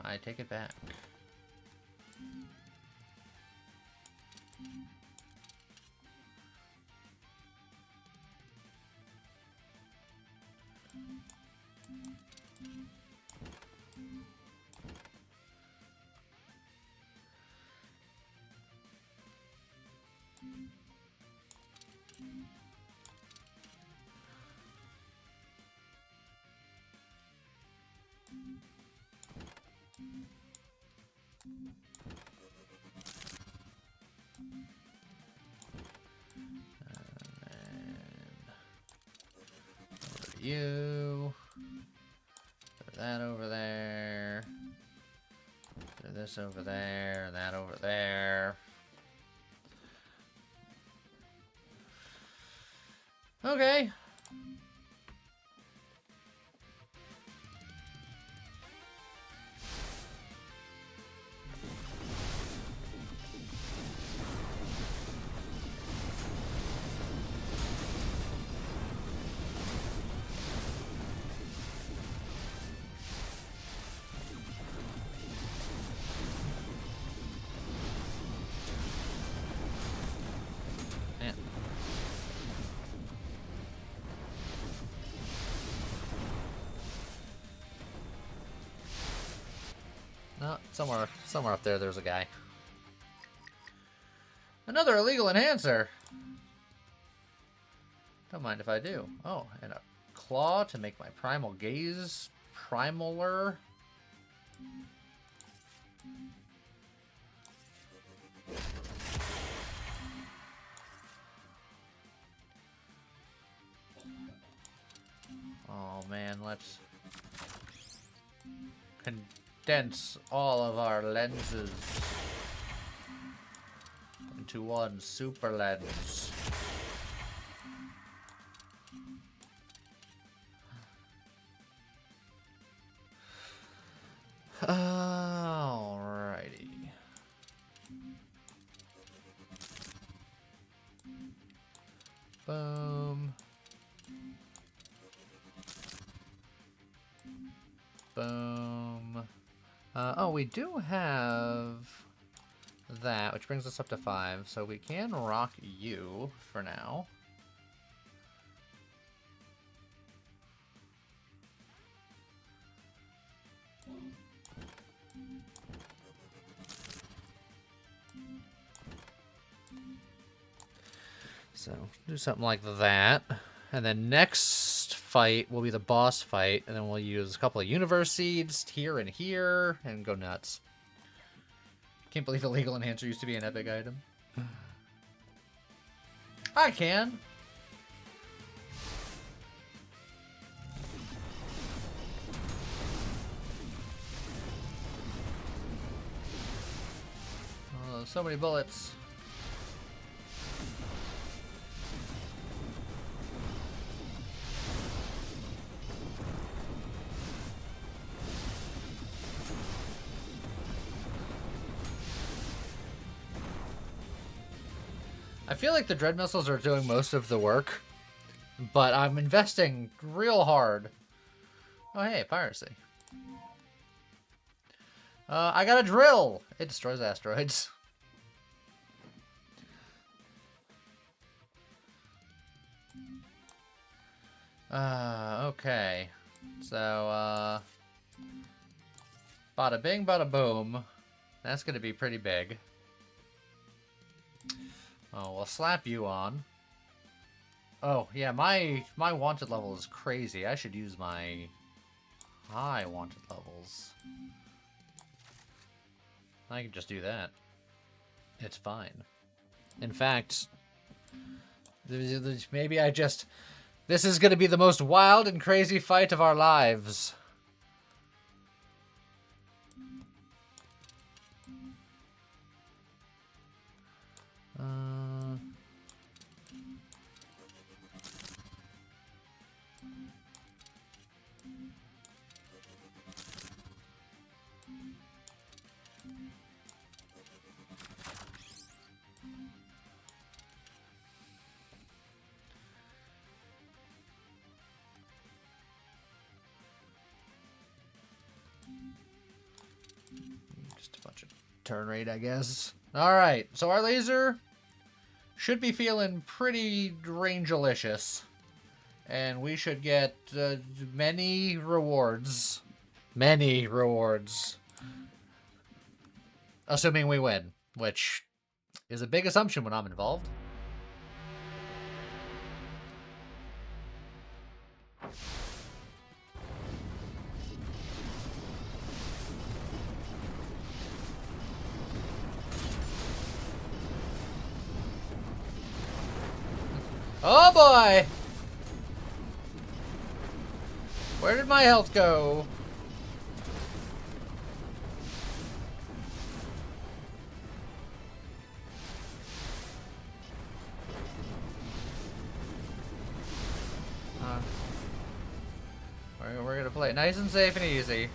I take it back. You. Put that over there. Put this over there, and that over there. Okay. Man. No, somewhere up there, there's a guy. Another illegal enhancer. Don't mind if I do. Oh, and a claw to make my primal gaze primaler. Oh man, let's condense all of our lenses into one super lens. Alrighty. Boom. Boom. Oh, we do have that, which brings us up to 5, so we can rock you for now. So, do something like that. And then next fight will be the boss fight, and then we'll use a couple of universe seeds here and go nuts. Can't believe Illegal Enhancer used to be an epic item. I can! Oh, so many bullets. I feel like the Dread Missiles are doing most of the work, but I'm investing real hard. Oh, hey, piracy. I got a drill! It destroys asteroids. Okay. So, bada bing, bada boom. That's gonna be pretty big. Oh, we'll slap you on. Oh, yeah, my wanted level is crazy. I should use my high wanted levels. I can just do that. It's fine. In fact, maybe I just... This is going to be the most wild and crazy fight of our lives. turn rate, I guess. Alright, so our laser should be feeling pretty rangelicious. And we should get many rewards. Many rewards. Assuming we win, which is a big assumption when I'm involved. Oh boy! Where did my health go? We're gonna play it nice and safe and easy.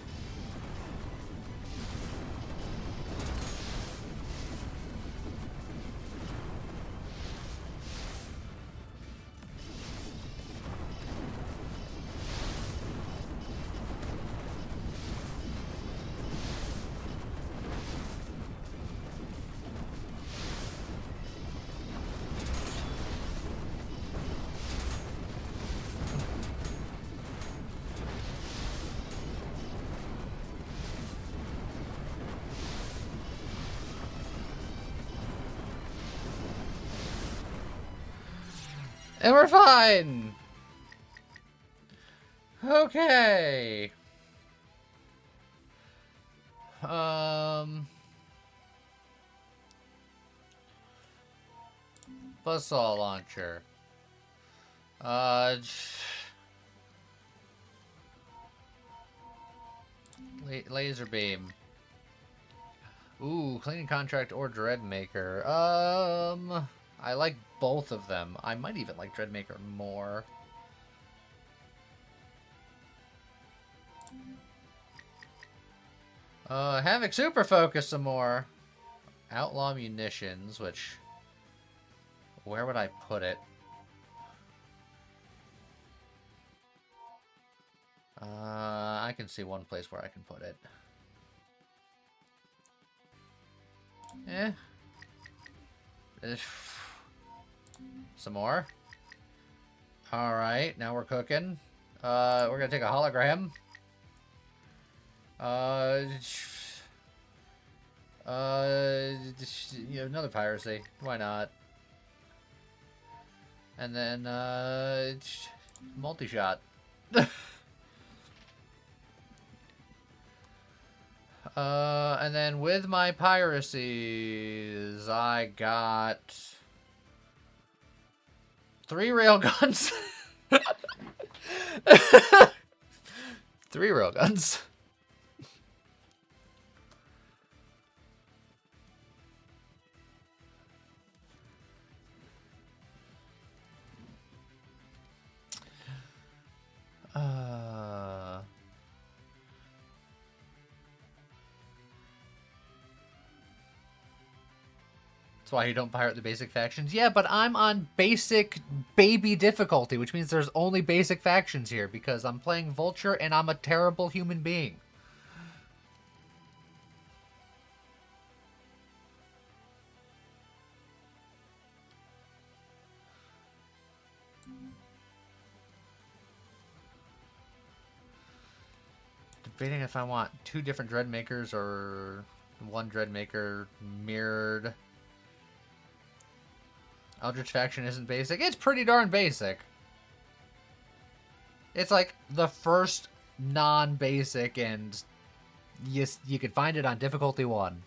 And we're fine! Okay. Buzzsaw launcher. Laser beam. Ooh, cleaning contract or Dreadmaker. I like both of them. I might even like Dreadmaker more. Havoc Super Focus some more. Outlaw Munitions, which... Where would I put it? I can see one place where I can put it. Some more. Alright, now we're cooking. We're gonna take a hologram. Another piracy. Why not? And then, multi-shot. And then with my piracies, I got 3 railguns. 3 railguns. That's why you don't pirate the basic factions. Yeah, but I'm on basic baby difficulty, which means there's only basic factions here because I'm playing Vulture and I'm a terrible human being. Debating if I want 2 different Dreadmakers or 1 Dreadmaker mirrored. Eldritch Faction isn't basic. It's pretty darn basic. It's like the first non-basic, and you could find it on difficulty 1.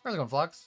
Where's it going, Flux?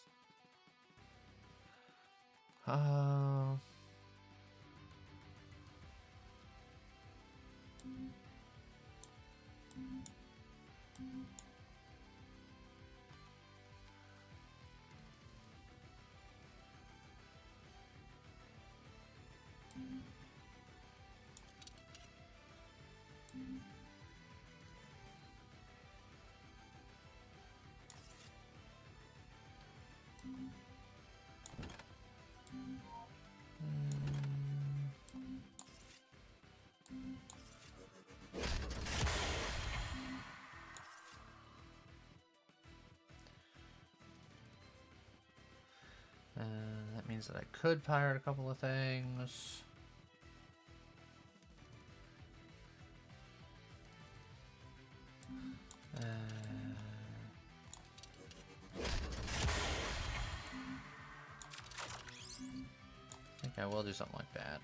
That means that I could pirate a couple of things. I think I will do something like that.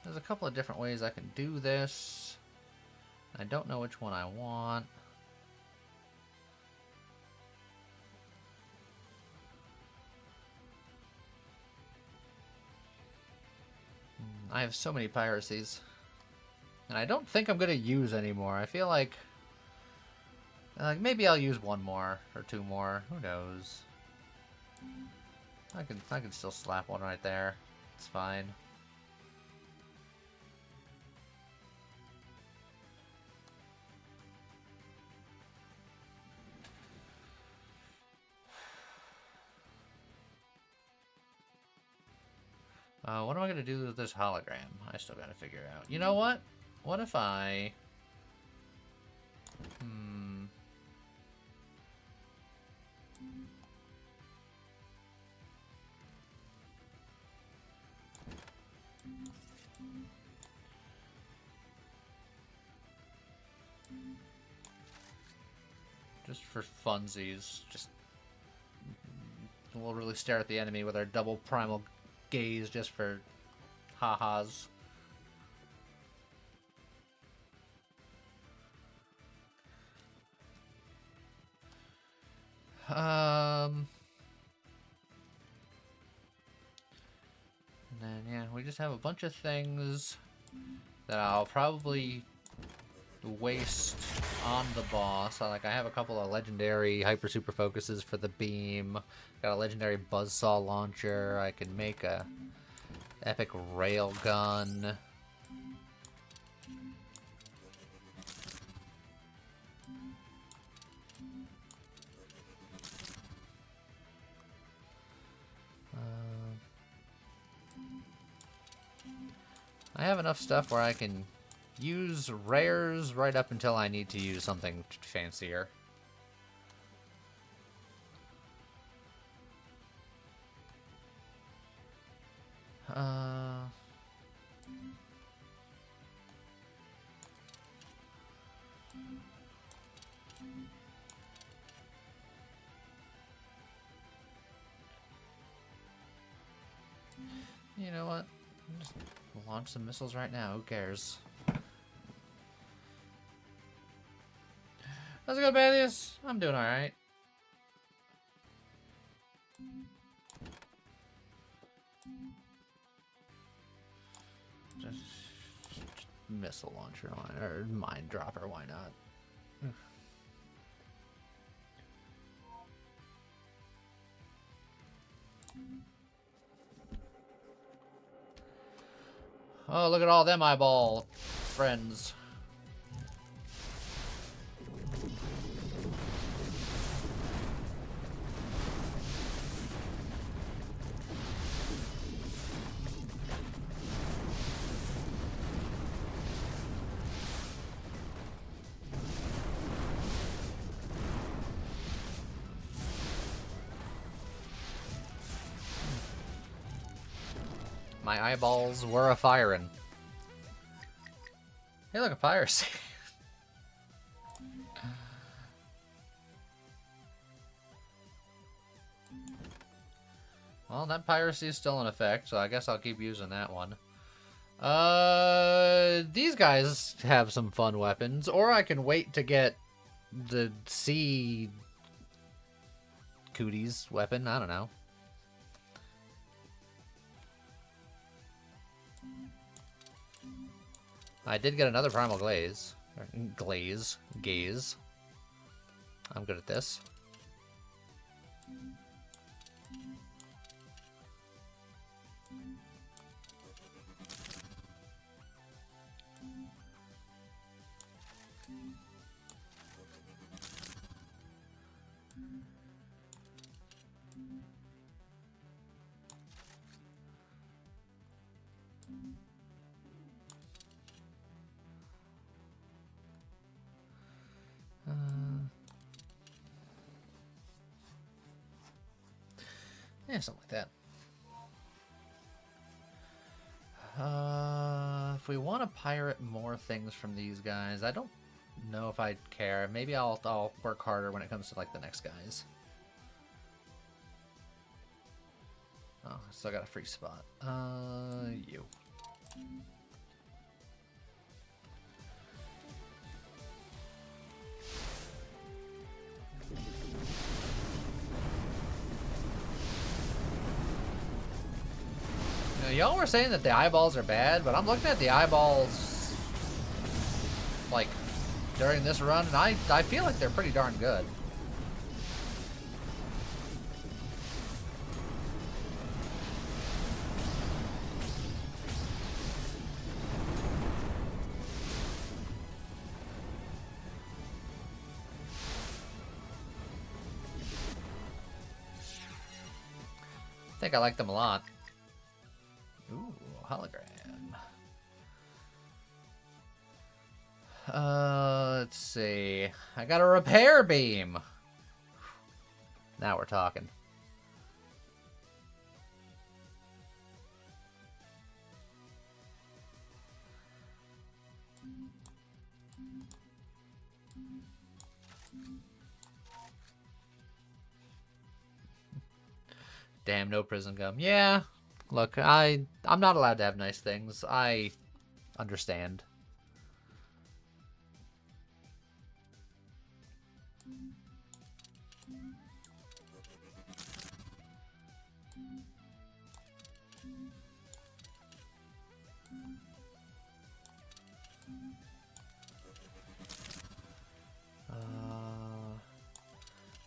There's a couple of different ways I can do this. I don't know which one I want. I have so many piracies. And I don't think I'm going to use anymore. I feel like maybe I'll use one more or two more. Who knows? I can still slap one right there. It's fine. What am I going to do with this hologram? I still got to figure it out. You know what? What if I... Just for funsies, we'll really stare at the enemy with our double primal gaze just for ha-has. And then, yeah, we just have a bunch of things that I'll probably waste on the boss. I have a couple of legendary hyper super focuses for the beam. Got a legendary buzzsaw launcher. I can make a epic rail gun. I have enough stuff where I can use rares right up until I need to use something fancier. You know what? Just launch some missiles right now. Who cares? How's it going, Balius? I'm doing alright. Just missile launcher, or mine dropper, why not? Oh, look at all them eyeball friends. My eyeballs were a-firing. Hey, look, a piracy. Well, that piracy is still in effect, so I guess I'll keep using that one. These guys have some fun weapons, or I can wait to get the sea cooties weapon. I don't know. I did get another primal glaze. Gaze. I'm good at this. Yeah, something like that. If we want to pirate more things from these guys, I don't know if I'd care. Maybe I'll work harder when it comes to like the next guys. Oh, still got a free spot. You. Y'all were saying that the eyeballs are bad, but I'm looking at the eyeballs like during this run, and I feel like they're pretty darn good. I think I like them a lot. Ooh, hologram. Let's see. I got a repair beam. Now we're talking. Damn, no prison gum. Yeah. Look, I'm not allowed to have nice things. I understand.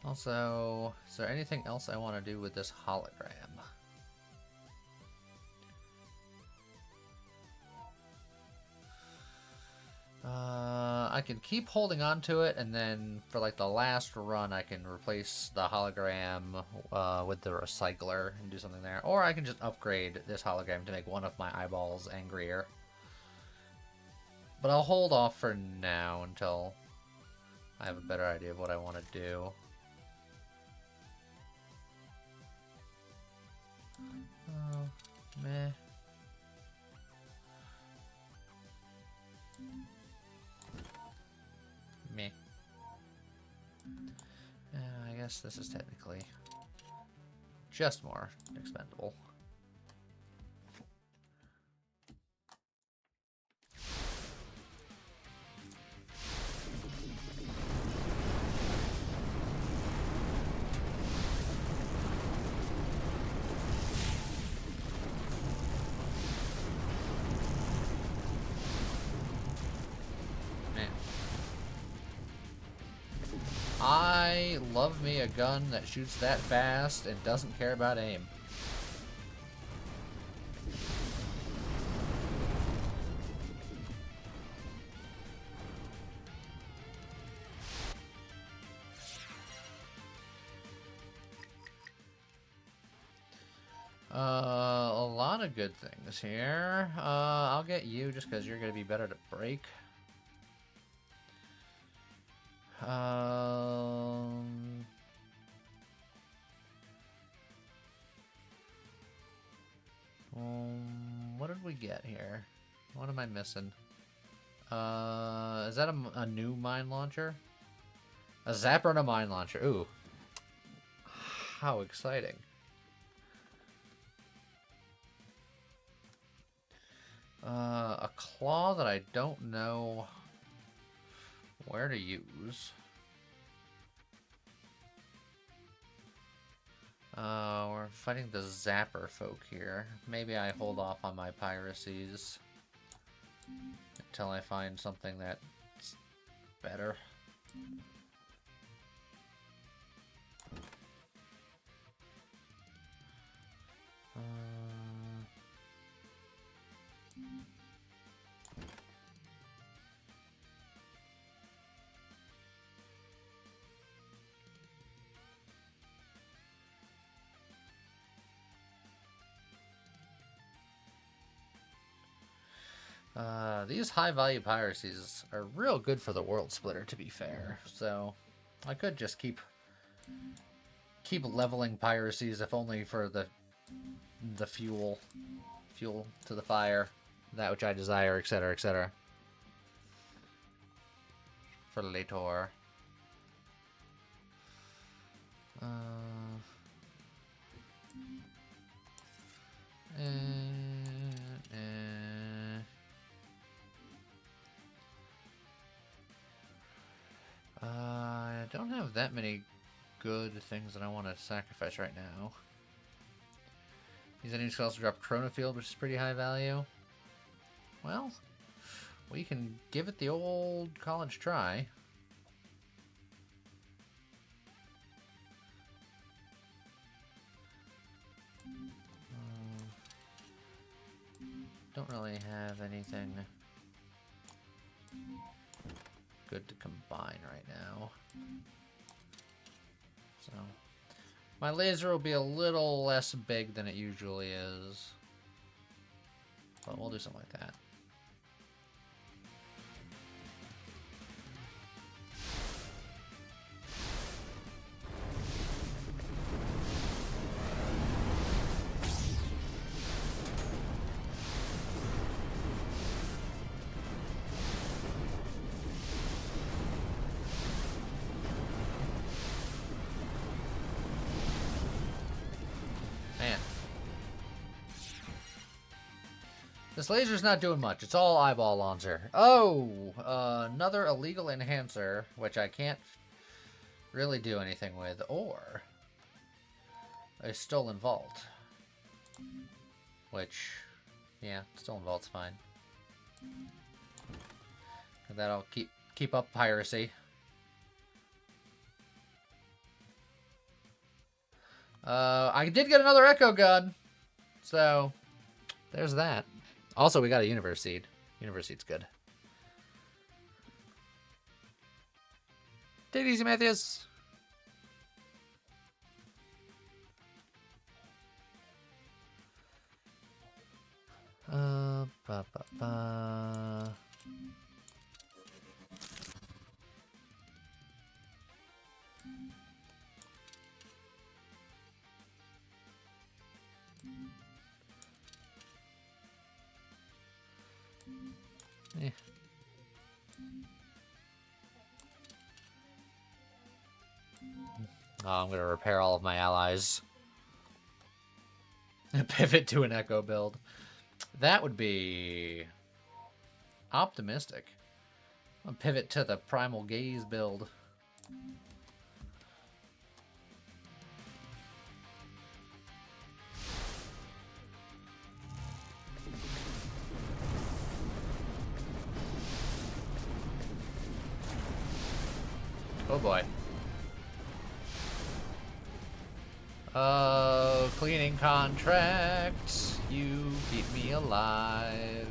Also, is there anything else I want to do with this hologram? I can keep holding on to it, and then for like the last run, I can replace the hologram with the recycler and do something there. Or I can just upgrade this hologram to make one of my eyeballs angrier. But I'll hold off for now until I have a better idea of what I want to do. Oh, meh. Meh. I guess this is technically just more expendable. I love me a gun that shoots that fast and doesn't care about aim. A lot of good things here. I'll get you just because you're going to be better to break. What did we get here? What am I missing? Is that a new mine launcher? A zapper and a mine launcher. Ooh. How exciting. A claw that I don't know where to use. We're fighting the zapper folk here. Maybe I hold off on my piracies until I find something that's better. These high-value piracies are real good for the World Splitter, to be fair. So I could just keep leveling piracies, if only for the fuel to the fire, that which I desire, etc., etc. For later. I don't have that many good things that I want to sacrifice right now. These enemies can also drop Chronofield, which is pretty high value. Well, we can give it the old college try. Don't really have anything good to combine right now. So my laser will be a little less big than it usually is. But we'll do something like that. Man. This laser's not doing much. It's all eyeball launcher. Oh! Another illegal enhancer, which I can't really do anything with, or a stolen vault. Which, yeah, stolen vault's fine. That'll keep up piracy. I did get another Echo Gun, so there's that. Also, we got a Universe Seed. Universe Seed's good. Take it easy, Matthews. Ba, ba, ba. Eh. Oh, I'm going to repair all of my allies. Pivot to an Echo build. That would be optimistic. I'll pivot to the Primal Gaze build. Oh boy. Cleaning contract. You keep me alive.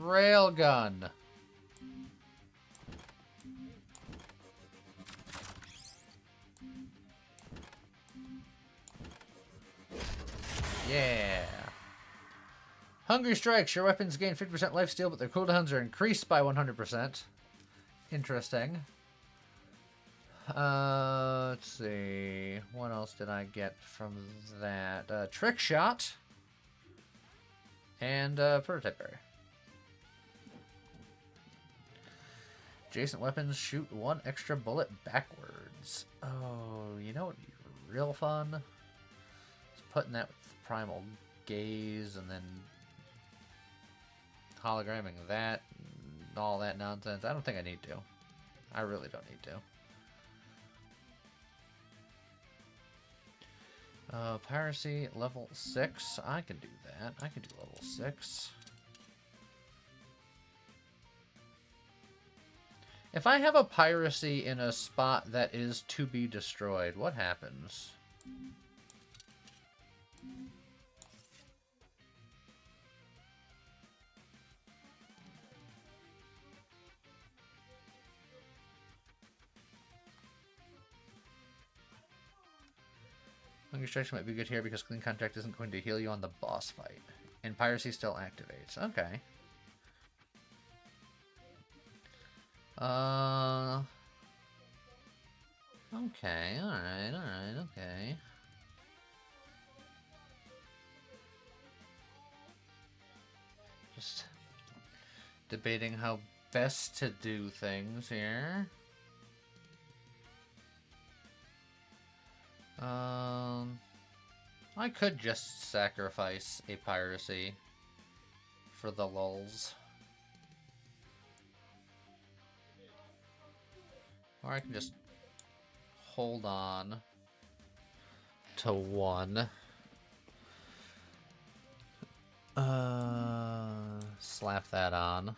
Railgun. Yeah. Hungry Strikes. Your weapons gain 50% lifesteal, but their cooldowns are increased by 100%. Interesting. Let's see. What else did I get from that? Trick Shot. And Prototype Berry. Adjacent weapons shoot 1 extra bullet backwards. Oh, you know what would be real fun? Just putting that with Primal Gaze and then hologramming that and all that nonsense. I don't think I need to. I really don't need to. Piracy level 6. I can do that. I can do level 6. If I have a piracy in a spot that is to be destroyed, what happens? Hungry Strikes might be good here because Clean Contract isn't going to heal you on the boss fight. And Piracy still activates. Okay. Okay, alright, okay. Just debating how best to do things here. I could just sacrifice a Piracy for the lulz. Or I can just hold on to one. Slap that on.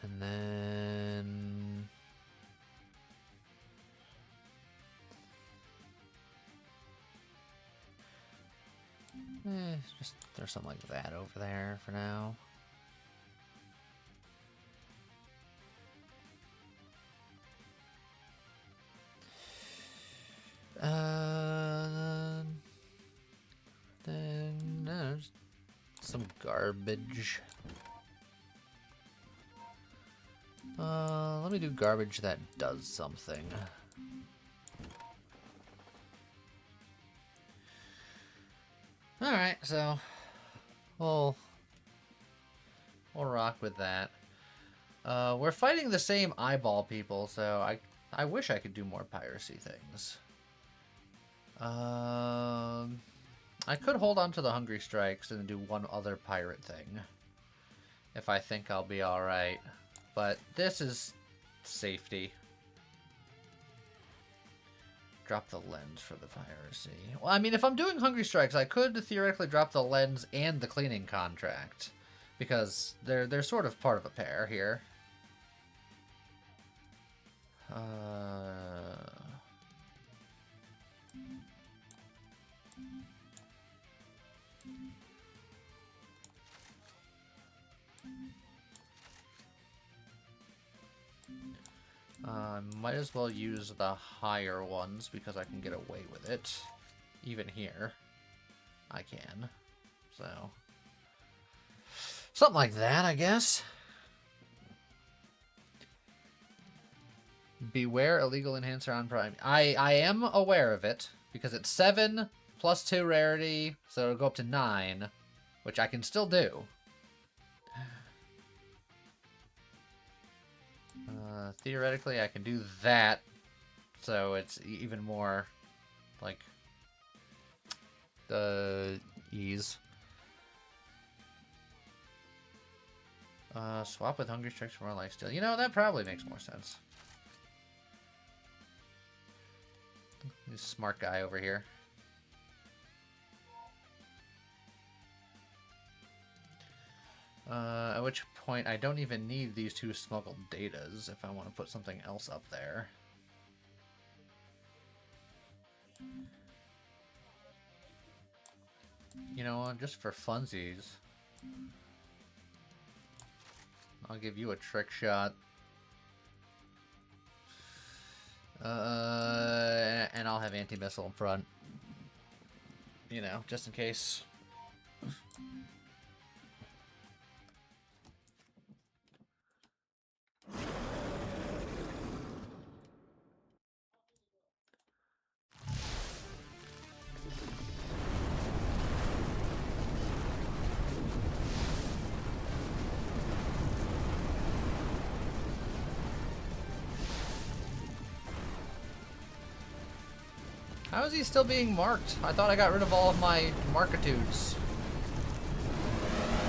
And then... just throw something like that over there for now. Then there's some garbage. Let me do garbage that does something. Alright, so we'll rock with that. We're fighting the same eyeball people, so I wish I could do more piracy things. I could hold on to the Hungry Strikes and do one other pirate thing, if I think I'll be alright. But this is safety. Drop the lens for the piracy. Well, I mean, if I'm doing Hungry Strikes, I could theoretically drop the lens and the cleaning contract, because they're sort of part of a pair here. Might as well use the higher ones because I can get away with it. Even here, I can. So, something like that, I guess. Beware illegal enhancer on Prime. I am aware of it because it's 7 plus 2 rarity, so it'll go up to 9, which I can still do. Theoretically, I can do that, so it's even more, like, the ease. Swap with Hungry Strikes for more lifesteal. You know, that probably makes more sense. This smart guy over here. At which point I don't even need these 2 smuggled datas if I want to put something else up there. You know, just for funsies, I'll give you a trick shot. And I'll have anti-missile in front. You know, just in case. How is he still being marked? I thought I got rid of all of my markitudes.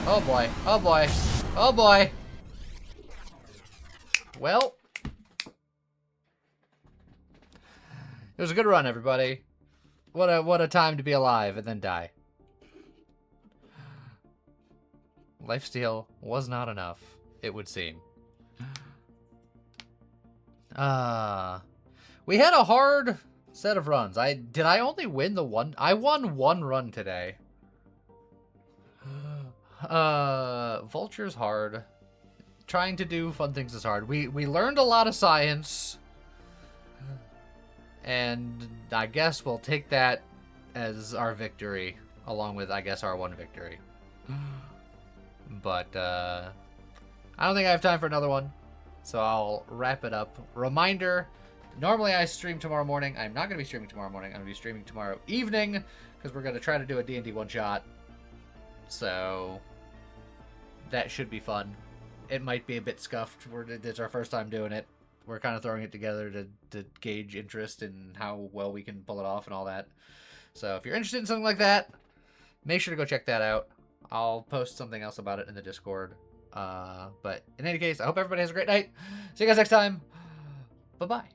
Oh boy. Oh boy. Oh boy. Well. It was a good run, everybody. What a time to be alive and then die. Lifesteal was not enough, it would seem. We had a hard set of runs. Did I only win the one? I won one run today. Vulture's hard. Trying to do fun things is hard. We learned a lot of science. And I guess we'll take that as our victory, along with, I guess, our one victory. But, I don't think I have time for another one, so I'll wrap it up. Reminder, normally I stream tomorrow morning. I'm not going to be streaming tomorrow morning. I'm going to be streaming tomorrow evening, because we're going to try to do a D&D one-shot. So, that should be fun. It might be a bit scuffed. It's our first time doing it. We're kind of throwing it together to gauge interest in how well we can pull it off and all that. So if you're interested in something like that, make sure to go check that out. I'll post something else about it in the Discord. But in any case, I hope everybody has a great night. See you guys next time. Bye-bye.